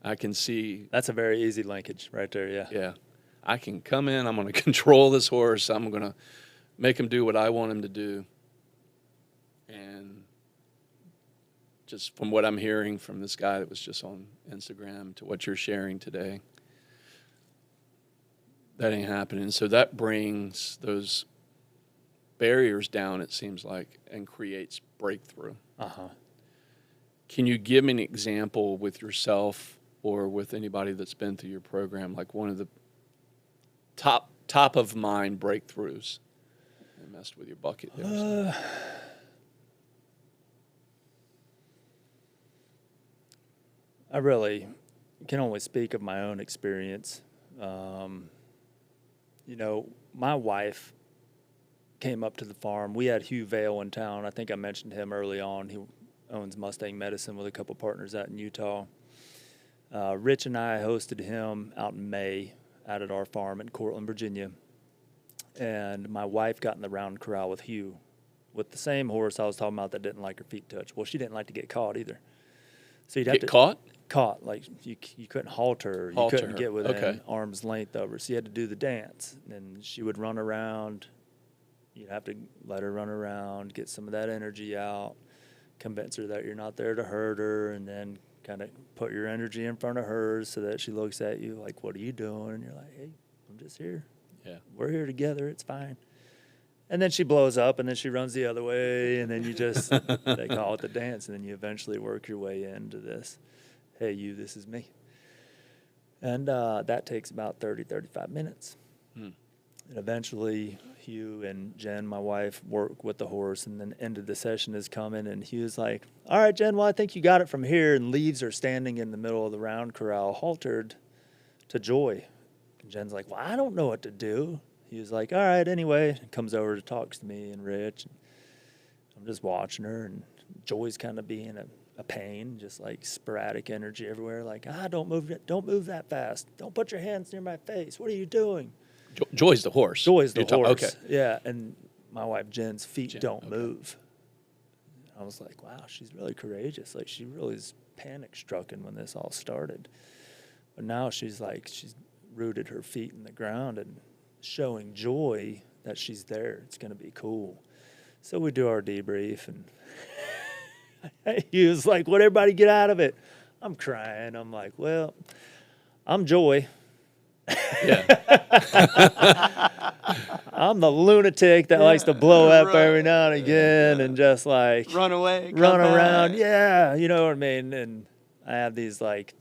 I can see. That's a very easy linkage right there, yeah. Yeah. I can come in, I'm going to control this horse. I'm going to make him do what I want him to do. And just from what I'm hearing from this guy that was just on Instagram to what you're sharing today, that ain't happening. So that brings those barriers down, it seems like, and creates breakthrough. Can you give me an example with yourself or with anybody that's been through your program, like one of the top of mind breakthroughs? I messed with your bucket there. So. I really can only speak of my own experience. You know, my wife came up to the farm. We had Hugh Vale in town. I think I mentioned him early on. He owns Mustang Medicine with a couple partners out in Utah. Rich and I hosted him out in May out at our farm in Cortland, Virginia. And my wife got in the round corral with Hugh, with the same horse I was talking about that didn't like her feet touched. Well, she didn't like to get caught either. So you'd have to caught? Caught, like you couldn't halter her. You Halter couldn't her. get within Okay. arm's length of her. So you had to do the dance. And she would run around. You'd have to let her run around, get some of that energy out, convince her that you're not there to hurt her, and then kind of put your energy in front of hers so that she looks at you like, what are you doing? And you're like, hey, I'm just here. Yeah. We're here together. It's fine. And then she blows up, and then she runs the other way, and then you just, they call it the dance, and then you eventually work your way into this, hey, you, this is me. And that takes about 30, 35 minutes. And eventually, Hugh and Jen, my wife, work with the horse, and then the end of the session is coming, and Hugh's like, all right, Jen, well, I think you got it from here, and leaves her standing in the middle of the round corral, haltered to Joy. And Jen's like, well, I don't know what to do. He was like, all right, anyway. And comes over to talks to me and Rich. And I'm just watching her, and Joy's kind of being a pain, just like sporadic energy everywhere. Like, don't move that fast. Don't put your hands near my face. What are you doing? Joy's the horse. Joy's the horse. Okay. Yeah, and my wife Jen's feet Jen, don't okay. move. I was like, wow, she's really courageous. Like, she really is panic-stricken when this all started. But now she's rooted her feet in the ground and showing Joy that she's there. It's going to be cool. So we do our debrief, and he was like, what, everybody get out of it? I'm crying. I'm like, well, I'm Joy. Yeah. I'm the lunatic that likes to blow up every now and again and just like Run away. run come back. around. Yeah, you know what I mean? And I have these like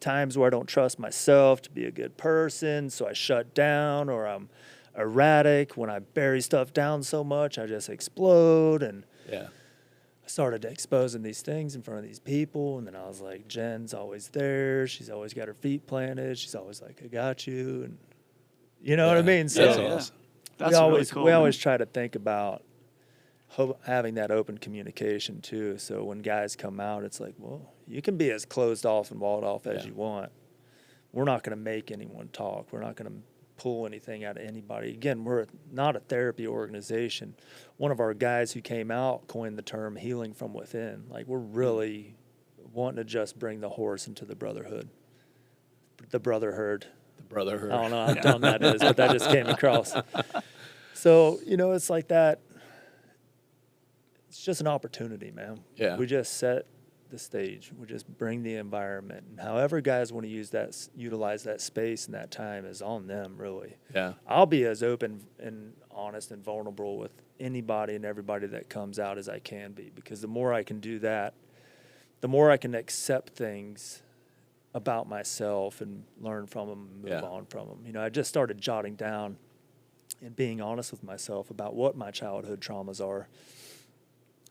times where I don't trust myself to be a good person, so I shut down, or I'm erratic. When I bury stuff down so much, I just explode. And Yeah. I started exposing these things in front of these people, and then I was like, Jen's always there. She's always got her feet planted. She's always like, I got you. And you know what I mean? So That's awesome. That's we really always cool, we man. always try to think about having that open communication too. So when guys come out, it's like, well, you can be as closed off and walled off as Yeah. you want. We're not going to make anyone talk. We're not going to pull anything out of anybody. Again, we're not a therapy organization. One of our guys who came out coined the term healing from within. Like, we're really wanting to just bring the horse into the brotherhood, the brotherhood. The brotherhood. I don't know how dumb that is, but that just came across. So, it's like that. it's just an opportunity, man. Yeah. We just set the stage. We just bring the environment, and however guys want to utilize that space and that time is on them, really. Yeah. I'll be as open and honest and vulnerable with anybody and everybody that comes out as I can be, because the more I can do that, the more I can accept things about myself and learn from them and move on from them. You know, I just started jotting down and being honest with myself about what my childhood traumas are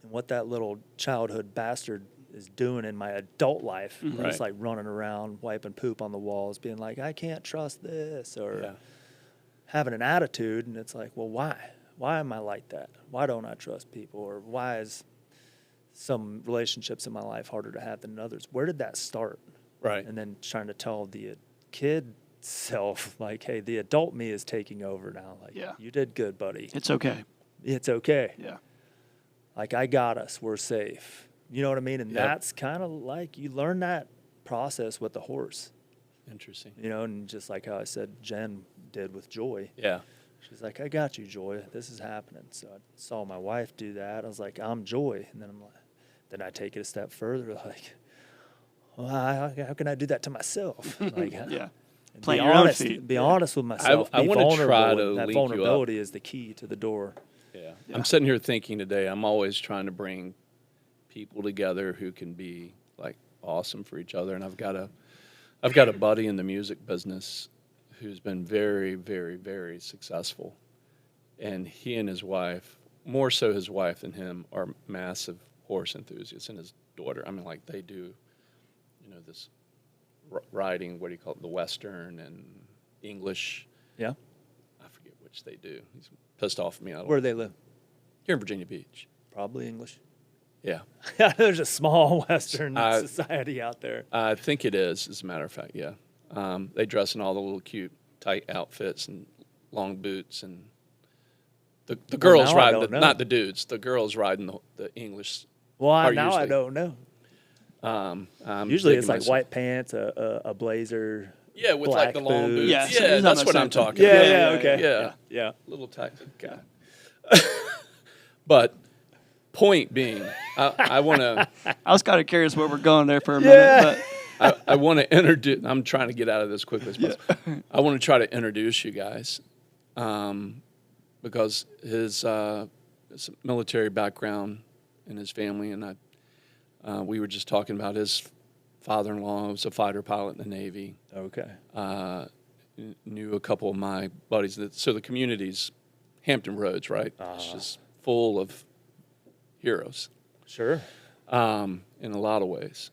and what that little childhood bastard is doing in my adult life. Right. Just like running around, wiping poop on the walls, being like, I can't trust this, or having an attitude. And it's like, well, why? Why am I like that? Why don't I trust people? Or why is some relationships in my life harder to have than others? Where did that start? Right. And then trying to tell the kid self, like, hey, the adult me is taking over now. Like, you did good, buddy. It's okay. It's okay. Yeah. Like, I got us. We're safe. You know what I mean? And that's kind of like you learn that process with the horse. Interesting. You know, and just like how I said Jen did with Joy. Yeah. She's like, I got you, Joy. This is happening. So I saw my wife do that. I was like, I'm Joy. And then I'm like, then I take it a step further. Like, well, how can I do that to myself? Like, Plant be your honest. own feet. Be honest with myself. I be wanna vulnerable. try to That link you up. vulnerability is the key to the door. Yeah. I'm sitting here thinking today, I'm always trying to bring people together who can be like awesome for each other. And I've got a buddy in the music business who's been very, very, very successful. And he and his wife, more so his wife than him, are massive horse enthusiasts, and his daughter. I mean, like, they do, you know, this riding, what do you call it, the Western and English. Yeah. I forget which they do. He's pissed off at me. Where do they live? Here in Virginia Beach. Probably English. Yeah. There's a small Western society out there. I think it is, as a matter of fact, yeah. They dress in all the little cute, tight outfits and long boots, and the girls now I riding, don't know. not the dudes, the girls riding the English. Well, are now I usually- don't know. I'm Usually digging it's like myself. white pants, a blazer. Yeah, with black like the long boots. Yeah, Yeah, so it's that's almost what I'm like that. talking Yeah, about. yeah, okay. Yeah. Yeah. Little tight guy. But point being, I want to I was kind of curious where we're going there for a minute, but I want to introduce. I'm trying to get out of this quickly as possible. I want to try to introduce you guys, because his military background and his family, and we were just talking about his father-in-law was a fighter pilot in the Navy. Okay. Knew a couple of my buddies. So the community's Hampton Roads, right? It's just full of heroes. Sure. In a lot of ways.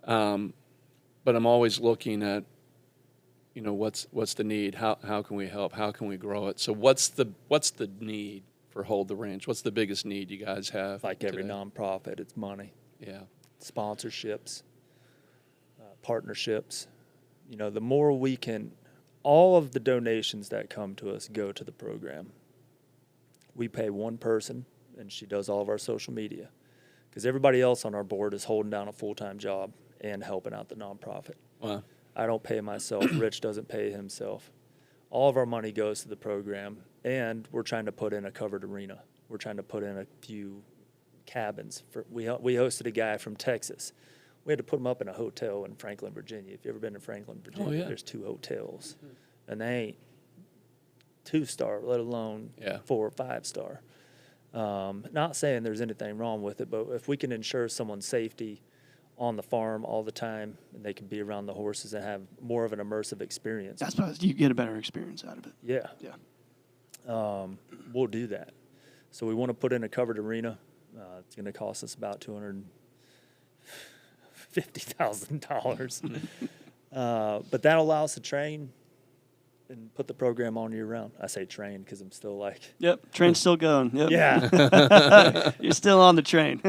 But I'm always looking at, you know, what's the need? How can we help? How can we grow it? So what's the need for Hold the Reins? What's the biggest need you guys have? Like every today? nonprofit, it's money, Yeah. sponsorships, partnerships. You know, the more we can, all of the donations that come to us go to the program. We pay one person, and she does all of our social media, because everybody else on our board is holding down a full-time job and helping out the nonprofit. Wow. I don't pay myself. Rich doesn't pay himself. All of our money goes to the program, and we're trying to put in a covered arena. We're trying to put in a few cabins. We hosted a guy from Texas. We had to put him up in a hotel in Franklin, Virginia. If you've ever been to Franklin, Virginia, yeah. there's 2 hotels, and they ain't 2-star, let alone 4 or 5-star. Not saying there's anything wrong with it, but if we can ensure someone's safety on the farm all the time, and they can be around the horses and have more of an immersive experience. that's probably, you get a better experience out of it. Yeah. Yeah. We'll do that. So we want to put in a covered arena. It's going to cost us about $250,000. But that'll allow us to train and put the program on year round. I say train because I'm still like, Yep. Train's still going. Yep. yeah, You're still on the train.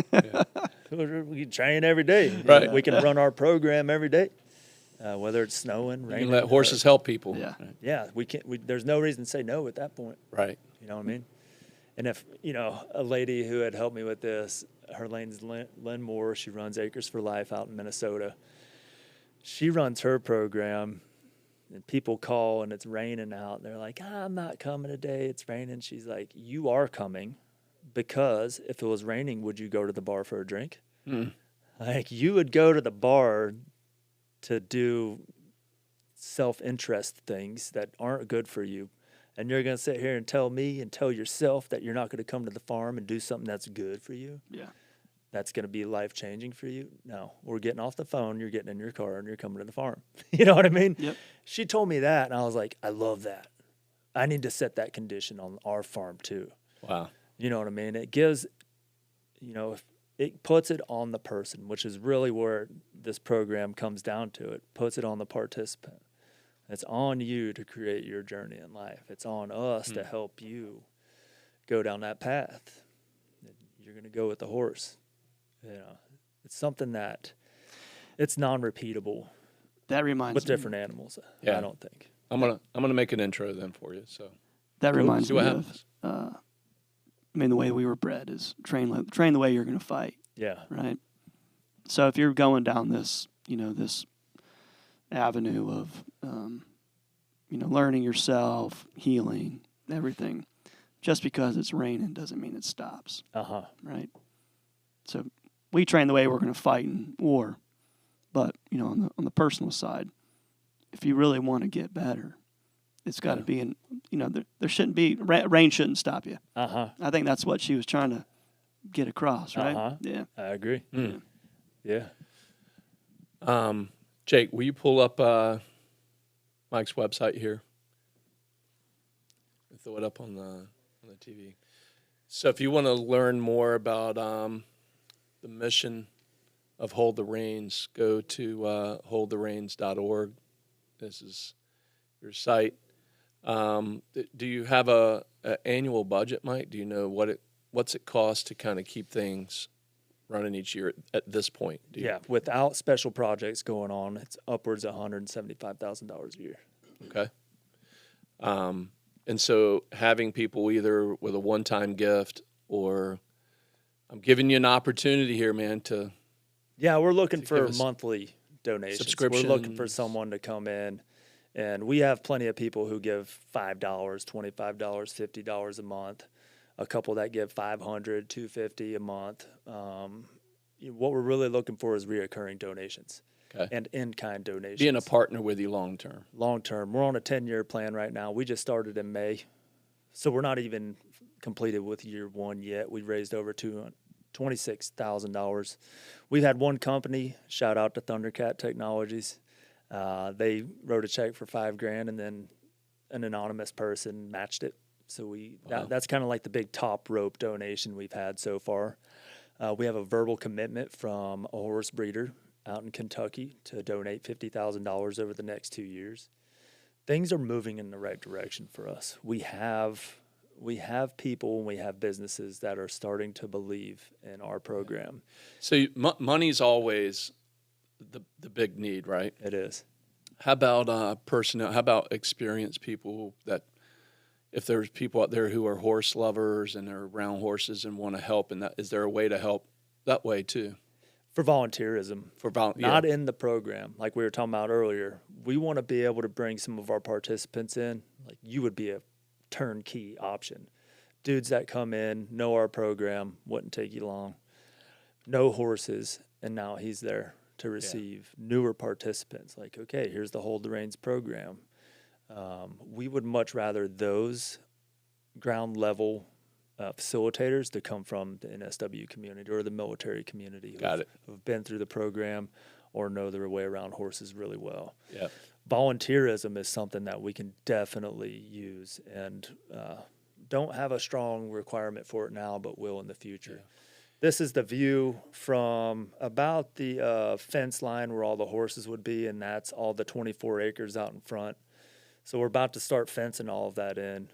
we can train every day. Right. We can run our program every day, whether it's snowing, You raining. can let horses help people. Yeah. Right. Yeah, we can't. There's no reason to say no at that point. Right. You know what I mean? And if, you know, a lady who had helped me with this, her name's Lynn Moore. She runs Acres for Life out in Minnesota. She runs her program, and people call and it's raining out. And they're like, I'm not coming today. It's raining. She's like, you are coming because if it was raining, would you go to the bar for a drink? Like, you would go to the bar to do self-interest things that aren't good for you. And you're going to sit here and tell me and tell yourself that you're not going to come to the farm and do something that's good for you? Yeah. That's going to be life-changing for you? No. We're getting off the phone, you're getting in your car, and you're coming to the farm. You know what I mean? Yep. She told me that, and I was like, I love that. I need to set that condition on our farm too. Wow. You know what I mean? It gives, it puts it on the person, which is really where this program comes down to. It puts it on the participant. It's on you to create your journey in life. It's on us to help you go down that path. You're going to go with the horse. It's something that it's non-repeatable. That reminds with me. different animals. Yeah. I don't think. I'm gonna make an intro then for you. So That reminds see me what of. happens. The way we were bred is train the way you're going to fight. Yeah. Right. So if you're going down this, this avenue of, learning yourself, healing, everything, just because it's raining doesn't mean it stops. Right. So we train the way we're going to fight in war, but on the personal side, if you really want to get better, it's got to be in. There shouldn't be rain shouldn't stop you. I think that's what she was trying to get across, right? Yeah, I agree. Yeah. Jake, will you pull up Mike's website here? Throw it up on the TV. So if you want to learn more about the mission of Hold the Reins, go to holdthereins.org. This is your site. Do you have a annual budget, Mike? Do you know what's it cost to kind of keep things running each year at this point? Yeah, without special projects going on, it's upwards of $175,000 a year. Okay. And so having people either with a one-time gift or I'm giving you an opportunity here, man, to we're looking for give us monthly donations. subscriptions. We're looking for someone to come in, and we have plenty of people who give $5, $25, $50 a month. A couple that give $500, $250 a month. What we're really looking for is reoccurring donations and in-kind donations. being a partner with you long term. Long term. We're on a 10-year plan right now. We just started in May, so we're not even completed with year one yet. We raised over $26,000. We've had one company, shout out to Thundercat Technologies. They wrote a check for $5,000, and then an anonymous person matched it. So that's kind of like the big top rope donation we've had so far. We have a verbal commitment from a horse breeder out in Kentucky to donate $50,000 over the next 2 years. Things are moving in the right direction for us. We have people and we have businesses that are starting to believe in our program. So money's always the big need, right? It is. How about personnel? How about experienced people that if there's people out there who are horse lovers and they're around horses and want to help, and is there a way to help that way too? For volunteerism. Not in the program. Like we were talking about earlier, we want to be able to bring some of our participants in. Like you would be a turnkey option. Dudes that come in, know our program, wouldn't take you long, know horses, and now he's there to receive newer participants. Like, okay, here's the Hold the Reins program. We would much rather those ground level facilitators to come from the NSW community or the military community who've been through the program or know their way around horses really well. Yeah. Volunteerism is something that we can definitely use and don't have a strong requirement for it now, but will in the future. Yeah. This is the view from about the fence line where all the horses would be, and that's all the 24 acres out in front. So we're about to start fencing all of that in.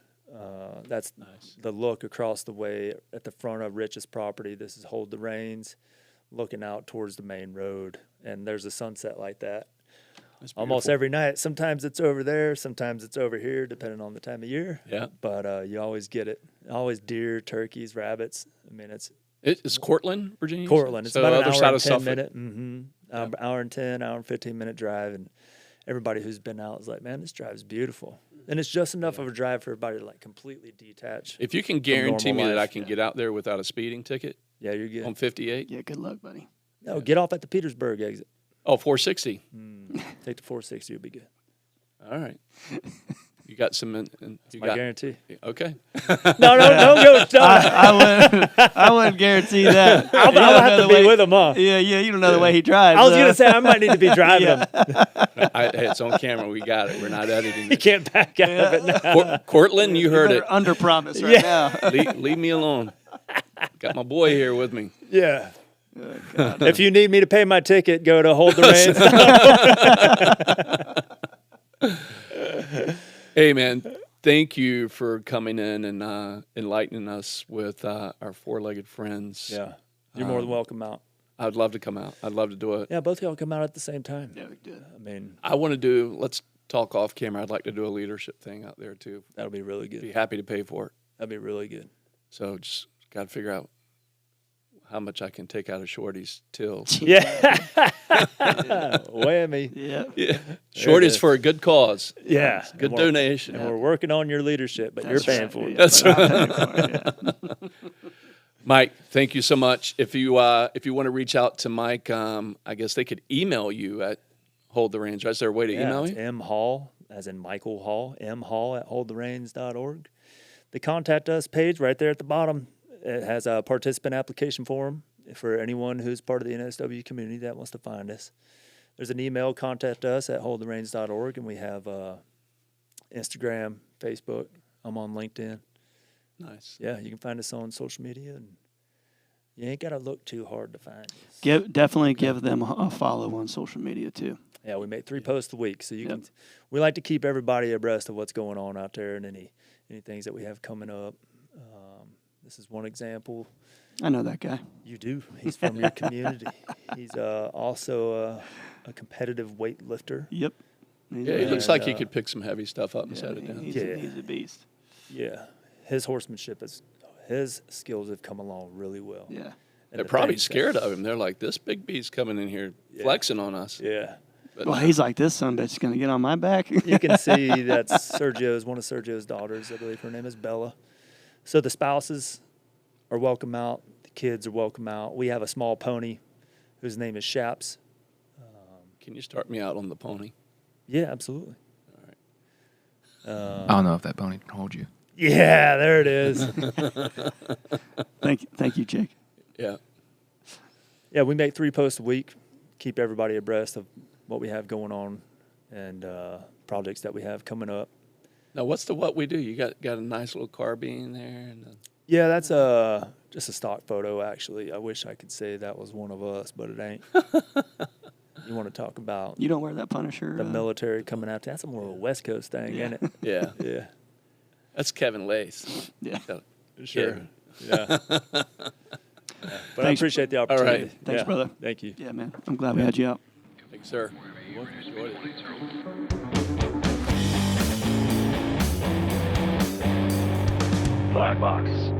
That's nice. The look across the way at the front of Rich's property. This is Hold the Reins, looking out towards the main road, and there's a sunset like that. Almost every night. Sometimes it's over there, sometimes it's over here, depending on the time of year. Yeah. But you always get it. Always deer, turkeys, rabbits. I mean, it's Cortland, Virginia. Cortland. It's so about an other hour side and 10 of minute. Hour and 10, hour and 15 minute drive, and everybody who's been out is like, man, this drive is beautiful. And it's just enough of a drive for everybody to like completely detach. If you can guarantee me normal that I life, can yeah. get out there without a speeding ticket Yeah, you're good. on 58. Yeah, good luck, buddy. No, get off at the Petersburg exit. Oh, 460. Take the 460, you'll be good. All right. You got some. You My got guarantee. Okay. No, don't go. I wouldn't guarantee that. I'll have to be with him, huh? Yeah, you don't know the way he drives. I was going to say, I might need to be driving him. Hey, it's on camera. We got it. We're not editing You it. can't back out of it now. Cortland, you heard it. Under promise right now. Leave me alone. Got my boy here with me. Yeah. If you need me to pay my ticket, go to Hold the Reins. Hey, man, thank you for coming in and enlightening us with our four-legged friends. Yeah. You're more than welcome out. I'd love to come out. I'd love to do it. Yeah, both of y'all come out at the same time. Yeah, we did. I mean, I want to do, let's talk off camera. I'd like to do a leadership thing out there, too. that'll be really Be good. happy to pay for it. That'd be really good. So just got to figure out how much I can take out of Shorty's till. Yeah. Whammy. Yeah. Yeah. Shorty's is. for a good cause. Yeah. Good And we're- donation. And we're working on your leadership, but That's you're paying right. for it. Yeah, That's but I'm paying for it, yeah. Mike, thank you so much. If you want to reach out to Mike, I guess they could email you at Hold the Reins. Right? Is there a way to email it's you? M Hall, as in Michael Hall, mhall@holdthereins.org. The contact us page right there at the bottom. It has a participant application form for anyone who's part of the NSW community that wants to find us. There's an email, contact us at holdthereins.org, and we have Instagram, Facebook. I'm on LinkedIn. Nice. Yeah, you can find us on social media, and you ain't got to look too hard to find us. Definitely give them a follow on social media too. Yeah, we make 3 posts a week, so you Yep. can. We like to keep everybody abreast of what's going on out there and any things that we have coming up. This is one example. I know that guy. You do. He's from your community. He's also a competitive weightlifter. Yep. Yeah, he looks like he could pick some heavy stuff up and set it down. He's a beast. Yeah, his horsemanship his skills have come along really well. Yeah. And They're the probably things that- scared of him. They're like, this big beast coming in here flexing on us. Yeah. But Well, he's like, this son bitch is going to get on my back. You can see that's one of Sergio's daughters. I believe her name is Bella. So the spouses are welcome out. The kids are welcome out. We have a small pony whose name is Shaps. Can you start me out on the pony? Yeah, absolutely. I don't know if that pony can hold you. Yeah, there it is. Thank you, Jake. Yeah. Yeah, we make 3 posts a week, keep everybody abreast of what we have going on and projects that we have coming up. Now, what's the what we do? You got a nice little carbine there. And Yeah, that's just a stock photo, actually. I wish I could say that was one of us, but it ain't. You want to talk about You don't wear that Punisher. the military coming out? That's more of a West Coast thing, Yeah. ain't it? yeah, Yeah. that's Kevin Lace. Yeah. Sure. Yeah. But I Thanks. appreciate the All opportunity. right. Thanks, Yeah. brother. Thank you. Yeah, man. I'm glad we had you out. Thank you, sir. Enjoyed it. Blackbox.